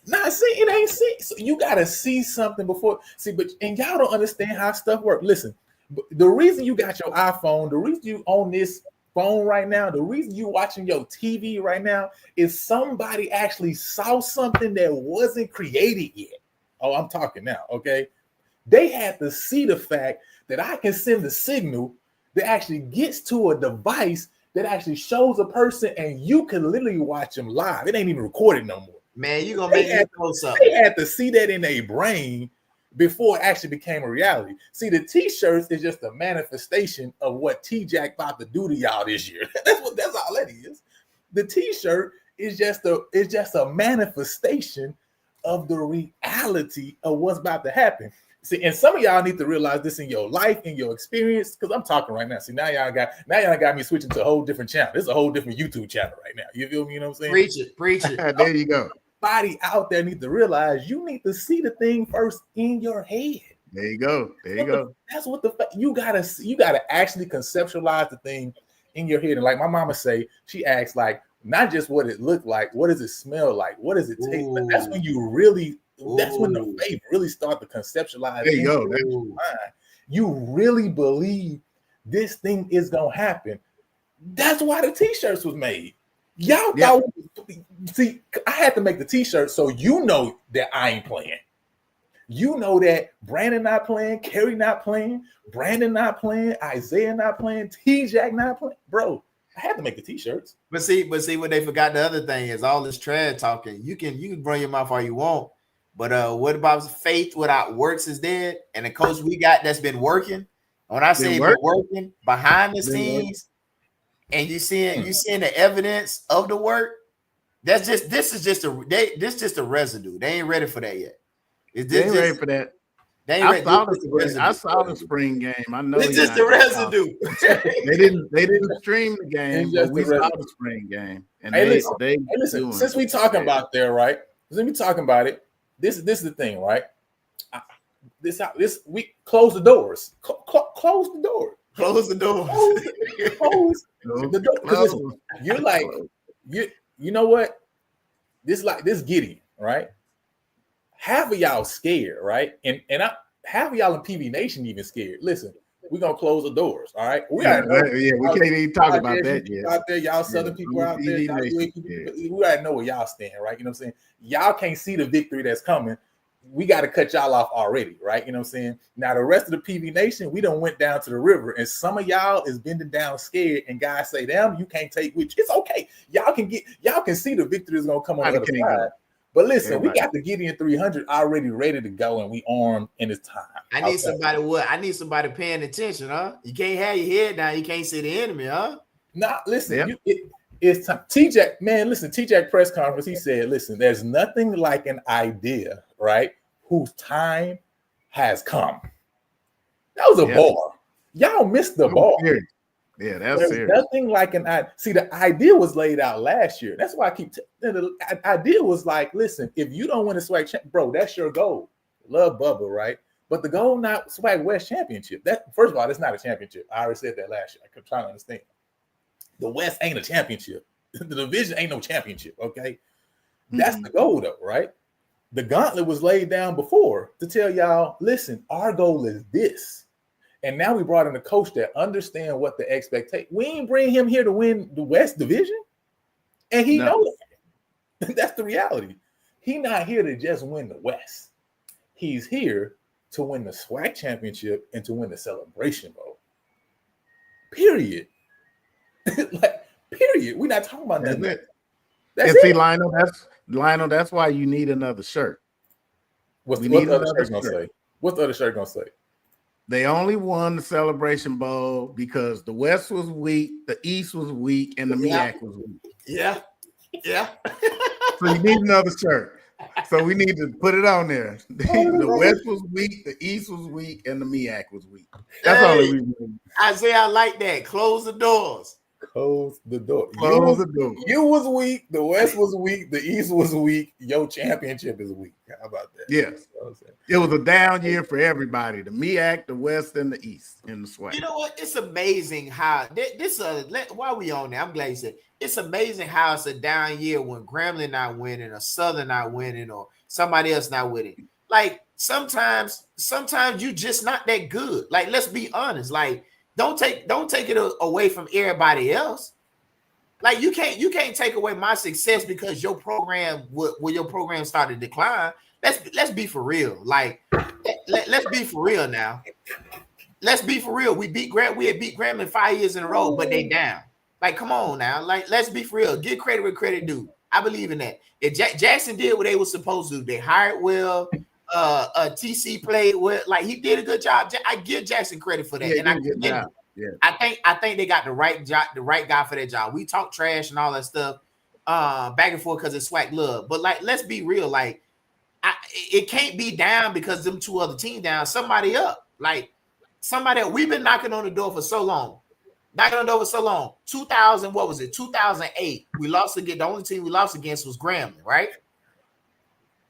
Not see, it ain't seen. So you gotta see something before. See, and y'all don't understand how stuff works. Listen, The reason you got your iPhone, the reason you own this phone right now, the reason you watching your TV right now is somebody actually saw something that wasn't created yet. Oh, I'm talking now, okay? They had to see the fact that I can send a signal that actually gets to a device that actually shows a person, and you can literally watch them live. It ain't even recorded no more.
Man, you gonna make me close up.
They had to see that in their brain before it actually became a reality. See, the t-shirts is just a manifestation of what T-Jack about to do to y'all this year. That's all that is. The t-shirt is just a manifestation of the reality of what's about to happen. See, and some of y'all need to realize this in your life, in your experience, because I'm talking right now. See, now y'all got me switching to a whole different channel. This is a whole different YouTube channel right now. You feel me? You know what I'm saying?
Preach it.
There you go.
Everybody out there need to realize you need to see the thing first in your head.
There you go.
That's what you gotta actually conceptualize the thing in your head. And like my mama say, she asks like not just what it looked like, what does it smell like, what does it taste like? That's when you really. That's when the faith really start to conceptualize.
There you go.
You really believe this thing is gonna happen. That's why the t-shirts was made. Y'all thought, see, I had to make the t-shirt so you know that I ain't playing. You know that Brandon not playing, Kerry not playing, Brandon not playing, Isaiah not playing, T-Jack not playing. Bro, I had to make the t-shirts.
But see, what they forgot, the other thing is all this trash talking. You can run your mouth all you want, but what about faith without works is dead? And the coach we got that's been working. When I say working behind the scenes, and you seeing the evidence of the work, this is just a residue. They ain't ready for that yet.
They ain't ready for that. I saw the spring game. I know
it's just the residue.
They didn't stream the game, but we saw the spring game. And
listen, since we talking about there, right? Since we talking about it, this is the thing, right? We close the doors. Close the door.
Close the door.
Close the door. You're like, you know what? This giddy, right? Half of y'all scared, right? And half of y'all in PV Nation even scared. Listen, we're gonna close the doors, all right? We can't
even talk about that yet.
Out there, y'all Southern people out there, we gotta know where y'all stand, right? You know what I'm saying? Y'all can't see the victory that's coming. We got to cut y'all off already, right? You know what I'm saying? Now, the rest of the PV Nation, we done went down to the river, and some of y'all is bending down scared, and guys say, damn, you can't take with you. It's okay. Y'all can see the victory is going to come on the other side. But listen, we got the Gideon 300 already ready to go, and we armed, and it's time.
I need somebody paying attention, huh? You can't have your head down. You can't see the enemy, huh?
Nah, listen, it's time. T-Jack, man, listen, T-Jack press conference, he said, listen, there's nothing like an idea, right, whose time has come. That was a bar. Y'all missed the bar.
Yeah, that's
There's
serious.
nothing like an idea. See, the idea was laid out last year. That's why I keep the idea was like, listen, if you don't win a swag bro, that's your goal. Love Bubba, right? But the goal not Swag West championship. That first of all, that's not a championship. I already said that last year. I kept trying to understand. The West ain't a championship. The division ain't no championship. Okay, that's the goal, though, right? The gauntlet was laid down before to tell y'all, listen, our goal is this. And now we brought in a coach that understand what the expectation. We ain't bring him here to win the West Division, and he knows that. That's the reality. He not here to just win the West. He's here to win the SWAC championship and to win the Celebration Bowl. Period. Period. We're not talking about nothing.
That's it. Lionel, that's why you need another shirt.
What's the other shirt gonna say? What's the other shirt gonna say?
They only won the Celebration Bowl because the West was weak, the East was weak, and the MEAC was weak.
Yeah.
So you need another shirt. So we need to put it on there. The West was weak, the East was weak, and the MEAC was weak. That's all the reason.
Isaiah, I like that. Close the doors.
Close the door.
Close the door.
You was weak. The West was weak. The East was weak. Your championship is weak. How about that?
Yes. It was a down year for everybody. The MEAC, the West, and the East in the SWAC.
You know what? It's amazing how this. Why we on there? I'm glad you said it's amazing how it's a down year when Grambling not winning, or Southern not winning, or somebody else not winning. Like sometimes you just not that good. Like let's be honest. Like don't take it away from everybody else. Like you can't take away my success because your program when your program started to decline. Let's be for real. Like let's be for real now. Let's be for real. We had beat Grambling 5 years in a row, but they down. Like, come on now. Like, let's be for real. Give credit where credit due. I believe in that. If Jackson did what they were supposed to do, they hired well. TC played well. Like he did a good job. I give Jackson credit for that.
Yeah,
And I
good job. Yeah.
I think they got the right guy for that job. We talk trash and all that stuff, back and forth because it's swag love. But like, let's be real. Like, it can't be down because them two other teams down. Somebody up. Like somebody we've been knocking on the door for so long. 2000, what was it? 2008. We lost again. The only team we lost against was Grambling, right?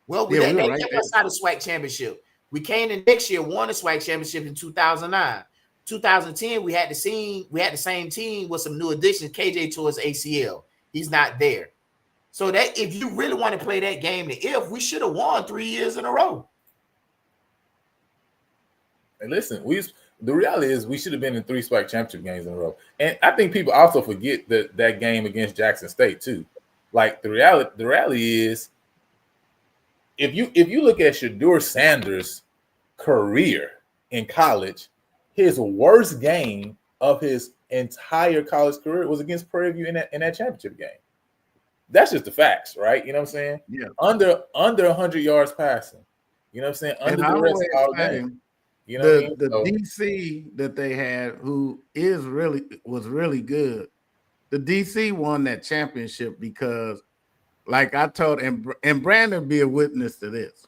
Well, they kept us out of SWAC championship. We came in next year, won the SWAC championship in 2009. 2010, we had the same team with some new additions. KJ towards ACL. He's not there. So that if you really want to play that game, we should have won 3 years in a row.
And listen, the reality is we should have been in 3 SWAC championship games in a row. And I think people also forget that game against Jackson State too. Like the reality is, if you look at Shedeur Sanders' career in college, his worst game of his entire college career was against Prairie View in that championship game. That's just the facts, right? You know what I'm saying?
Yeah.
Under 100 yards passing. You know what I'm saying? Under the rest all game. You know
the DC that they had, who was really good. The DC won that championship because, like I told, and Brandon be a witness to this.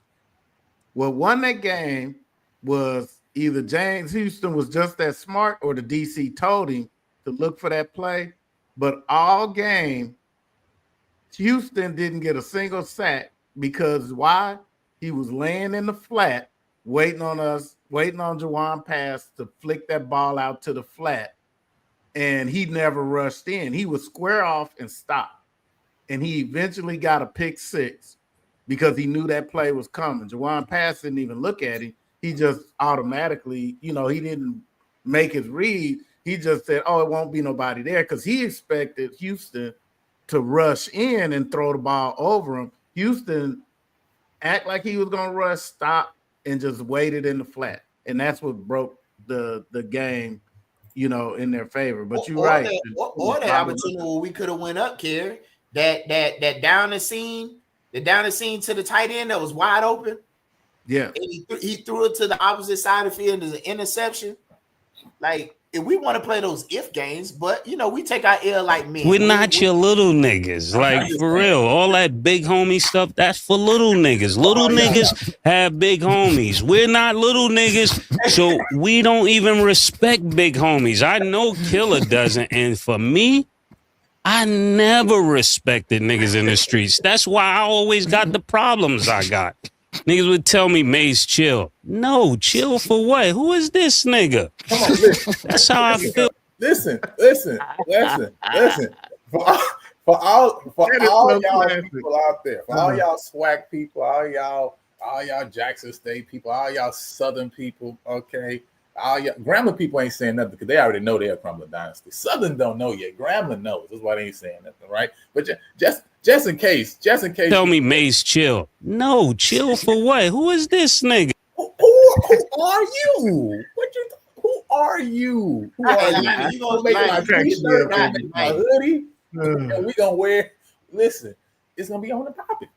What won that game was either James Houston was just that smart or the DC told him to look for that play. But all game, Houston didn't get a single sack because why? He was laying in the flat, waiting on Jawan Pass to flick that ball out to the flat. And he never rushed in. He would square off and stop. And he eventually got a pick 6 because he knew that play was coming. Jawan Pass didn't even look at him. He just automatically, he didn't make his read. He just said, oh, it won't be nobody there because he expected Houston to rush in and throw the ball over him. Houston act like he was going to rush, stop, and just waited in the flat. And that's what broke the game, in their favor. But you're right.
Or the opportunity where we could have went up, Kerry. That down the scene to the tight end that was wide open.
Yeah.
And he threw it to the opposite side of the field as an interception. Like, if we want to play those if games, but we take our L like men.
We're not your little niggas. Like, for real. All that big homie stuff, that's for little niggas. Little niggas have big homies. We're not little niggas, so we don't even respect big homies. I know Killer doesn't, and for me, I never respected niggas in the streets. That's why I always got the problems I got. Niggas would tell me, Mace, chill. No, chill for what? Who is this nigga?
Come on, listen.
That's how I feel.
Listen. For all y'all people out there, for all y'all SWAC people, all y'all Jackson State people, all y'all Southern people, okay? All y'all Grambling people ain't saying nothing because they already know they're a crumbling dynasty. Southern don't know yet. Grambling knows. That's why they ain't saying nothing, right? But just in case.
Tell me, Mace, chill. No, chill for what? Who is this nigga?
Who are you? Who are you? Who are you? You gonna make my t-shirt, my hoodie, and we gonna wear. Listen, it's gonna be on the topic.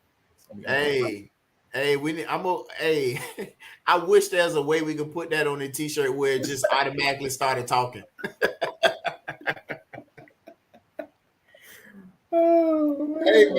I wish there's a way we could put that on a t-shirt where it just automatically started talking. Hey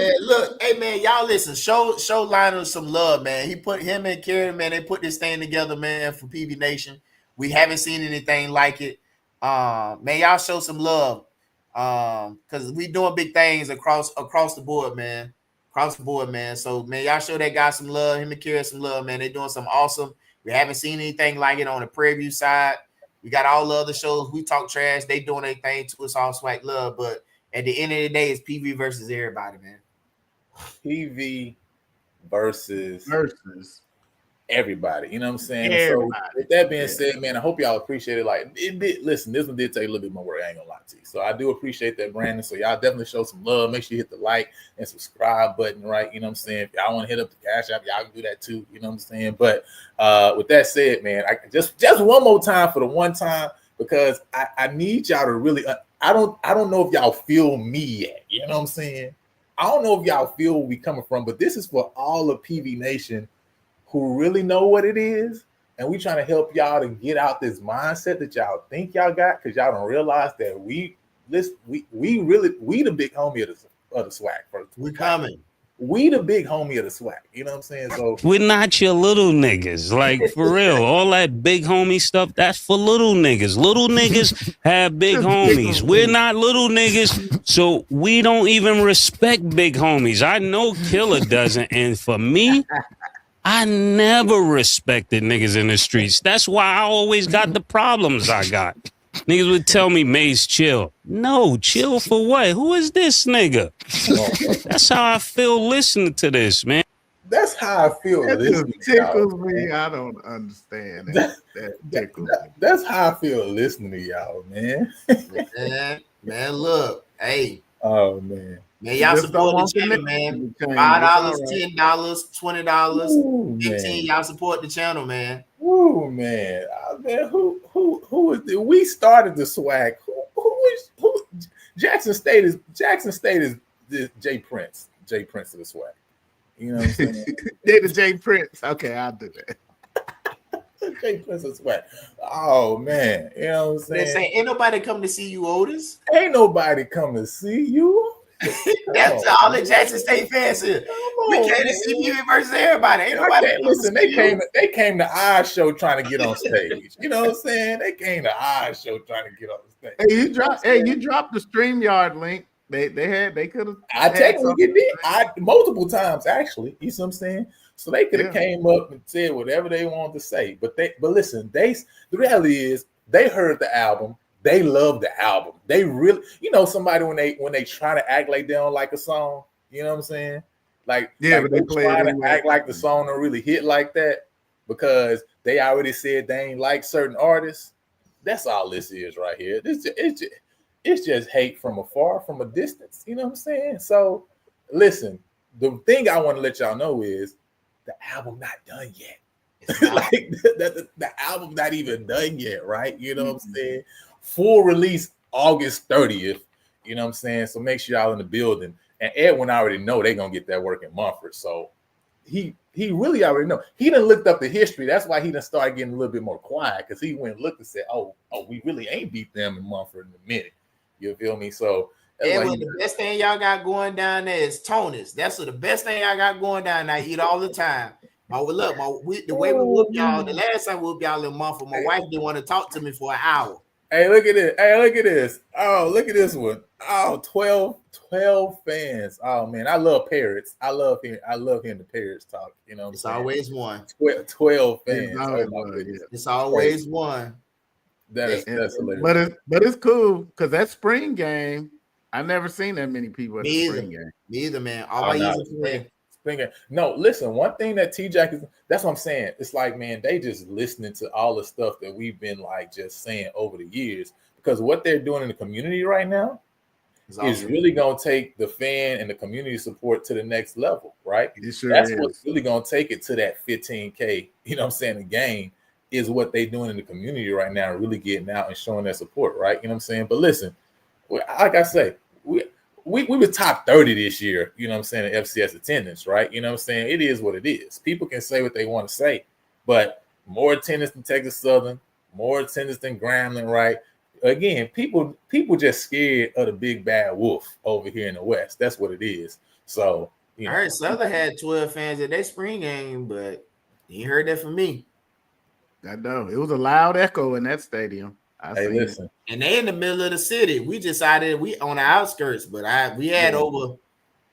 man, y'all listen. Show Lionel some love, man. He put him and Karen, man. They put this thing together, man, for PV Nation. We haven't seen anything like it. Man, y'all show some love. Because we doing big things across the board, man. Across the board, man. So, man, y'all show that guy some love. Him and Karen some love, man. They doing something awesome. We haven't seen anything like it on the Prairie View side. We got all the other shows. We talk trash. They doing their thing to us, all swag love. But at the end of the day, it's PV versus everybody, man.
PV versus everybody. You know what I'm saying? And so
Everybody.
with that being said, man, I hope y'all appreciate it. Like it did. Listen, this one did take a little bit more work. I ain't gonna lie to you. So I do appreciate that, Brandon. So y'all definitely show some love. Make sure you hit the like and subscribe button, right? You know what I'm saying? If y'all want to hit up the Cash App, y'all can do that too. You know what I'm saying? But with that said, man, I just one more time for the one time, because I need y'all to really. I don't know if y'all feel me yet. You know what I'm saying? I don't know if y'all feel where we coming from, but this is for all of PV Nation who really know what it is, and we trying to help y'all to get out this mindset that y'all think y'all got, because y'all don't realize that we the big homie of the swag.
We coming.
We the big homie of the swag. You know what I'm saying? So
we're not your little niggas. Like, for real, all that big homie stuff, that's for little niggas. Little niggas have big homies. We're not little niggas, so we don't even respect big homies. I know Killer doesn't, and for me, I never respected niggas in the streets. That's why I always got the problems I got. Niggas would tell me, Mace, chill. No, chill for what? Who is this nigga? That's how I feel listening to this, man.
That's how I feel.
That just tickles me. I don't understand that.
That's how I feel listening to y'all, man.
Man, look, hey.
Oh man.
Man, y'all support the channel, man. $5, $10, $20, $15. Y'all support the channel, man.
Ooh, man. Man, who is the, we started the swag. Who Jackson State is the Jay Prince of the swag. You know what I'm saying?
They're the Jay Prince. Okay, I'll do that.
Jay Prince of swag. Oh man, you know what I'm saying?
They say ain't nobody come to see you, Otis.
Ain't nobody come to see you.
That's all the Jackson State fans here. We came to see you versus everybody. Ain't nobody
listen. They came to our show trying to get on stage. You know what I'm saying? They came to our show trying to get on the stage.
Hey, you dropped the StreamYard link. They could have.
I technically did. Multiple times actually. You see what I'm saying? So they could have came up and said whatever they wanted to say. But listen, the reality is they heard the album. They love the album. They really, somebody when they try to act like they don't like a song, you know what I'm saying? But they try to act like the song don't really hit like that because they already said they ain't like certain artists. That's all this is right here. It's just hate from afar, from a distance. You know what I'm saying? So listen, the thing I want to let y'all know is the album not done yet. Like the album not even done yet, right? You know what I'm saying? Full release August 30th. You know what I'm saying? So make sure y'all in the building. And Edwin already know they're gonna get that work in Mumford. So he really already know. He done looked up the history. That's why he done started getting a little bit more quiet, because he went and looked and said, oh, we really ain't beat them in Mumford in a minute. You feel me? So
Edwin, the best thing y'all got going down there is Tony's. That's the best thing I got going down there. I eat all the time. The way we whoop y'all, the last time we whooped y'all in Mumford, my wife didn't want to talk to me for an hour.
Hey, look at this. Oh, look at this one. Oh, 12 fans. Oh man, I love parrots. I love hearing the parrots talk. You know,
it's always one.
12 fans.
It's always one.
That's hilarious.
But it's cool because that spring game, I never seen that many people at the spring game.
Me either, man. All I use is spring.
No, listen, one thing that T-Jack is, that's what I'm saying. It's like, man, they just listening to all the stuff that we've been like just saying over the years, because what they're doing in the community right now is really going to take the fan and the community support to the next level, right? That's what's really going to take it to that 15K, you know what I'm saying, the game is what they're doing in the community right now, really getting out and showing their support, right? You know what I'm saying? But listen, like I say, we were top 30 this year, you know what I'm saying, in FCS attendance, right? You know what I'm saying? It is what it is. People can say what they want to say, but more attendance than Texas Southern, more attendance than Grambling, right? Again, people just scared of the big bad wolf over here in the West. That's what it is. So,
I heard Southern had 12 fans at their spring game, but you heard that from me.
I know. It was a loud echo in that stadium.
Listen.
And they in the middle of the city. We decided we on the outskirts, but we had over a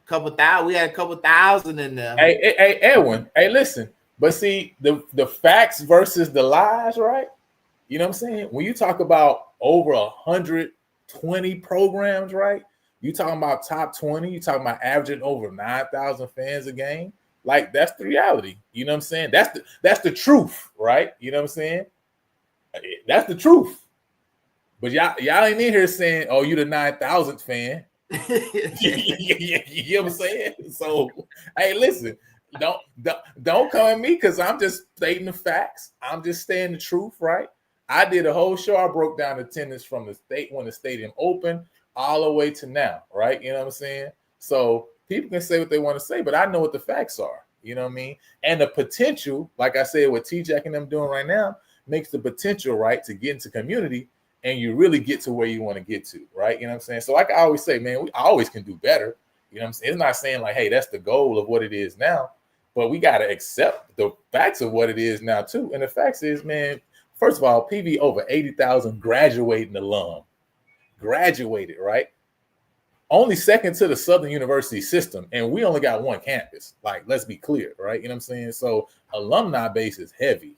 couple thousand. We had a couple thousand in there.
Hey, Edwin. Hey, listen. But see, the facts versus the lies, right? You know what I'm saying? When you talk about over 120 programs, right? You talking about top 20. You talking about averaging over 9,000 fans a game. Like that's the reality. You know what I'm saying? That's the truth, right? You know what I'm saying? That's the truth. But y'all ain't in here saying, "Oh, you the 9,000th fan." You know what I'm saying? So, hey, listen, don't come at me because I'm just stating the facts. I'm just saying the truth, right? I did a whole show. I broke down attendance from the state when the stadium opened all the way to now, right? You know what I'm saying? So people can say what they want to say, but I know what the facts are. You know what I mean? And the potential, like I said, what T-Jack and them doing right now makes the potential, right, to get into community and you really get to where you want to get to, right? You know what I'm saying? So like I always say, man, we always can do better. You know what I'm saying? It's not saying like, hey, that's the goal of what it is now, but we got to accept the facts of what it is now too. And the facts is, man, first of all, PV over 80,000 graduating alum. Graduated, right? Only second to the Southern University system, and we only got one campus. Like, let's be clear, right? You know what I'm saying? So alumni base is heavy.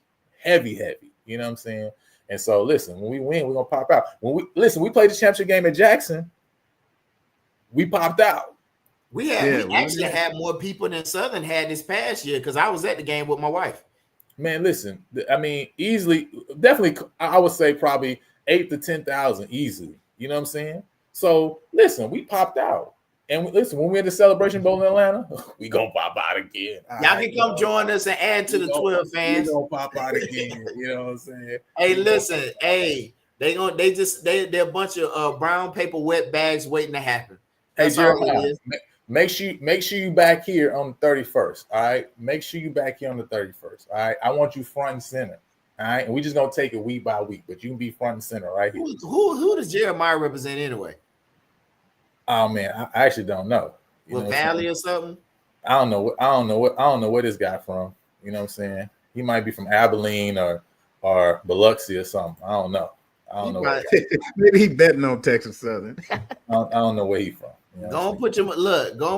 You know what I'm saying? And so listen, when we win, we're gonna pop out. We played the championship game at Jackson. We popped out.
We actually had more people than Southern had this past year because I was at the game with my wife.
Man, listen, I mean, easily, definitely, I would say probably 8,000 to 10,000 easily. You know what I'm saying? So listen, we popped out. And listen, when we're at the Celebration Bowl in Atlanta, we gonna pop out again.
Y'all can come join us and add to the 12 fans.
We gonna pop out again. You know what I'm saying?
Hey, listen, they're a bunch of brown paper wet bags waiting to happen. That's
hey, Jeremiah, make sure you back here on the 31st. All right, make sure you back here on the 31st. All right, I want you front and center. All right, and we're just gonna take it week by week, but you can be front and center right here.
Who does Jeremiah represent anyway?
Oh man, I actually don't know.
With Valley or something?
I don't know where this guy from. You know what I'm saying? He might be from Abilene or Biloxi or something. I don't know.
Maybe he betting on Texas Southern.
I don't know where he's from. You know
go and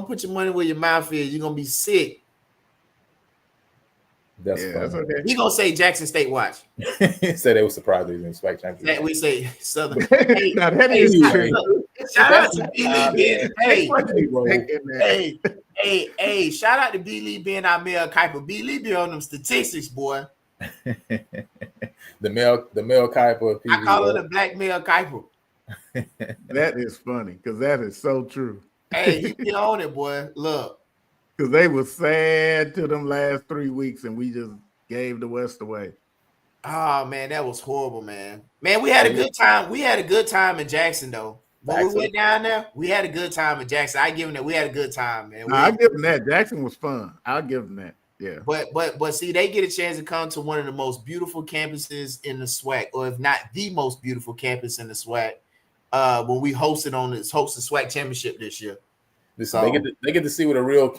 put your money where your mouth is. You're gonna be sick.
That's
okay.
We gonna say Jackson State watch.
Said they were surprised they didn't expect championship.
We say Southern.
Now that is true.
Shout out to B-Lee Ben. Hey, shout out to B-Lee Ben, our Mel Kiper. B-Lee be on them statistics, boy.
the Mel Kiper.
I call it a black Mel Kiper.
That is funny because that is so true.
Hey, he be on it, boy. Look.
Because they were sad to them last 3 weeks and we just gave the West away.
Oh, man, that was horrible, man. Man, we had a good time. We had a good time in Jackson, though. When we went down there, we had a good time in Jackson. I give them that. We had a good time, man.
I'll give them that. Jackson was fun. I'll give them that. Yeah.
But see, they get a chance to come to one of the most beautiful campuses in the SWAC, or if not the most beautiful campus in the SWAC, when we host the SWAC championship this year.
Listen, they get to see what a real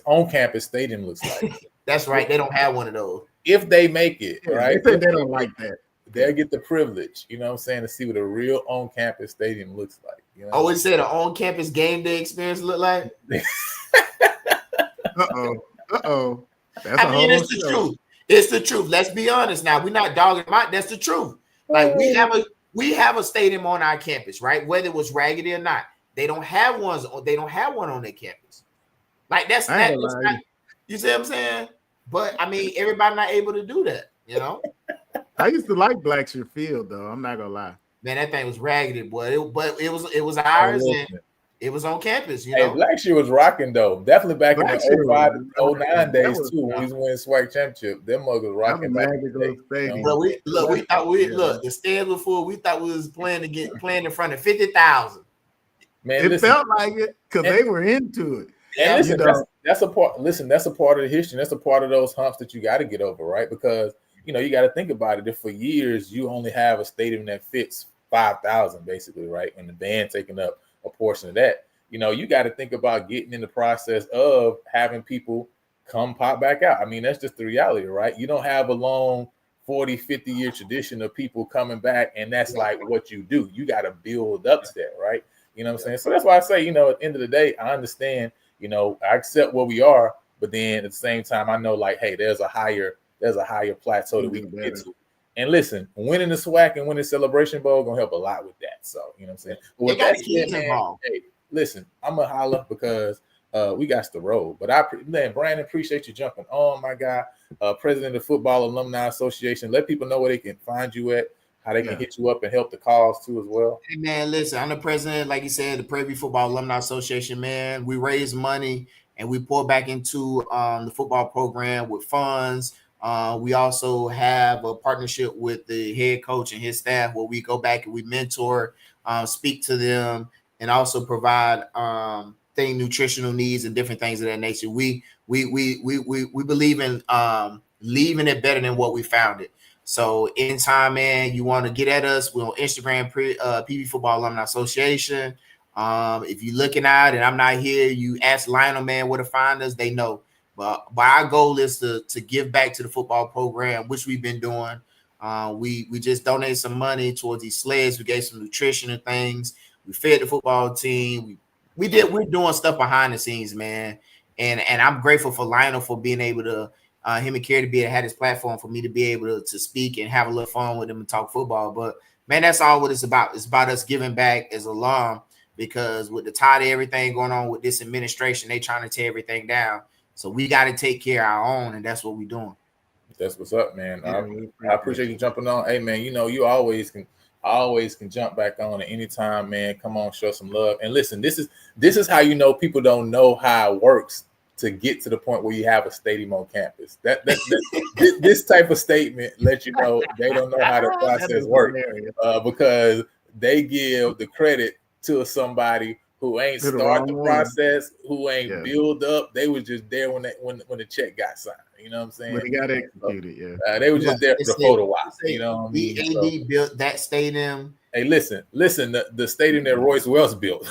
on-campus stadium looks like.
That's right. They don't have one of those.
If they make it, right?
They don't like that.
They'll get the privilege, you know what I'm saying, to see what a real on-campus stadium looks like. You know?
Oh, it said an on-campus game day experience look like?
Uh-oh.
It's the truth. It's the truth. Let's be honest now. We're not dogging them out. That's the truth. Like we have a stadium on our campus, right? Whether it was raggedy or not. They don't have one on their campus. Like that's not, you see what I'm saying? But I mean, everybody not able to do that, you know.
I used to like Blackshear Field though. I'm not gonna lie.
Man, that thing was raggedy, boy. But it was ours and it was on campus, you know.
Blackshear was rocking though. Definitely back in the 05 to 09 days too, when we was winning SWAC championship. Them muggers rocking back in the day.
Well, we thought the stands before we thought we was playing in front of 50,000.
Man,
it felt like it because they were into it.
And listen, that's a part. Listen, that's a part of the history. That's a part of those humps that you got to get over, right? Because you got to think about it. If for years you only have a stadium that fits 5,000, basically, right, and the band taking up a portion of that, you got to think about getting in the process of having people come pop back out. I mean, that's just the reality, right? You don't have a long 40, 50-year tradition of people coming back, and that's like what you do. You got to build up to that, right? You know what I'm saying? So that's why I say, at the end of the day, I understand, I accept where we are, but then at the same time, I know like, hey, there's a higher plateau that we can get to. And listen, winning the SWAC and winning Celebration Bowl gonna help a lot with that. So, you know what I'm saying? But with that said, man, hey, listen, I'm gonna holler because we got to roll. But man, Brandon, appreciate you jumping on, my guy. President of Football Alumni Association. Let people know where they can find you at, how they can hit you up and help the cause too as well.
Hey man, listen, I'm the president, like you said, the Prairie View Football Alumni Association. Man, we raise money and we pour back into the football program with funds. We also have a partnership with the head coach and his staff where we go back and we mentor, speak to them, and also provide nutritional needs and different things of that nature. We believe in leaving it better than what we found it. So anytime, man, you want to get at us, we're on Instagram, PV Football Alumni Association. If you're looking out and I'm not here, you ask Lionel, man, where to find us. They know. But our goal is to give back to the football program, which we've been doing. We just donated some money towards these sleds. We gave some nutrition and things. We fed the football team. We're doing stuff behind the scenes, man. And I'm grateful for Lionel for being able to him and Kerry to be able to have this platform for me to be able to speak and have a little fun with them and talk football. But man, that's all what it's about. It's about us giving back as alum, because with the tide of everything going on with this administration, they trying to tear everything down. So we got to take care of our own, and that's what we're doing.
That's what's up, man. I appreciate you jumping on. Hey man, you always can jump back on at any time, man. Come on, show some love. And listen, this is how you know people don't know how it works to get to the point where you have a stadium on campus. This type of statement lets you know they don't know how the process works, because they give the credit to somebody who ain't start the process, who ain't build up. They was just there when the check got signed. You know what I'm saying?
When they got executed,
they were just there for the photo op. You know what I mean?
AD built that stadium.
Hey, listen, the stadium that Royce Wells built.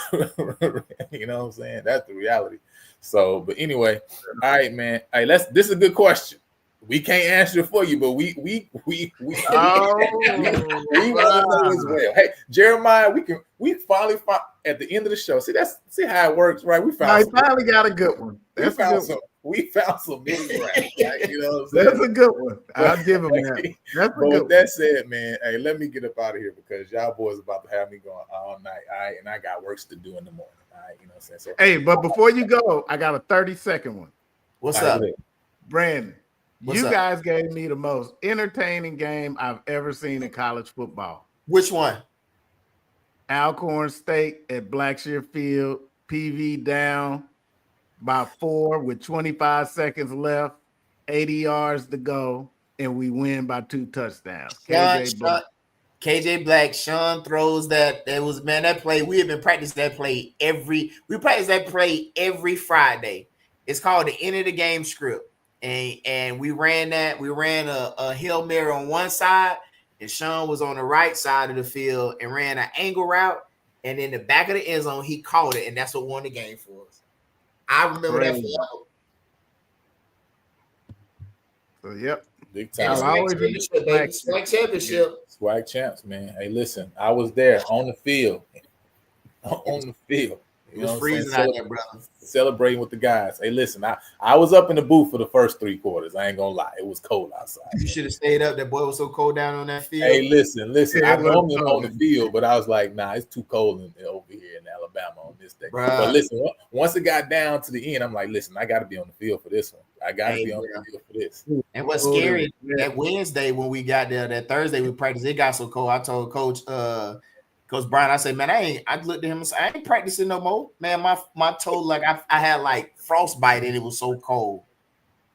You know what I'm saying? That's the reality. So, but anyway, all right, man. Hey, this is a good question. We can't answer it for you, but we want to know as well. Hey, Jeremiah, we finally found at the end of the show. See how it works, right? We
finally got a good one.
We found some middle ground. Right? You know what I'm saying?
That's a good one. I'll give him that. That's
but with that said, man, hey, let me get up out of here because y'all boys about to have me going all night. All right, and I got works to do in the morning. All right, you know what I'm saying? So,
hey, but before you go, I got a 30-second one.
What's up,
Brandon? You guys gave me the most entertaining game I've ever seen in college football.
Which one?
Alcorn State at Blackshear Field, PV down by 4 with 25 seconds left, 80 yards to go, and we win by 2 touchdowns.
KJ Black, Sean throws that. That was, man, that play. We have been practicing that play every Friday. It's called the end of the game script. And we ran that. We ran a Hail Mary on one side, and Sean was on the right side of the field and ran an angle route. And in the back of the end zone, he caught it, and that's what won the game for us. I remember that forever.
So, yep.
Big time.
Swag championship.
Swag champs, man. Hey, listen, I was there on the field. On the field.
It was freezing out there, brother.
Celebrating with the guys. Hey, listen, I was up in the booth for the first 3 quarters. I ain't gonna lie. It was cold outside.
You should have stayed up. That boy was so cold down on that field.
Hey, listen. I normally am on the field, but I was like, nah, it's too cold over here in Alabama on this day. Bruh. But listen, once it got down to the end, I'm like, listen, I got to be on the field for this one. I got to be on the field for this.
And what's scary, that Wednesday when we got there, that Thursday we practiced, it got so cold. I told Coach Brian, I said, man, I looked at him and said, I ain't practicing no more. Man, my toe, like I had like frostbite and it was so cold.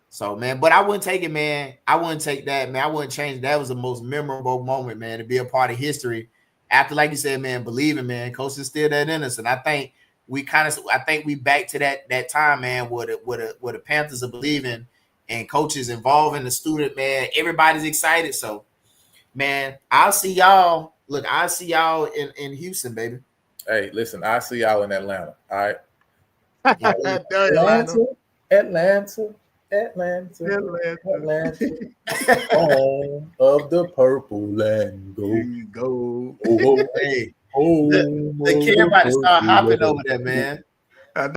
So, man, but I wouldn't take it, man. I wouldn't take that, man. I wouldn't change it. That was the most memorable moment, man, to be a part of history. After, like you said, man, believing, man, Coach is still that in us. And I think we back to that time, man, where the Panthers are believing and coaches involving the student, man. Everybody's excited. So, man, I'll see y'all. Look, I'll see y'all in Houston, baby.
Hey, listen, I'll see y'all in Atlanta. All right. Atlanta. Home of the purple and gold.
Go.
Oh,
hey. The kid about to start hopping over there, man.